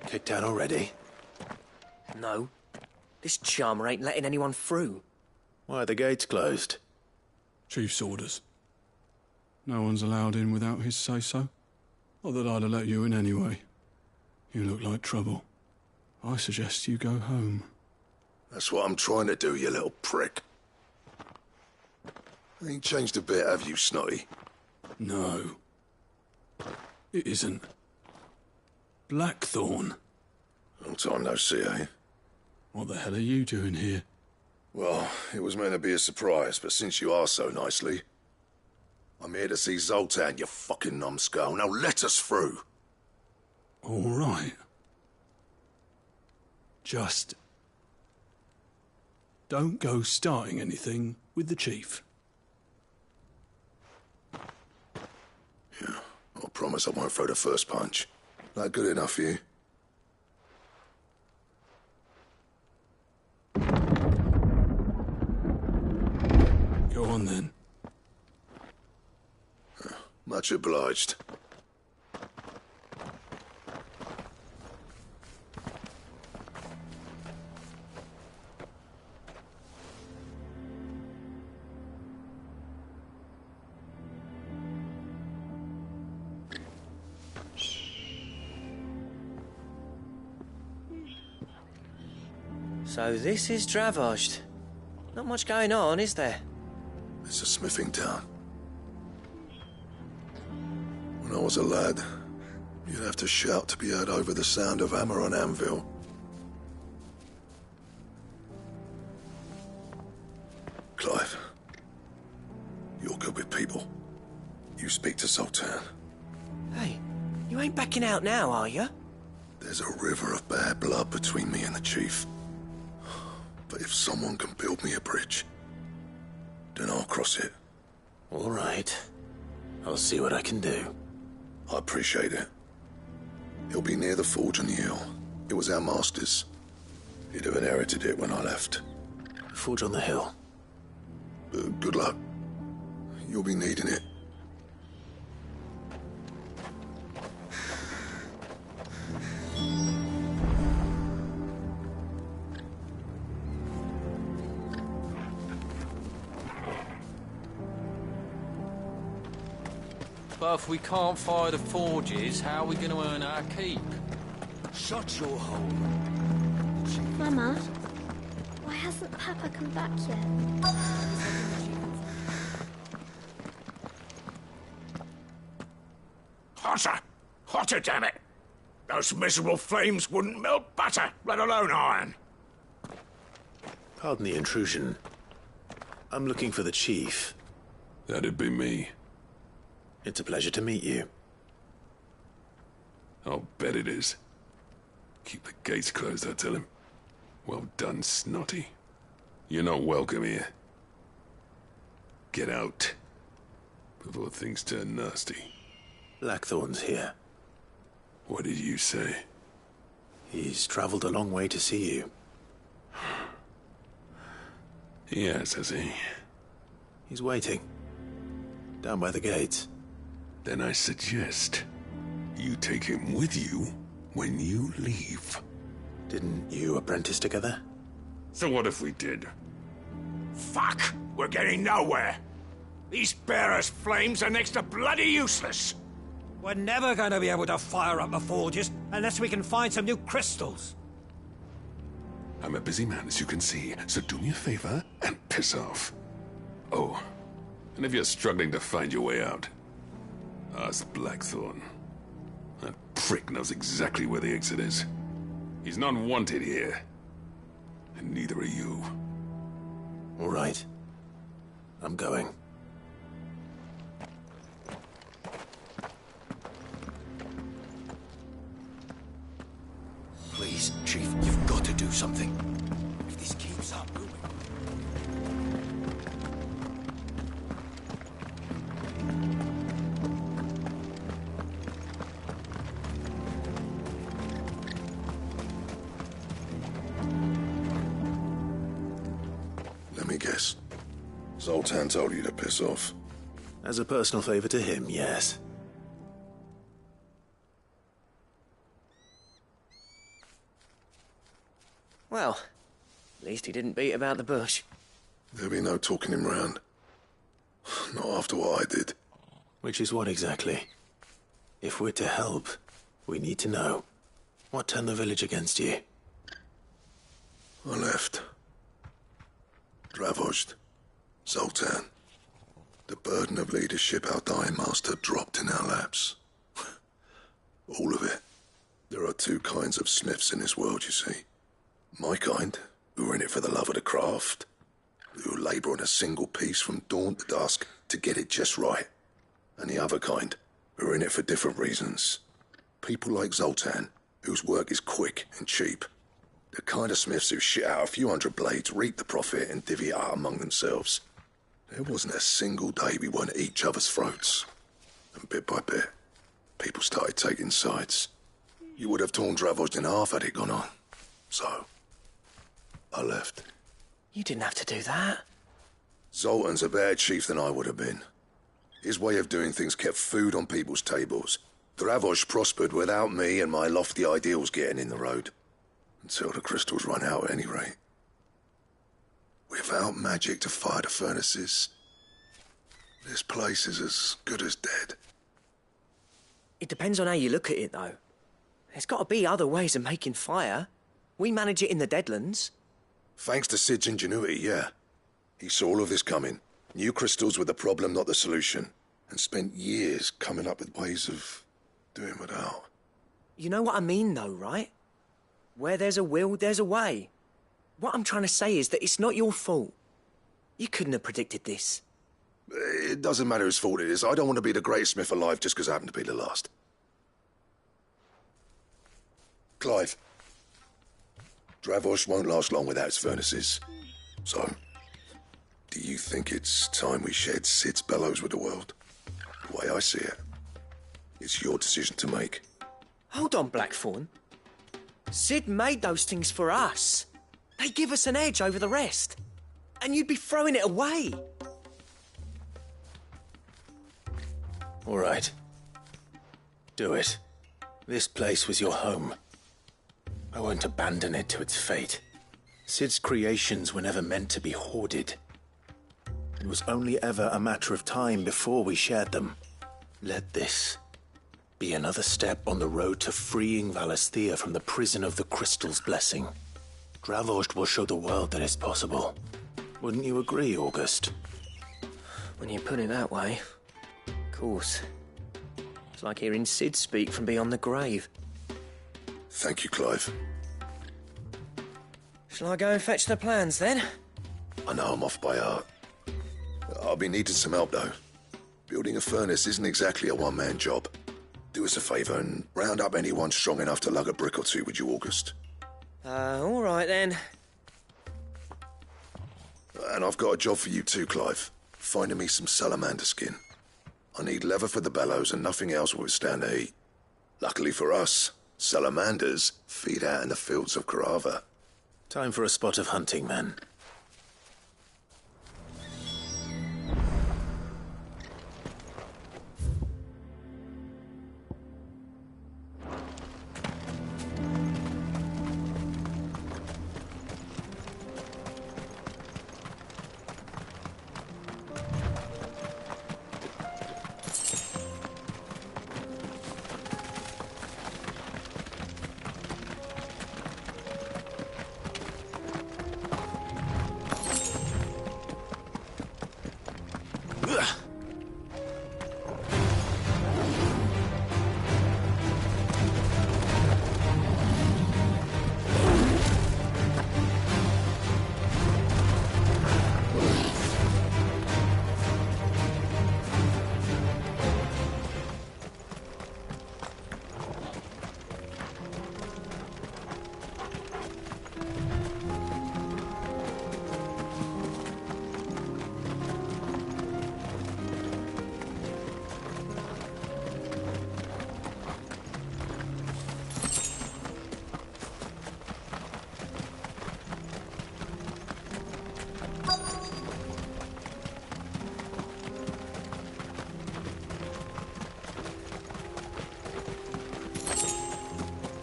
Kicked out already? No. This charmer ain't letting anyone through. Why are the gates closed? Chief's orders. No one's allowed in without his say-so. Not that I'd have let you in anyway. You look like trouble. I suggest you go home. That's what I'm trying to do, you little prick. Ain't changed a bit, have you, Snotty? No. It isn't. Blackthorn. Long time no see, eh? What the hell are you doing here? Well, it was meant to be a surprise, but since you are so nicely, I'm here to see Zoltan, you fucking numbskull. Now let us through. All right. Just don't go starting anything with the chief. Yeah, I promise I won't throw the first punch. That good enough for you? Go on then. Much obliged. So this is Dravoged. Not much going on, is there? It's a smithing town. When I was a lad, you'd have to shout to be heard over the sound of hammer on anvil. Clive, you're good with people. You speak to Sultan. Hey, you ain't backing out now, are you? There's a river of bad blood between me and the chief. But if someone can build me a bridge, then I'll cross it. All right. I'll see what I can do. I appreciate it. He'll be near the forge on the hill. It was our master's. He'd have inherited it when I left. Forge on the hill. Good luck. You'll be needing it. But if we can't fire the forges, how are we going to earn our keep? Shut your hole. Mama, why hasn't Papa come back yet? Hotter! Hotter, damn it! Those miserable flames wouldn't melt butter, let alone iron. Pardon the intrusion. I'm looking for the chief. That'd be me. It's a pleasure to meet you. I'll bet it is. Keep the gates closed, I tell him. Well done, Snotty. You're not welcome here. Get out. Before things turn nasty. Blackthorn's here. What did you say? He's traveled a long way to see you. Yes, has he? He's waiting. Down by the gates. Then I suggest you take him with you when you leave. Didn't you apprentice together? So what if we did? Fuck! We're getting nowhere! These bearers' flames are next to bloody useless! We're never going to be able to fire up the forges unless we can find some new crystals. I'm a busy man, as you can see, so do me a favor and piss off. Oh, and if you're struggling to find your way out, ask Blackthorn. That prick knows exactly where the exit is. He's not wanted here. And neither are you. All right. I'm going. Please, Chief, you've got to do something. If this keeps up, we'll Zoltan told you to piss off. As a personal favor to him, yes. Well, at least he didn't beat about the bush. There'll be no talking him round. Not after what I did. Which is what exactly? If we're to help, we need to know. What turned the village against you? I left. Dravost. Zoltan. The burden of leadership our dying master dropped in our laps. All of it. There are two kinds of smiths in this world, you see. My kind, who are in it for the love of the craft, who labour on a single piece from dawn to dusk to get it just right. And the other kind, who are in it for different reasons. People like Zoltan, whose work is quick and cheap. The kind of smiths who shit out a few hundred blades, reap the profit, and divvy it out among themselves. There wasn't a single day we weren't at each other's throats. And bit by bit, people started taking sides. You would have torn Dravost in half had it gone on. So, I left. You didn't have to do that. Zoltan's a better chief than I would have been. His way of doing things kept food on people's tables. Dravost prospered without me and my lofty ideals getting in the road. Until the crystals run out at any rate. Without magic to fire the furnaces, this place is as good as dead. It depends on how you look at it, though. There's got to be other ways of making fire. We manage it in the Deadlands. Thanks to Sid's ingenuity, yeah. He saw all of this coming, knew crystals were the problem, not the solution, and spent years coming up with ways of doing without. You know what I mean, though, right? Where there's a will, there's a way. What I'm trying to say is that it's not your fault. You couldn't have predicted this. It doesn't matter whose fault it is. I don't want to be the greatest smith alive just because I happen to be the last. Clive. Dravost won't last long without its furnaces. So, do you think it's time we shared Sid's bellows with the world? The way I see it, it's your decision to make. Hold on, Blackthorn. Sid made those things for us. They give us an edge over the rest. And you'd be throwing it away. All right. Do it. This place was your home. I won't abandon it to its fate. Sid's creations were never meant to be hoarded. It was only ever a matter of time before we shared them. Let this be another step on the road to freeing Valisthea from the prison of the Crystal's blessing. Dravost will show the world that it's possible. Wouldn't you agree, August? When you put it that way, of course. It's like hearing Sid speak from beyond the grave. Thank you, Clive. Shall I go and fetch the plans, then? I know I'm off by heart. I'll be needing some help, though. Building a furnace isn't exactly a one-man job. Do us a favour and round up anyone strong enough to lug a brick or two, would you, August? All right, then. And I've got a job for you too, Clive. Finding me some salamander skin. I need leather for the bellows and nothing else will withstand the heat. Luckily for us, salamanders feed out in the fields of Carava. Time for a spot of hunting, men.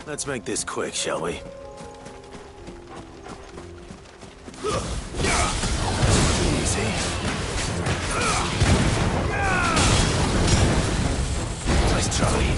Let's make this quick, shall we? Easy. Nice try.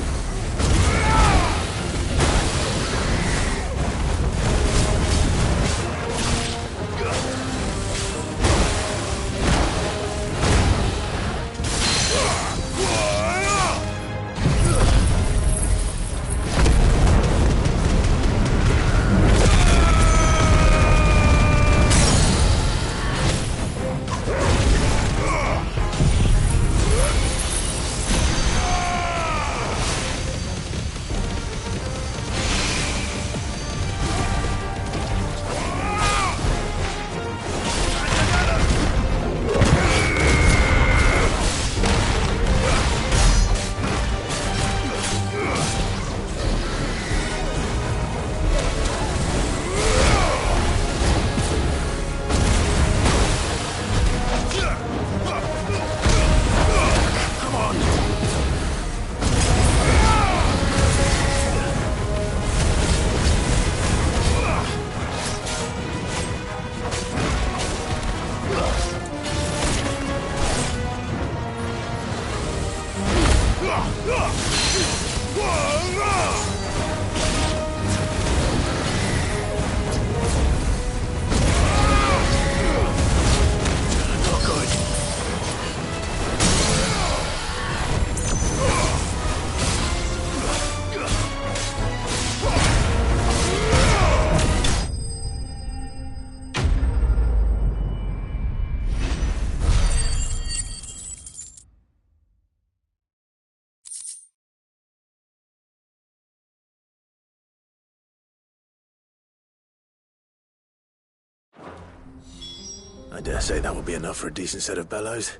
I dare say that will be enough for a decent set of bellows.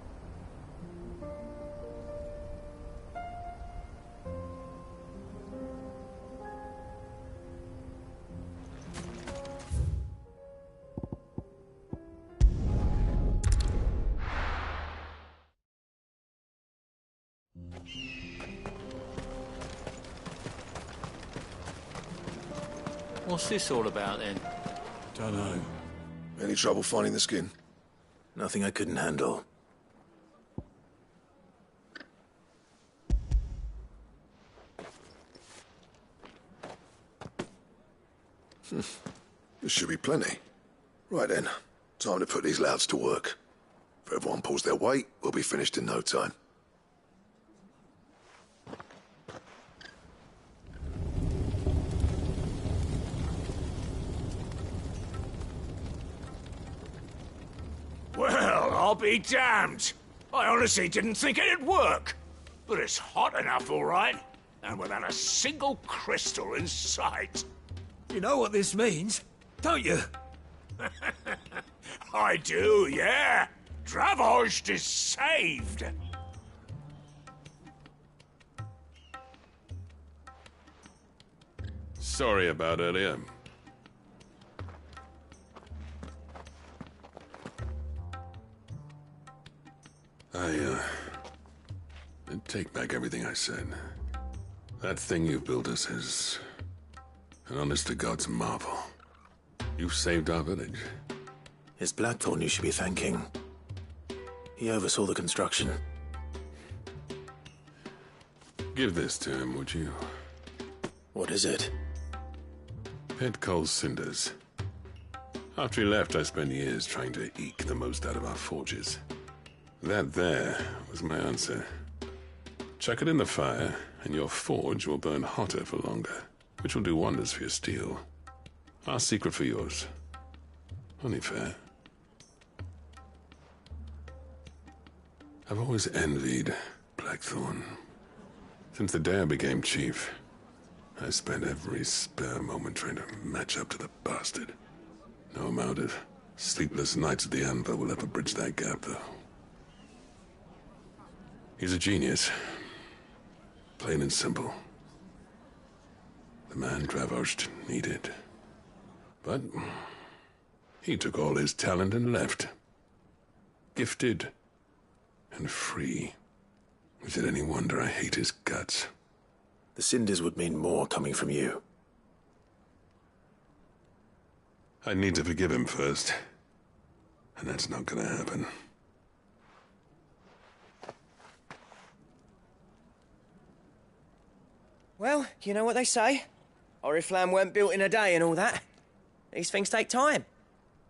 What's this all about then? Don't know. Any trouble finding the skin? Nothing I couldn't handle. This should be plenty. Right then, time to put these louds to work. If everyone pulls their weight, we'll be finished in no time. Well, I'll be damned. I honestly didn't think it'd work. But it's hot enough, all right. And without a single crystal in sight. You know what this means, don't you? I do, yeah. Dravost is saved. Sorry about earlier. I take back everything I said. That thing you've built us is an honest-to-God's marvel. You've saved our village. It's Blackthorn you should be thanking. He oversaw the construction. Give this to him, would you? What is it? Pet Cole's cinders. After he left, I spent years trying to eke the most out of our forges. That there was my answer. Chuck it in the fire, and your forge will burn hotter for longer, which will do wonders for your steel. Our secret for yours. Only fair. I've always envied Blackthorn. Since the day I became chief, I spent every spare moment trying to match up to the bastard. No amount of sleepless nights at the anvil will ever bridge that gap, though. He's a genius. Plain and simple. The man Dravost needed. But he took all his talent and left. Gifted and free. Is it any wonder I hate his guts? The cinders would mean more coming from you. I need to forgive him first. And that's not gonna happen. Well, you know what they say. Oriflamme weren't built in a day and all that. These things take time.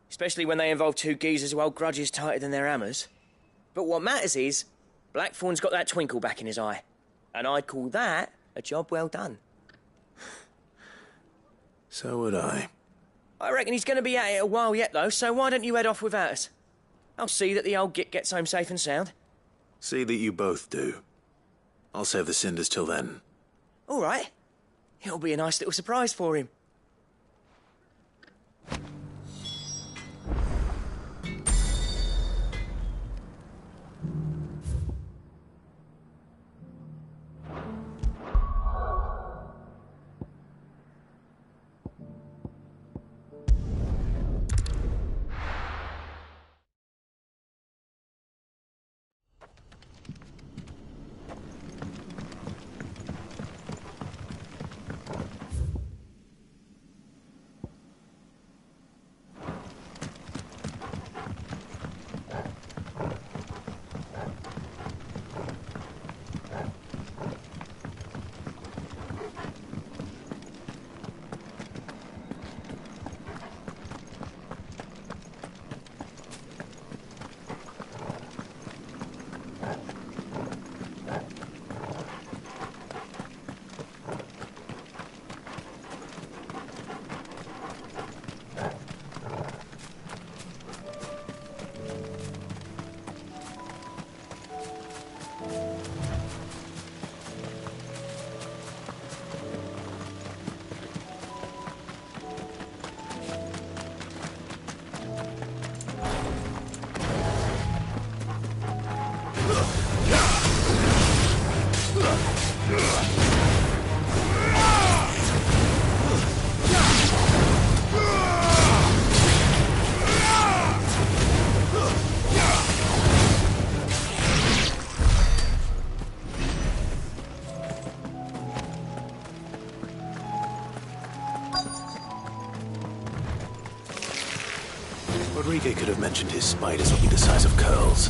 Especially when they involve two geezers who hold grudges tighter than their hammers. But what matters is, Blackthorn's got that twinkle back in his eye. And I'd call that a job well done. So would I. I reckon he's going to be at it a while yet, though, so why don't you head off without us? I'll see that the old git gets home safe and sound. See that you both do. I'll save the cinders till then. All right. It'll be a nice little surprise for him. Rodrigo could have mentioned his spiders would be the size of curls.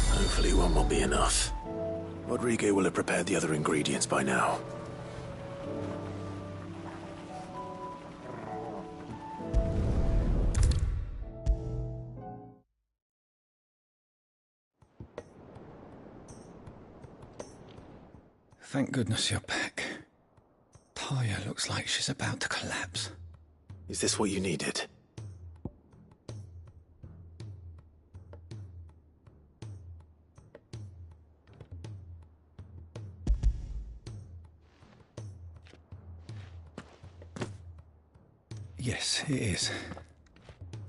Hopefully one will be enough. Rodrigo will have prepared the other ingredients by now. Thank goodness you're back. Taya looks like she's about to collapse. Is this what you needed? Yes, it is.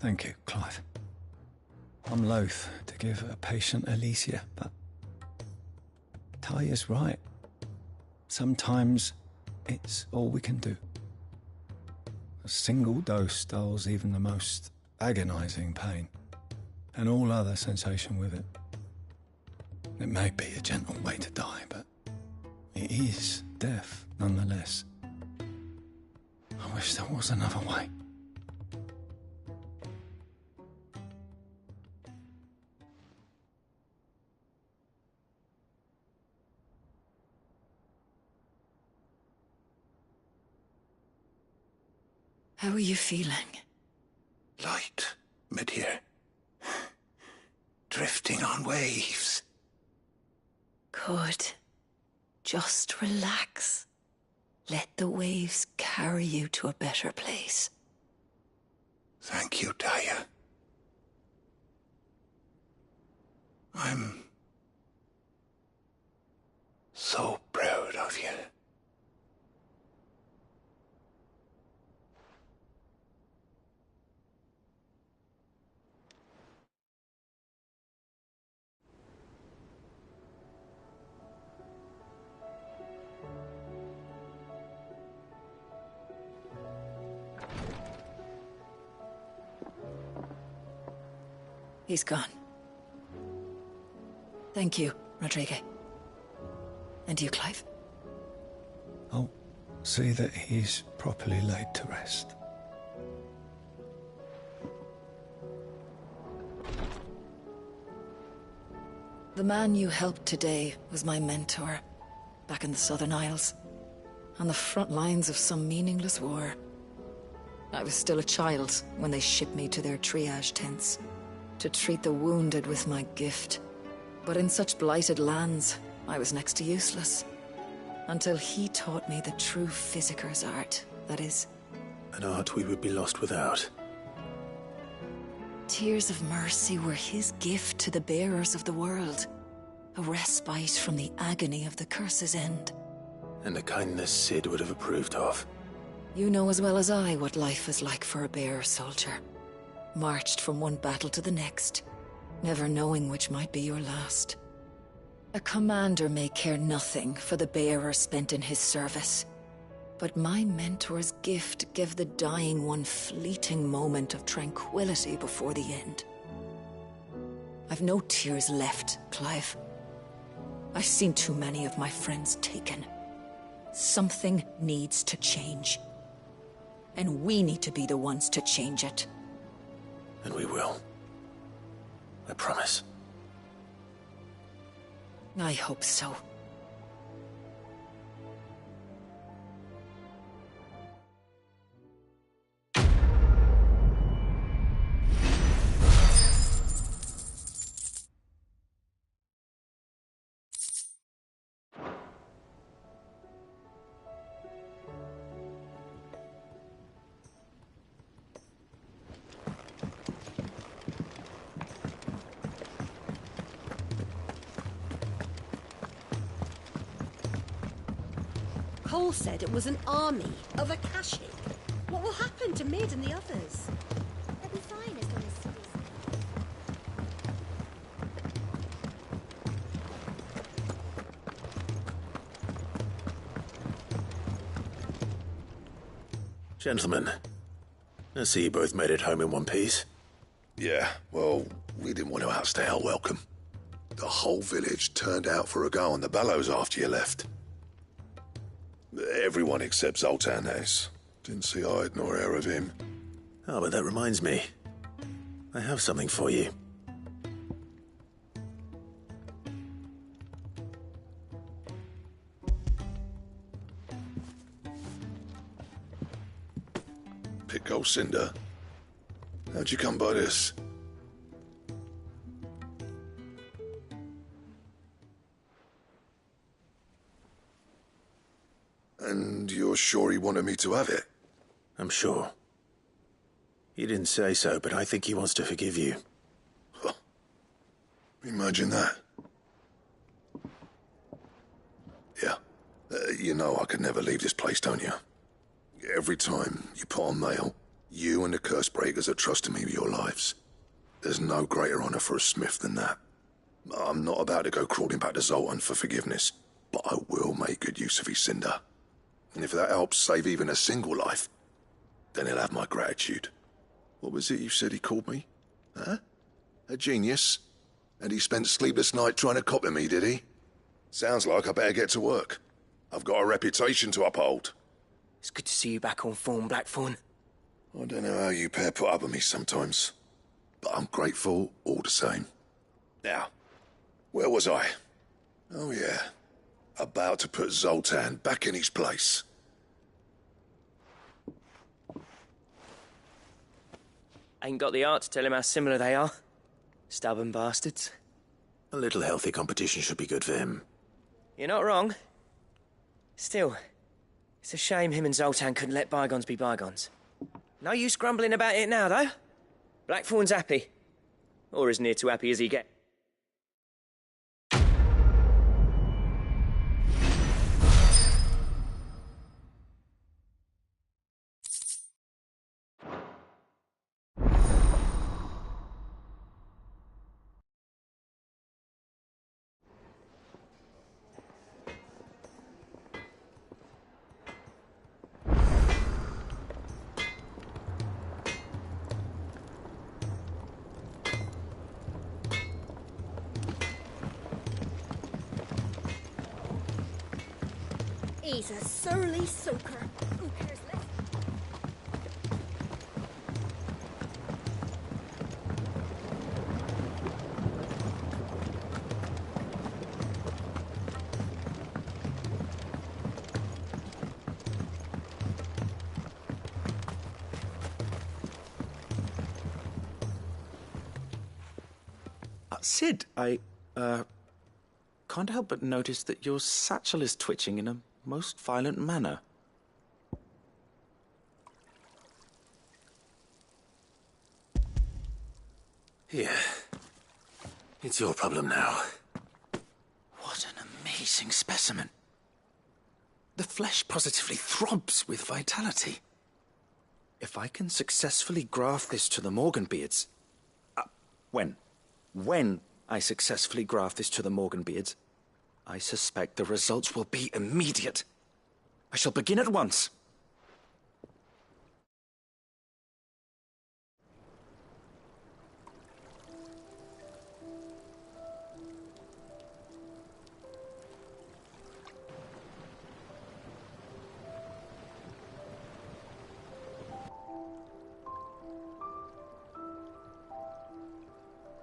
Thank you, Clive. I'm loath to give a patient Alicia, but Taya's right. Sometimes it's all we can do. A single dose dulls even the most agonizing pain, and all other sensation with it. It may be a gentle way to die, but it is death nonetheless. I wish there was another way. How are you feeling? Light, mid-here. Drifting on waves. Good. Just relax. Let the waves carry you to a better place. Thank you, Daya. I'm so proud of you. He's gone. Thank you, Rodrigue. And you, Clive? I'll see that he's properly laid to rest. The man you helped today was my mentor, back in the Southern Isles, on the front lines of some meaningless war. I was still a child when they shipped me to their triage tents, to treat the wounded with my gift. But in such blighted lands, I was next to useless. Until he taught me the true physicker's art, that is. An art we would be lost without. Tears of mercy were his gift to the bearers of the world. A respite from the agony of the curse's end. And a kindness Sid would have approved of. You know as well as I what life is like for a bearer soldier. Marched from one battle to the next, never knowing which might be your last. A commander may care nothing for the bearer spent in his service. But my mentor's gift gave the dying one fleeting moment of tranquility before the end. I've no tears left, Clive. I've seen too many of my friends taken. Something needs to change. And we need to be the ones to change it. And we will. I promise. I hope so. Cole said it was an army of Akashic. What will happen to Mid and the others? They'll be fine as long as Sid is Gentlemen, I see you both made it home in one piece. Yeah, well, we didn't want to outstay our welcome. The whole village turned out for a go on the bellows after you left. Everyone except Zoltan has. Didn't see hide nor hair of him. Oh, but that reminds me. I have something for you. Pico Cinder. How'd you come by this? And you're sure he wanted me to have it? I'm sure. He didn't say so, but I think he wants to forgive you. Huh. Imagine that. Yeah. You know I could never leave this place, don't you? Every time you put on mail, you and the curse breakers are trusting me with your lives. There's no greater honor for a smith than that. I'm not about to go crawling back to Zoltan for forgiveness, but I will make good use of his cinder. And if that helps save even a single life, then he'll have my gratitude. What was it you said he called me? Huh? A genius? And he spent sleepless night trying to copy me, did he? Sounds like I better get to work. I've got a reputation to uphold. It's good to see you back on form, Blackthorn. I don't know how you pair put up with me sometimes, but I'm grateful all the same. Now, where was I? Oh yeah, about to put Zoltan back in his place. Ain't got the art to tell him how similar they are. Stubborn bastards. A little healthy competition should be good for him. You're not wrong. Still, it's a shame him and Zoltan couldn't let bygones be bygones. No use grumbling about it now, though. Blackthorn's happy. Or as near to happy as he gets. He's a surly soaker. Who cares less? Sid, I can't help but notice that your satchel is twitching in a most violent manner. Here. It's your problem now. What an amazing specimen. The flesh positively throbs with vitality. If I can successfully graft this to the Morganbeards... When I successfully graft this to the Morganbeards, I suspect the results will be immediate. I shall begin at once.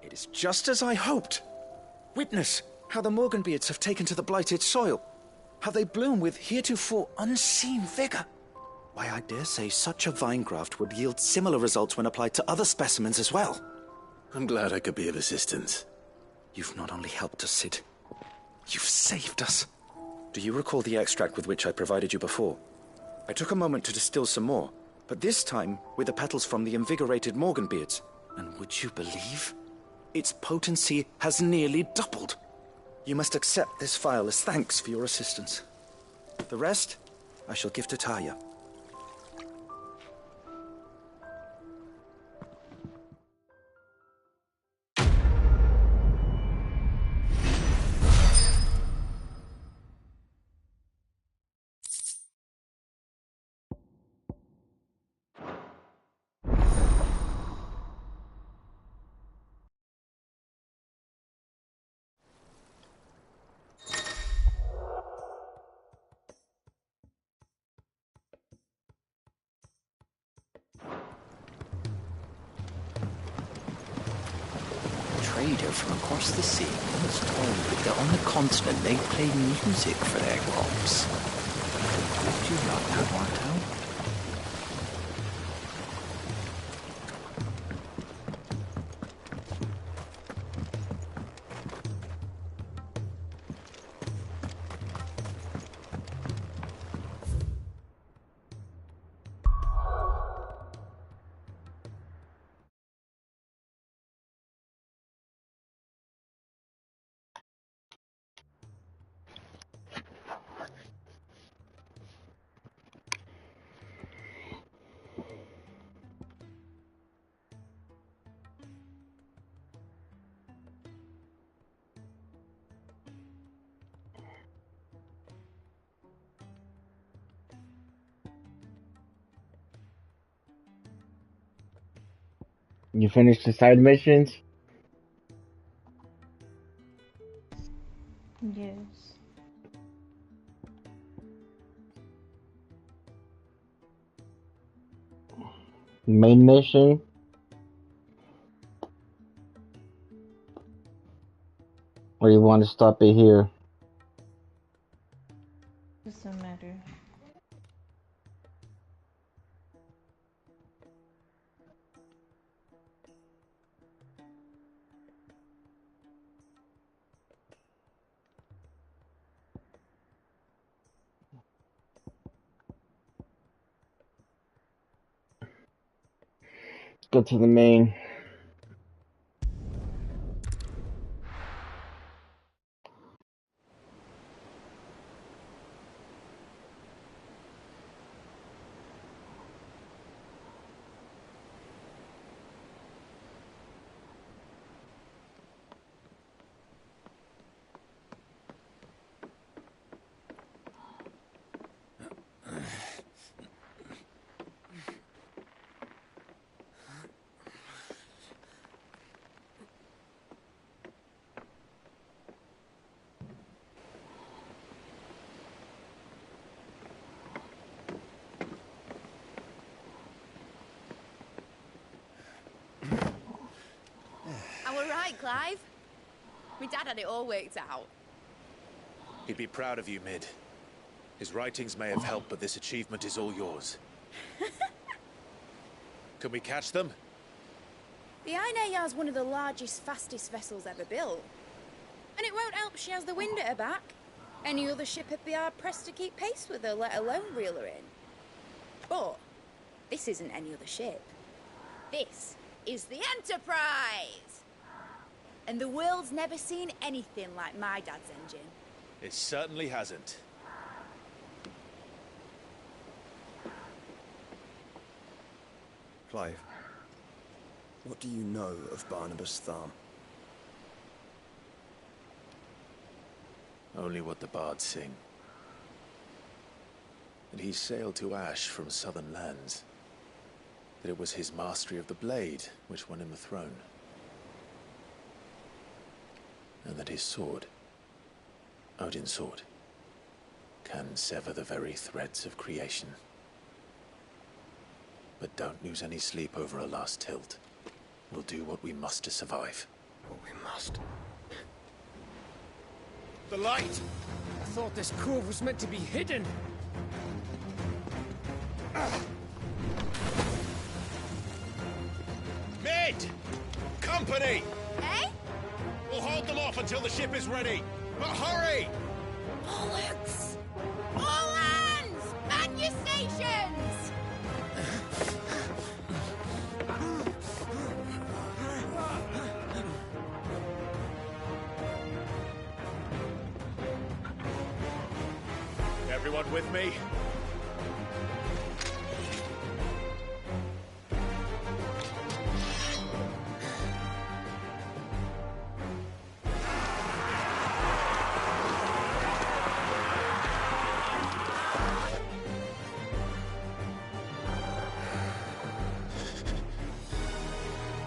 It is just as I hoped. Witness how the Morganbeards have taken to the blighted soil. How they bloom with heretofore unseen vigor. Why, I dare say such a vine graft would yield similar results when applied to other specimens as well. I'm glad I could be of assistance. You've not only helped us, Sid. You've saved us. Do you recall the extract with which I provided you before? I took a moment to distill some more, but this time with the petals from the invigorated Morganbeards. And would you believe? Its potency has nearly doubled. You must accept this phial as thanks for your assistance. The rest, I shall give to Taya. Trader from across the sea once told me that on the continent they play music for their crops. Would you like that, Martel? You finished the side missions? Yes. Main mission. Or you want to stop it here? Doesn't matter. Let's go to the main. I were right, Clive. My dad had it all worked out. He'd be proud of you, Mid. His writings may have helped, but this achievement is all yours. Can we catch them? The Ainayar's one of the largest, fastest vessels ever built. And it won't help she has the wind at her back. Any other ship would be hard-pressed to keep pace with her, let alone reel her in. But this isn't any other ship. This is the Enterprise! And the world's never seen anything like my dad's engine. It certainly hasn't. Clive, what do you know of Barnabas Thumb? Only what the bards sing. That he sailed to Ash from southern lands. That it was his mastery of the blade which won him the throne. And that his sword, Odin's sword, can sever the very threads of creation. But don't lose any sleep over a last tilt. We'll do what we must to survive. What we must. The light! I thought this cove was meant to be hidden. Mid! Company! Eh? We'll hold them off until the ship is ready. But hurry! Bollocks! All hands! Man your stations! Everyone with me?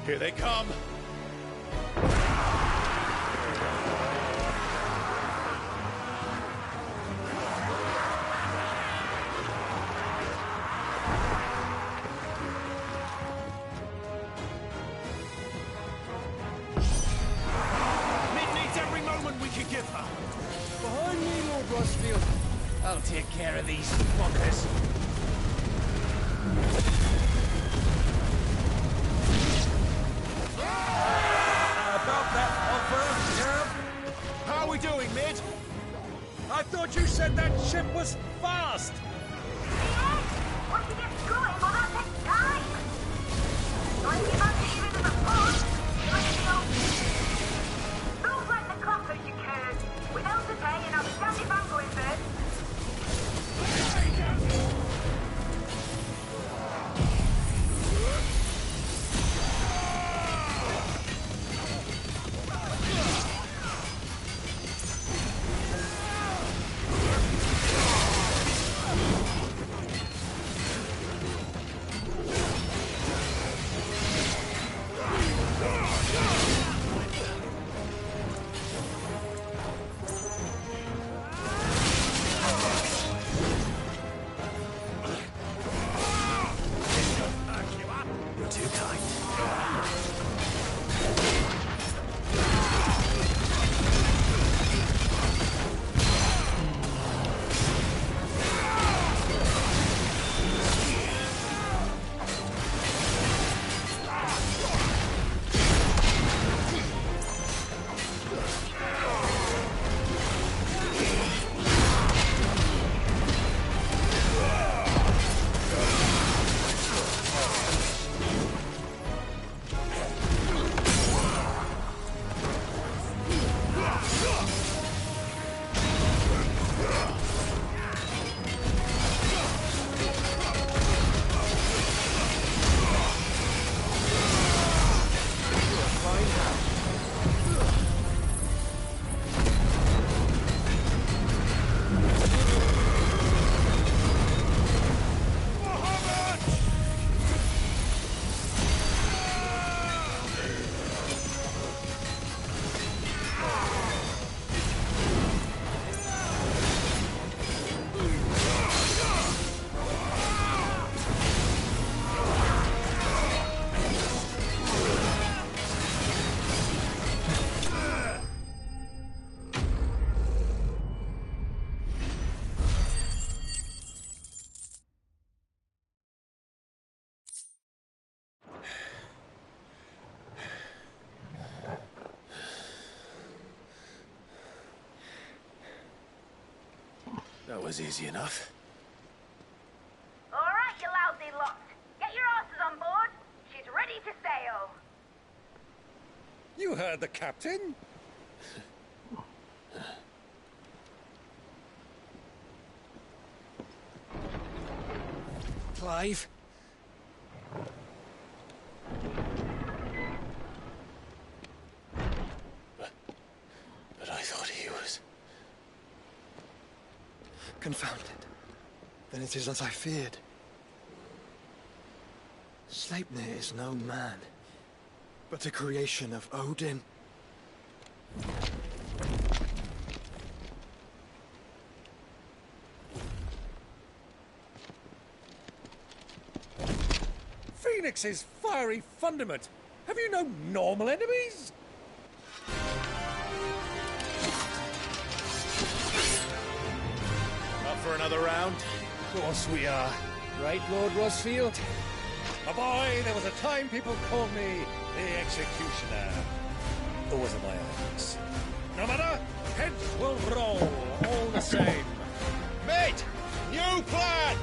Here they come! Mid needs every moment we can give her. Behind me, Lord Rosfield. I'll take care of these fuckers. About that offer, yeah? How are we doing, Mid? I thought you said that ship was fast! Once it gets going, well, that takes time. So I keep on giving them a push. Don't let the clockers, you curd. Without the day, and I'll be damned if I'm going first. was easy enough. All right, you lousy lot. Get your asses on board. She's ready to sail. You heard the captain. Clive? But I thought he was... Confounded. Then it is as I feared. Sleipnir is no man, but a creation of Odin. Phoenix's fiery fundament. Have you no normal enemies? Up for another round? Of course we are. Right, Lord Rosfield? My boy, there was a time people called me the Executioner. Those are my eyes. No matter, heads will roll, all the same. Mate! New plan!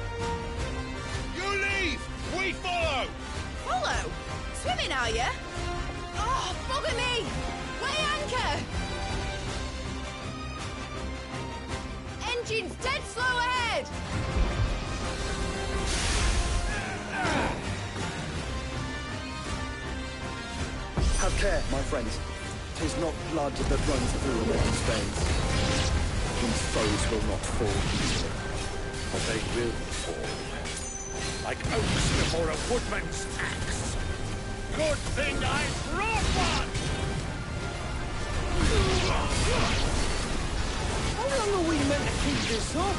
You leave! We follow! Follow? Swimming, are you? Oh, bugger me! Weigh anchor! Engine's dead slow ahead! Have care, my friends. 'Tis not blood that runs through a man's veins. These foes will not fall easily. But they will fall. Like oaks before a woodman's axe. Good thing I brought one! How long are we meant to keep this up?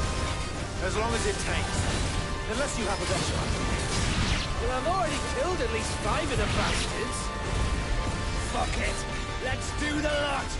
As long as it takes. Unless you have a better idea. Well, I've already killed at least 5 of the bastards. Fuck it. Let's do the lot.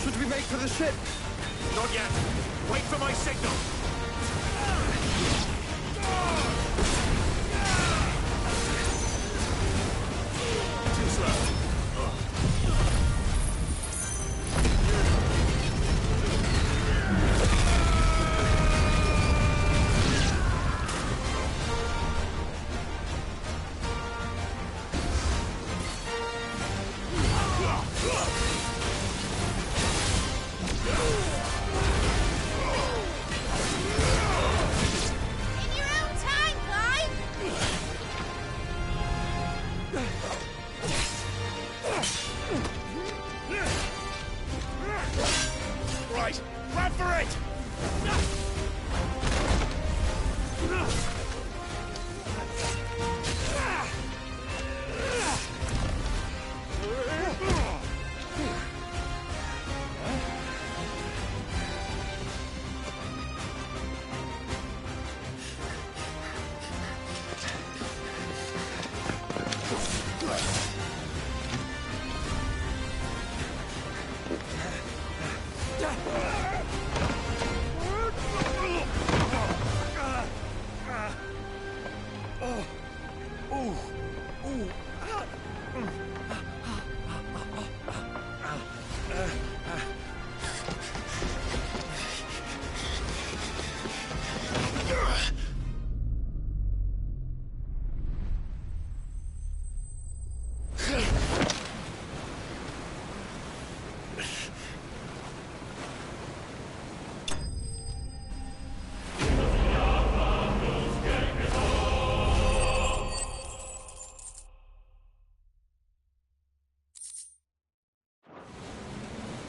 Should we make for the ship? Not yet. Wait for my signal. Too slow. In your own time, Clive! Right, run for it!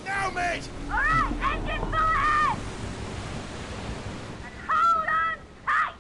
Now, mate! All right, engine full ahead! And hold on tight!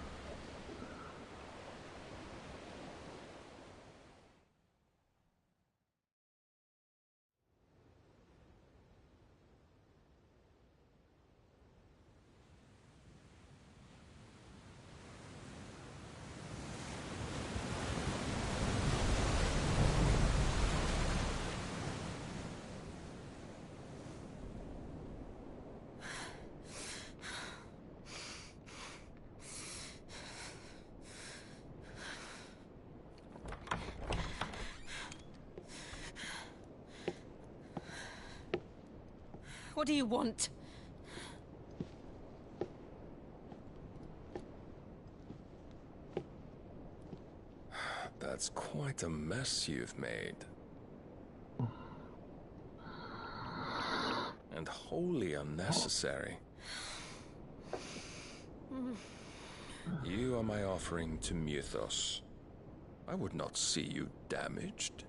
What do you want? That's quite a mess you've made. And wholly unnecessary. You are my offering to Mythos. I would not see you damaged.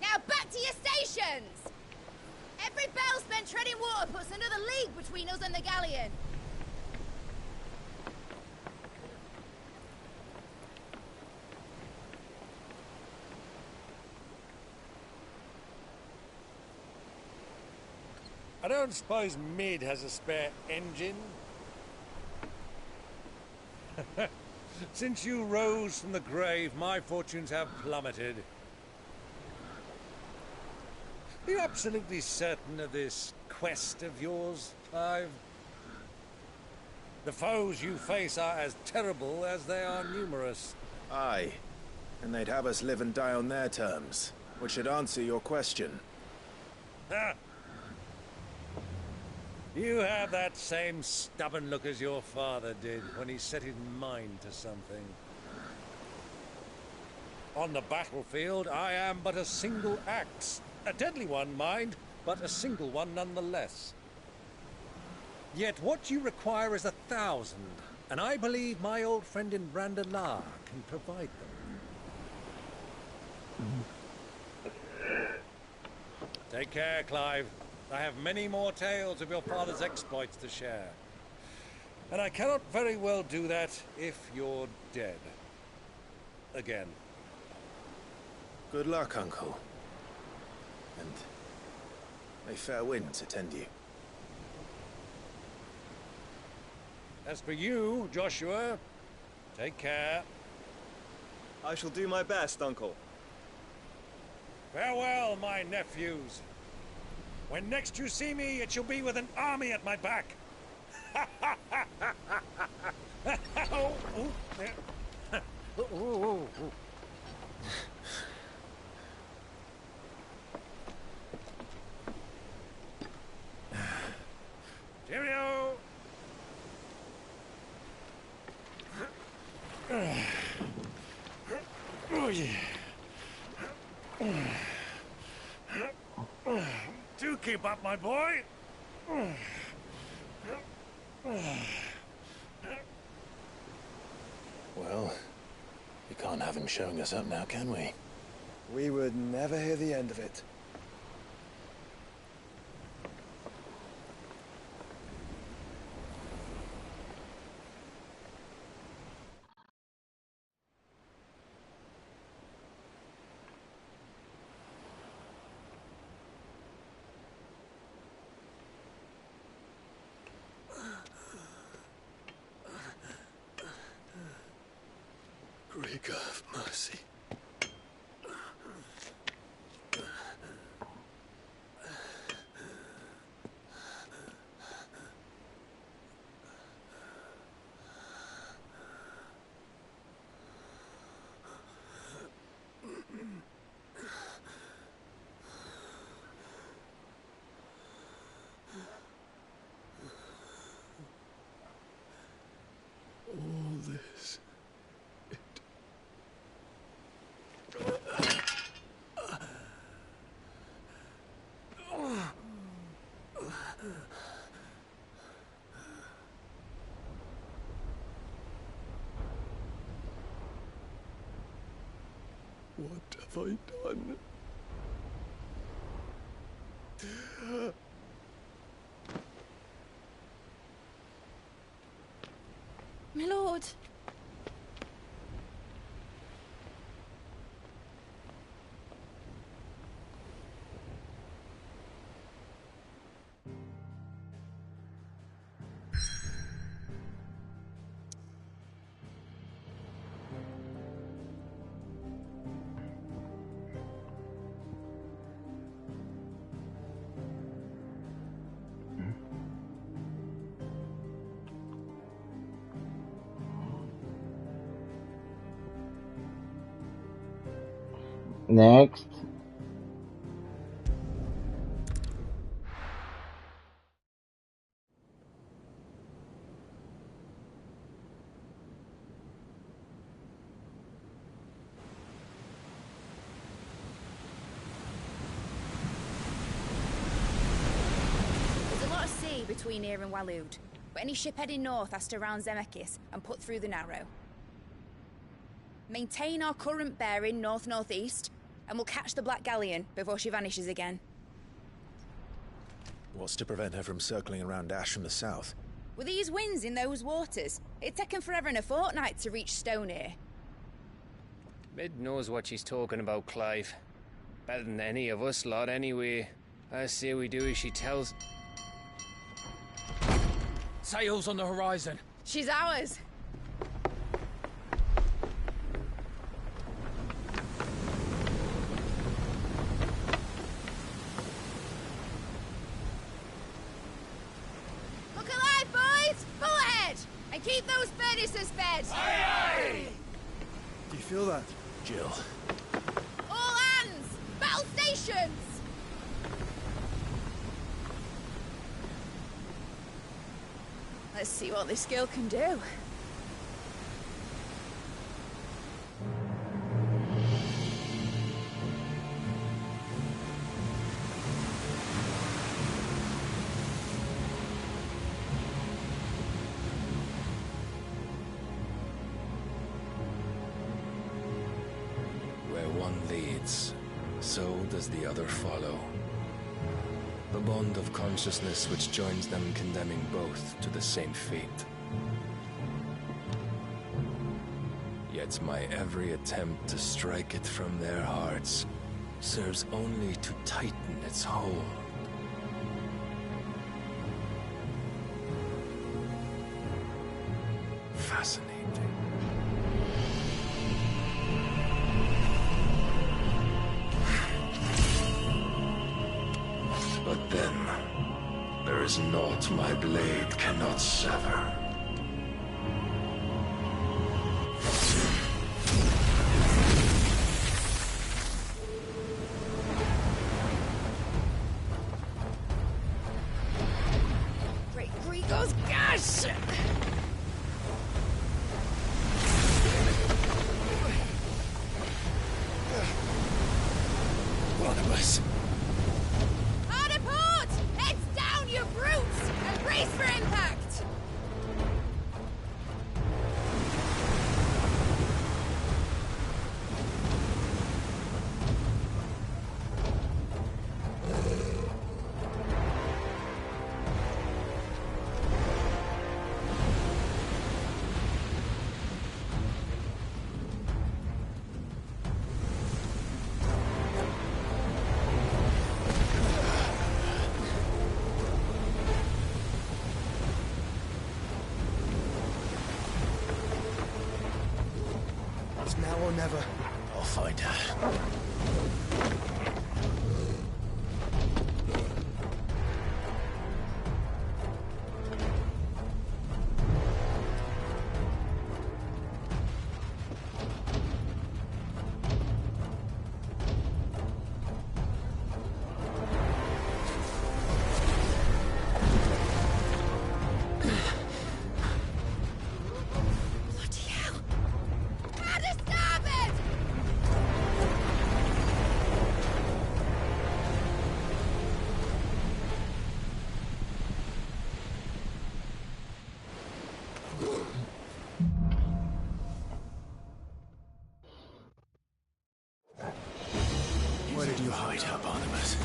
Now back to your stations! Every bell spent treading water puts another league between us and the galleon. I don't suppose Mid has a spare engine? Since you rose from the grave, my fortunes have plummeted. Are you absolutely certain of this quest of yours, Clive? The foes you face are as terrible as they are numerous. Aye. And they'd have us live and die on their terms, which should answer your question. Ha! You have that same stubborn look as your father did when he set his mind to something. On the battlefield, I am but a single axe. A deadly one, mind, but a single one nonetheless. Yet what you require is 1,000, and I believe my old friend in Brandalar can provide them. Take care, Clive. I have many more tales of your father's exploits to share. And I cannot very well do that if you're dead. Again. Good luck, Uncle. And may fair winds attend you. As for you, Joshua, take care. I shall do my best, Uncle. Farewell, my nephews. When next you see me, it shall be with an army at my back. Oh, oh, there. Oh, oh, oh. Cheerio! Oh, yeah. Do keep up, my boy. Well, we can't have him showing us up now, can we? We would never hear the end of it. Greek of mercy. All this. What have I done? My lord. Next. There's a lot of sea between here and Waloed, but any ship heading north has to round Zemeckis and put through the Narrow. Maintain our current bearing north-northeast, and we'll catch the Black Galleon before she vanishes again. What's to prevent her from circling around Ash from the south? With these winds in those waters, it'd take 'em forever and a fortnight to reach Stonehere. Mid knows what she's talking about, Clive. Better than any of us lot, anyway. I say we do as she tells. Sails on the horizon. She's ours. Look alive, boys! Pull ahead! And keep those furnaces fed! Aye, Do you feel that? Jill. All hands! Battle stations! Let's see what this girl can do. Where one leads, so does the other follow. The bond of consciousness which joins them condemning both to the same fate. Yet my every attempt to strike it from their hearts serves only to tighten its hold. Fascinating. But then, there is naught my blade cannot sever. Great Grigos, gosh! One of us. Hard a port! Heads down, you brutes! And brace for impact! It's now or never. I'll find her. Bloody hell! How to stop it! Where did you hide her, Barnabas?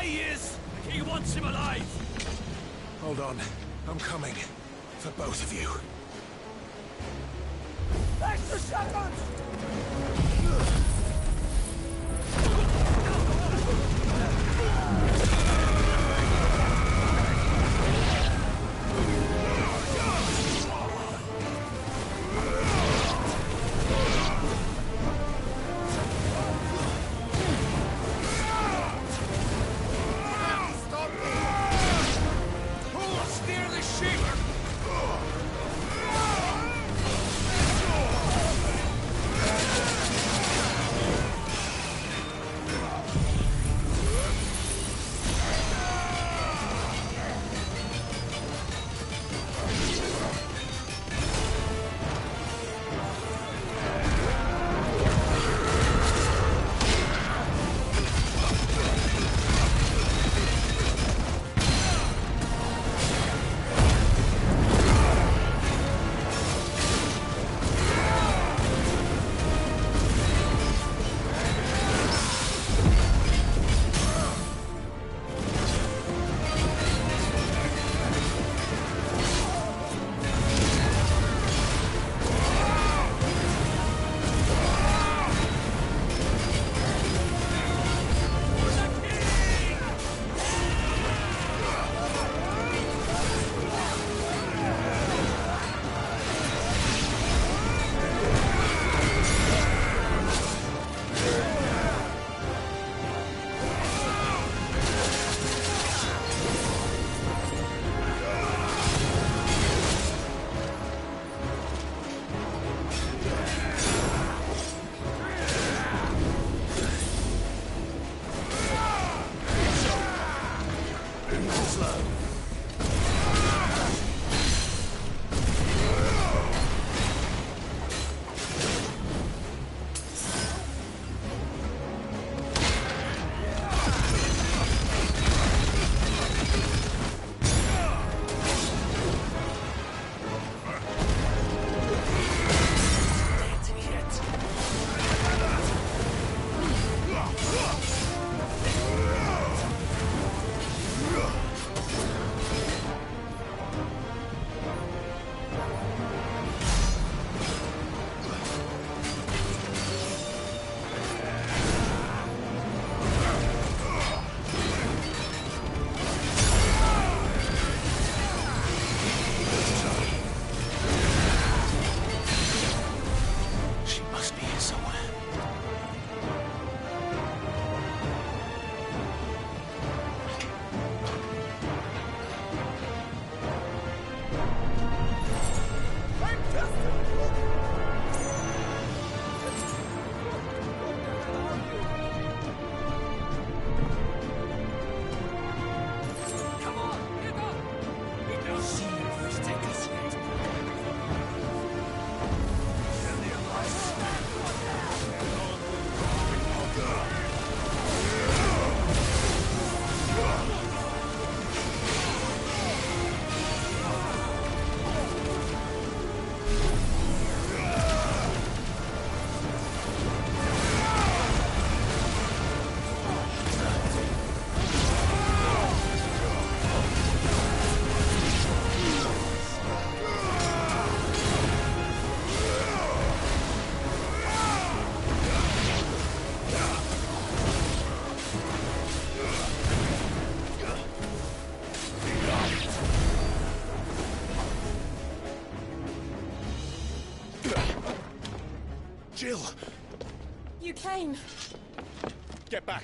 he is! He wants him alive! Hold on. I'm coming. For both of you. Extra shotguns! Steer the ship! Jill! You came. Get back!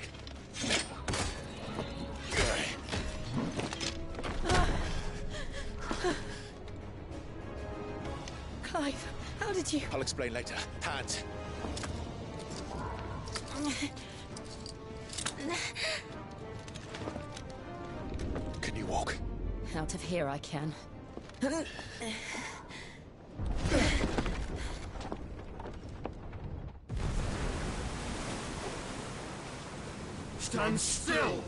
Clive, how did you... I'll explain later. Hands! Can you walk? Out of here I can. Stand still!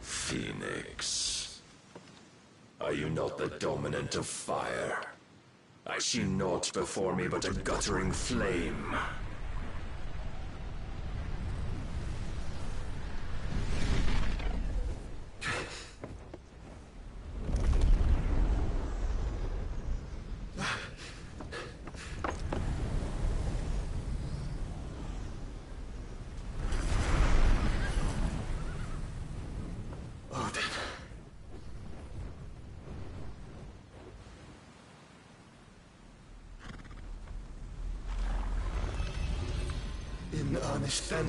Phoenix. Are you not the dominant of fire? I see naught before me but a guttering flame. in earnest then.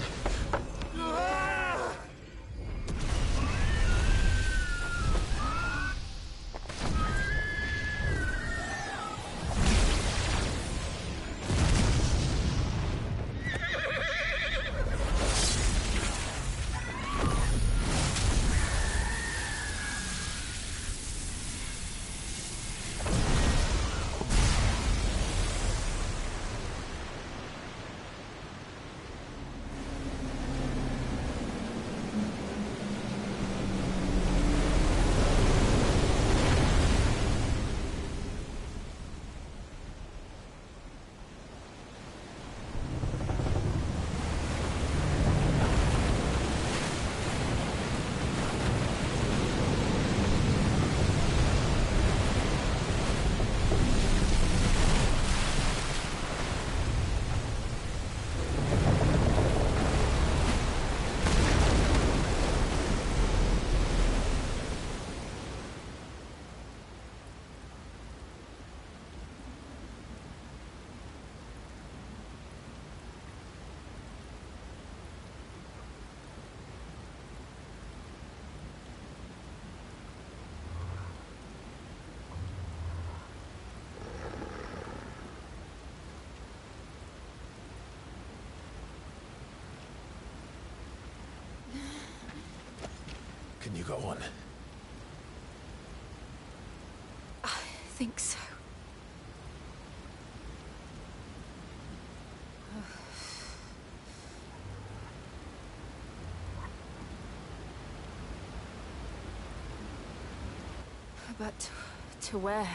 Can you go on? I think so. But to where?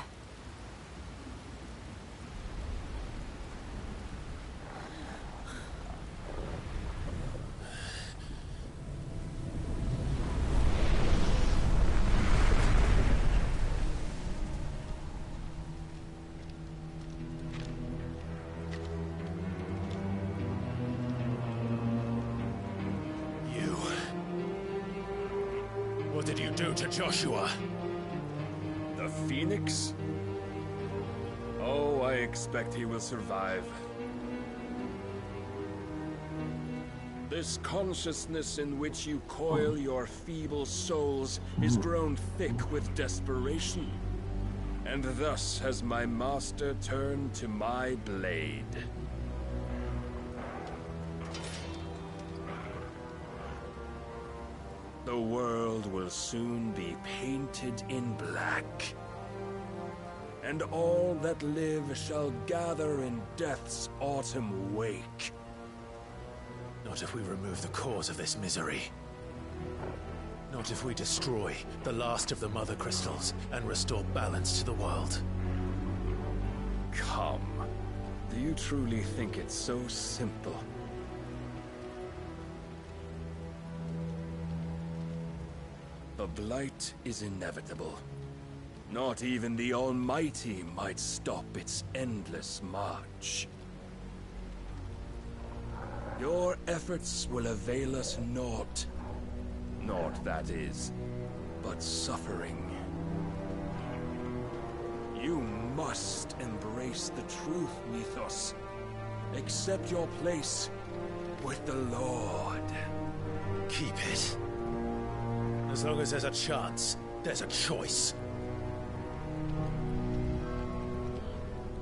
What did you do to Joshua? The Phoenix? Oh, I expect he will survive. This consciousness in which you coil your feeble souls is grown thick with desperation. And thus has my master turned to my blade. The world will soon be painted in black. And all that live shall gather in death's autumn wake. Not if we remove the cause of this misery. Not if we destroy the last of the Mother Crystals and restore balance to the world. Come. Do you truly think it's so simple? The Blight is inevitable. Not even the Almighty might stop its endless march. Your efforts will avail us naught. Naught, that is, but suffering. You must embrace the truth, Mythos. Accept your place with the Lord. Keep it. As long as there's a chance, there's a choice.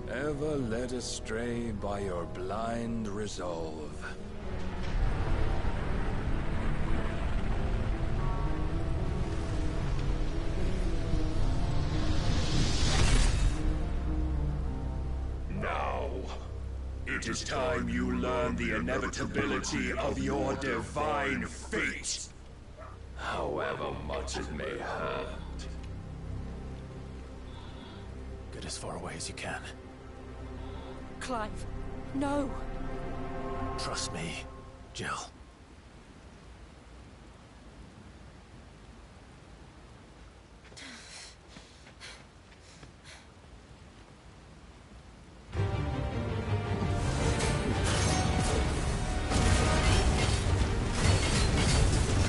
Ever led astray by your blind resolve. Now, it is time you learn the inevitability of your divine fate. However much it may hurt. Get as far away as you can. Clive, no. Trust me, Jill.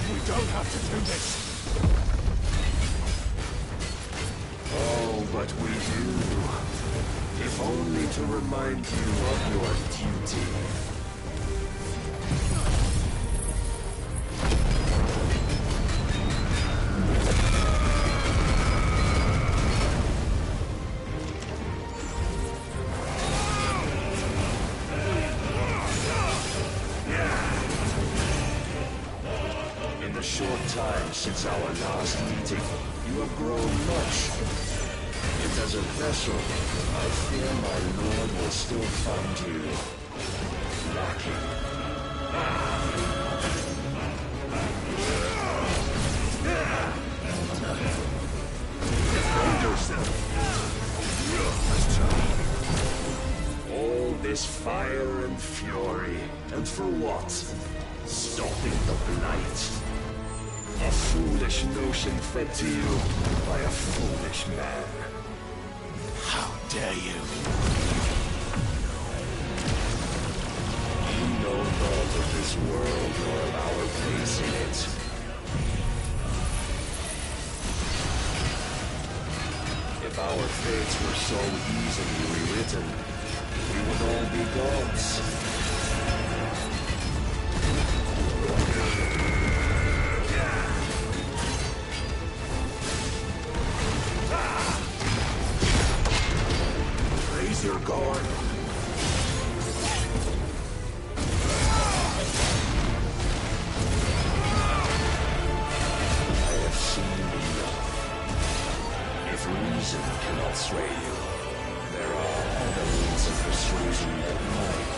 We don't have to do this. Oh, but we do. If only to remind you of your duty. short time since our last meeting, you have grown much. Yet as a vessel, I fear my lord will still find you lacking. All this fire and fury, and for what? Stopping the blight. A foolish notion fed to you by a foolish man. How dare you? You know naught of this world nor of our place in it. If our fates were so easily rewritten, we would all be gods. Raise your guard. I have seen enough. If reason cannot sway you, there are other means of persuasion that might.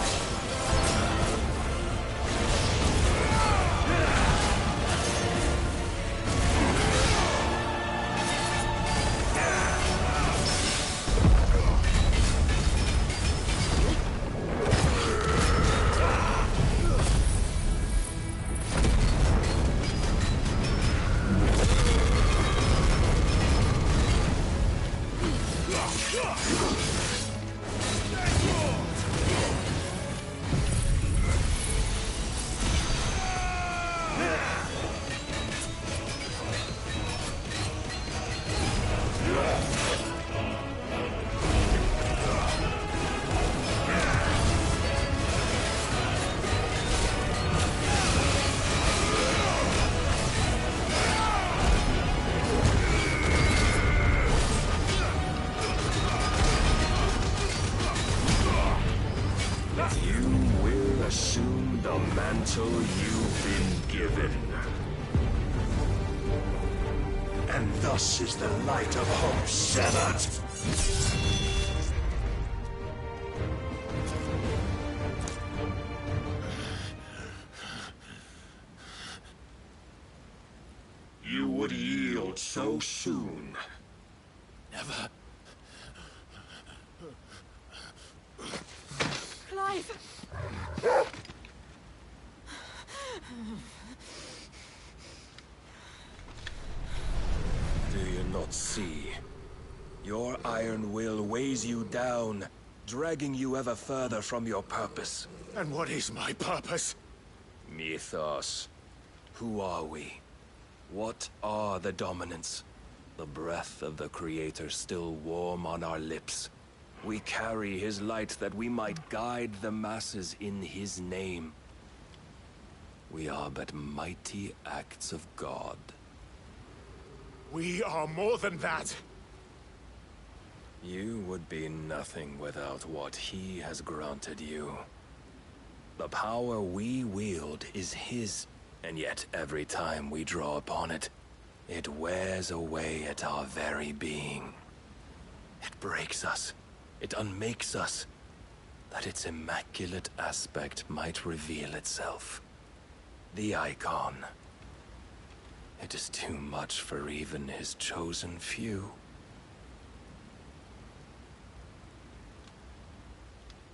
You've been given. And thus is the light of hope severed. You would yield so soon. Never. Clive! Do you not see? Your iron will weighs you down, dragging you ever further from your purpose. And what is my purpose? Mythos. Who are we? What are the dominants? The breath of the Creator still warm on our lips. We carry his light that we might guide the masses in his name. We are but mighty acts of God. We are more than that. You would be nothing without what he has granted you. The power we wield is his, and yet every time we draw upon it, it wears away at our very being. It breaks us. It unmakes us, that its immaculate aspect might reveal itself. The icon. It is too much for even his chosen few.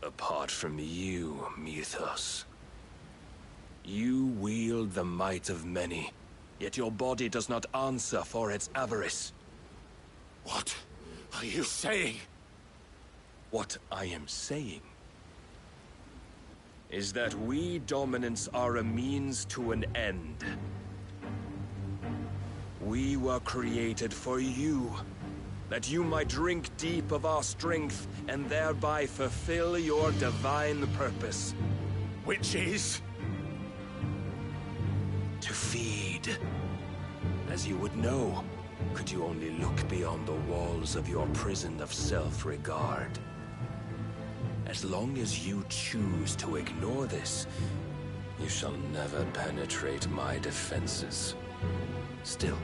Apart from you, Mythos, you wield the might of many, yet your body does not answer for its avarice. What are you saying? What I am saying is that we dominants are a means to an end. We were created for you, that you might drink deep of our strength and thereby fulfill your divine purpose. Which is? To feed. As you would know, could you only look beyond the walls of your prison of self-regard. As long as you choose to ignore this, you shall never penetrate my defenses. Still,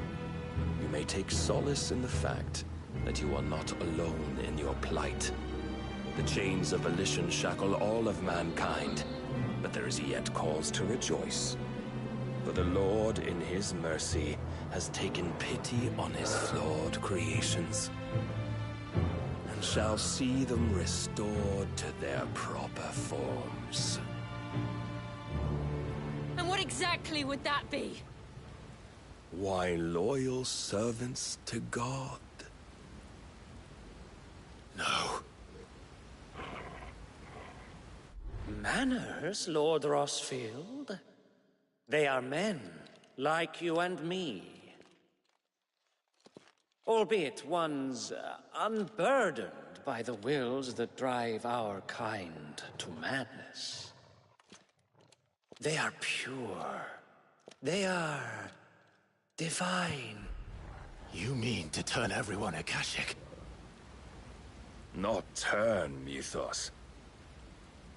you may take solace in the fact that you are not alone in your plight. The chains of volition shackle all of mankind, but there is yet cause to rejoice. For the Lord, in his mercy, has taken pity on his flawed creations, and shall see them restored to their proper forms. And what exactly would that be? Why, loyal servants to God. No. Manners, Lord Rossfield? They are men, like you and me. Albeit ones unburdened by the wills that drive our kind to madness. They are pure. They are divine. You mean to turn everyone Akashic? Not turn, Mythos.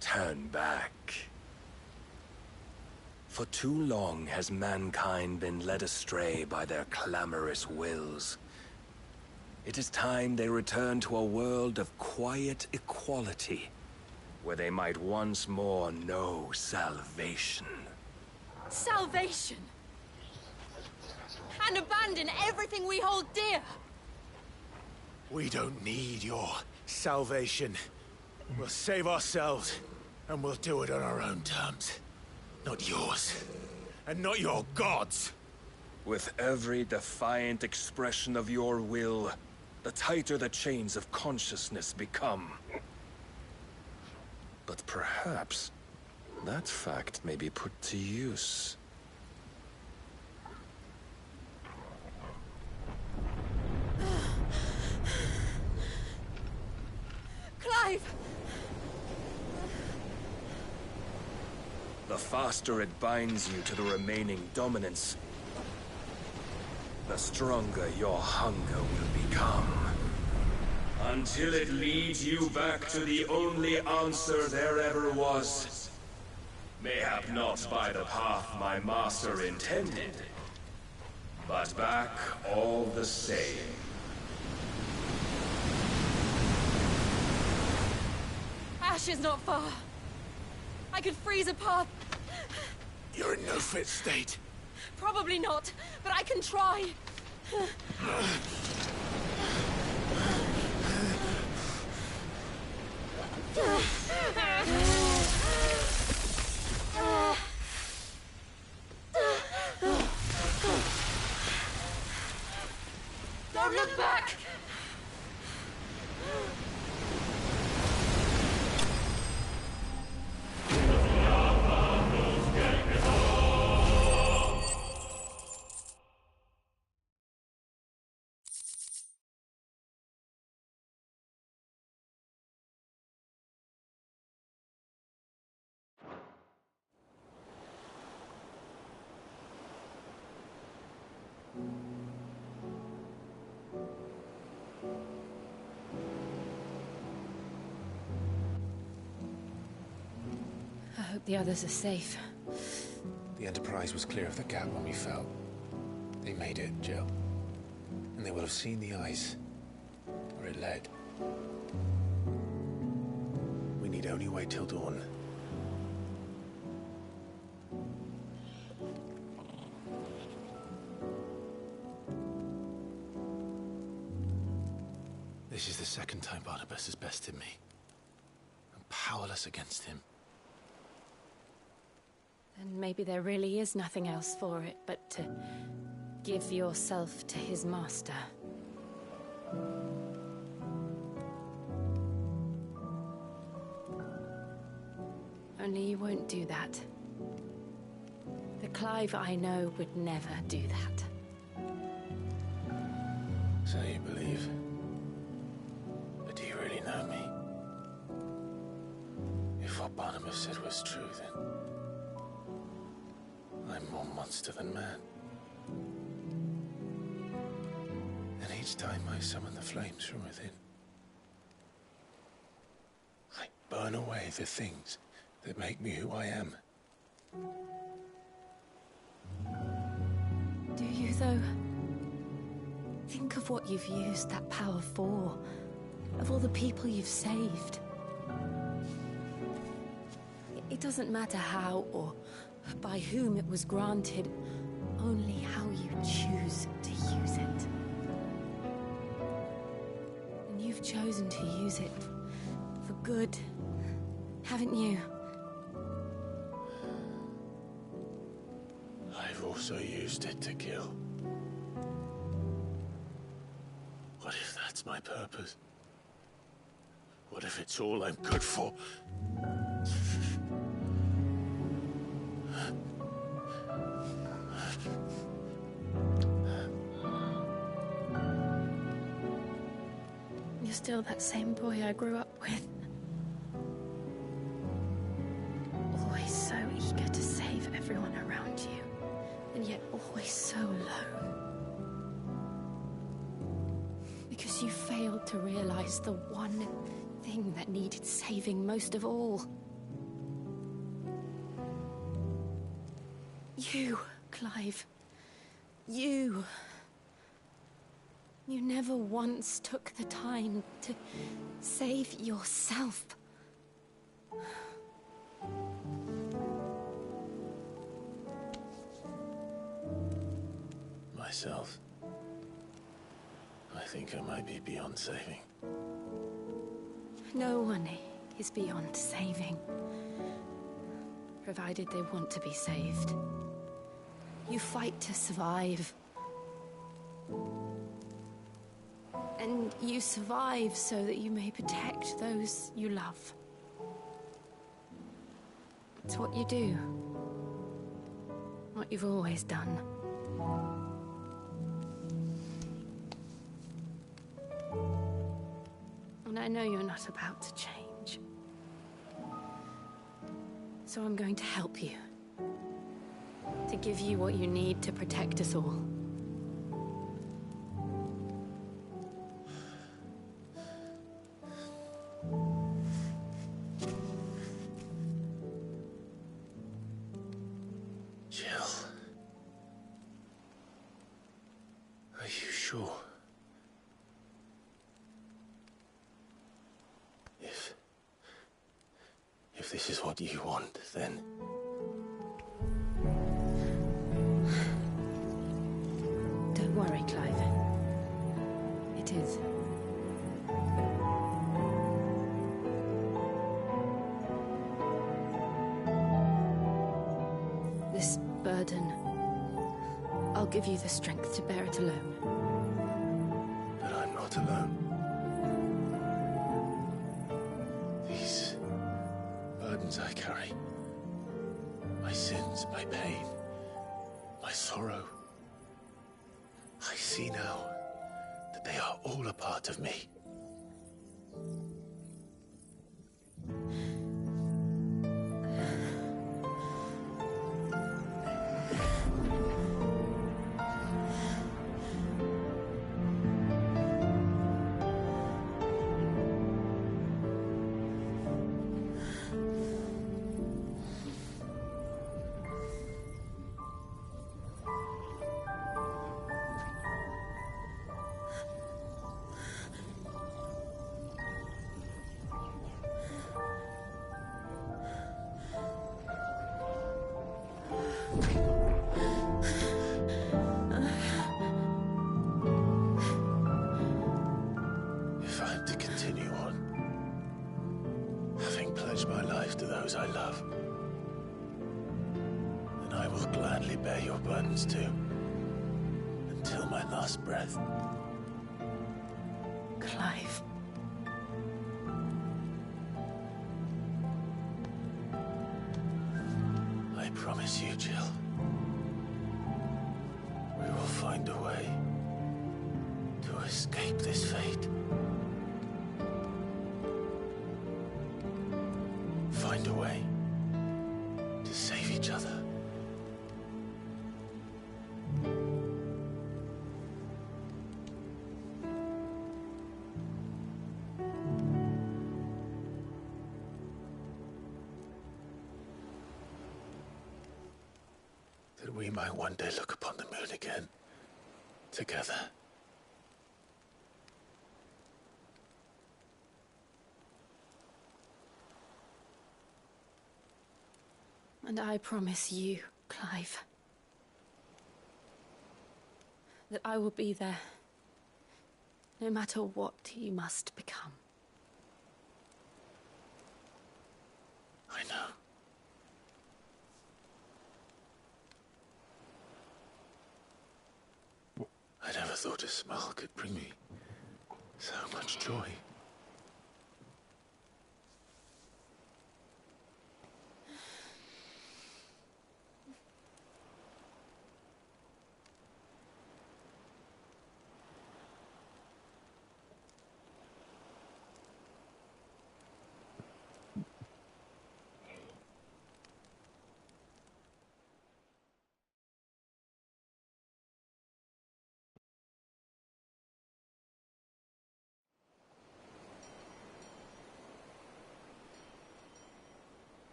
Turn back. For too long has mankind been led astray by their clamorous wills. It is time they return to a world of quiet equality, where they might once more know salvation. Salvation! And abandon everything we hold dear! We don't need your salvation. We'll save ourselves, and we'll do it on our own terms. Not yours. And not your gods. With every defiant expression of your will, the tighter the chains of consciousness become. But perhaps that fact may be put to use. Clive! The faster it binds you to the remaining dominance, the stronger your hunger will become. Until it leads you back to the only answer there ever was. Mayhap not by the path my master intended, but back all the same. Ash is not far. I could freeze a path. You're in no fit state. Probably not, but I can try. Don't look back! I hope the others are safe. The Enterprise was clear of the gap when we fell. They made it, Jill. And they will have seen the ice, where it led. We need only wait till dawn. This is the second time Barnabas has bested me. I'm powerless against him. Then maybe there really is nothing else for it but to give yourself to his master. Only you won't do that. The Clive I know would never do that. So you believe? But do you really know me? If what Barnabas said was true, then I'm more monster than man. And each time I summon the flames from within, I burn away the things that make me who I am. Do So, think of what you've used that power for, of all the people you've saved. It doesn't matter how or by whom it was granted, only how you choose to use it. And you've chosen to use it for good, haven't you? I've also used it to kill. What if that's my purpose? What if it's all I'm good for? You're still that same boy I grew up with. Always so eager to save everyone around you, and yet always so alone. Because you failed to realize the one thing that needed saving most of all. You, Clive. You. You never once took the time to save yourself. Myself. I think I might be beyond saving. No one is beyond saving, provided they want to be saved. You fight to survive. And you survive so that you may protect those you love. It's what you do. What you've always done. And I know you're not about to change. So I'm going to help you. To give you what you need to protect us all. Jill. Are you sure? If this is what you want, then... Don't worry, Clive. It is. This burden, I'll give you the strength to bear it alone. But I'm not alone. These burdens I carry, my sins, my pain, my sorrow, I see now that they are all a part of me. If I'm to continue on, having pledged my life to those I love, then I will gladly bear your burdens too, until my last breath. Clive. I promise you, Jill, we will find a way to escape this fate. Find a way to save each other. That we might one day look upon the moon again together. And I promise you, Clive, that I will be there, no matter what you must become. I know. I never thought a smile could bring me so much joy.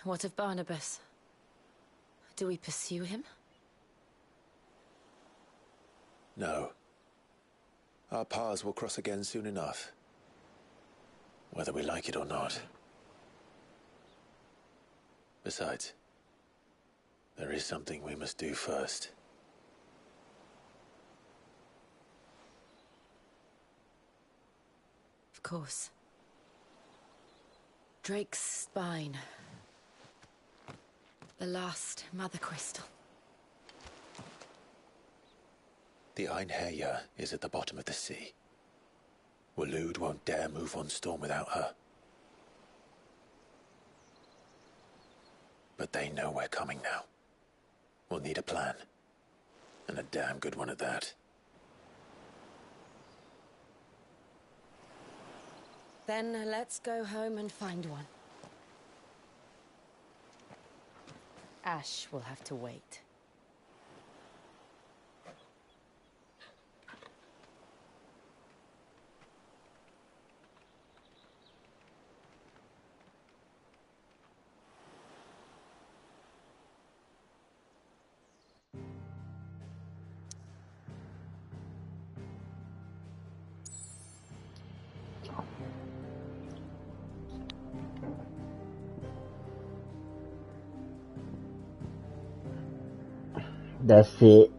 What of Barnabas? Do we pursue him? No. Our paths will cross again soon enough. Whether we like it or not. Besides, there is something we must do first. Of course. Drake's spine. The last Mother Crystal. The Einherja is at the bottom of the sea. Waloed won't dare move on Storm without her. But they know we're coming now. We'll need a plan. And a damn good one at that. Then let's go home and find one. Ash will have to wait. That's it.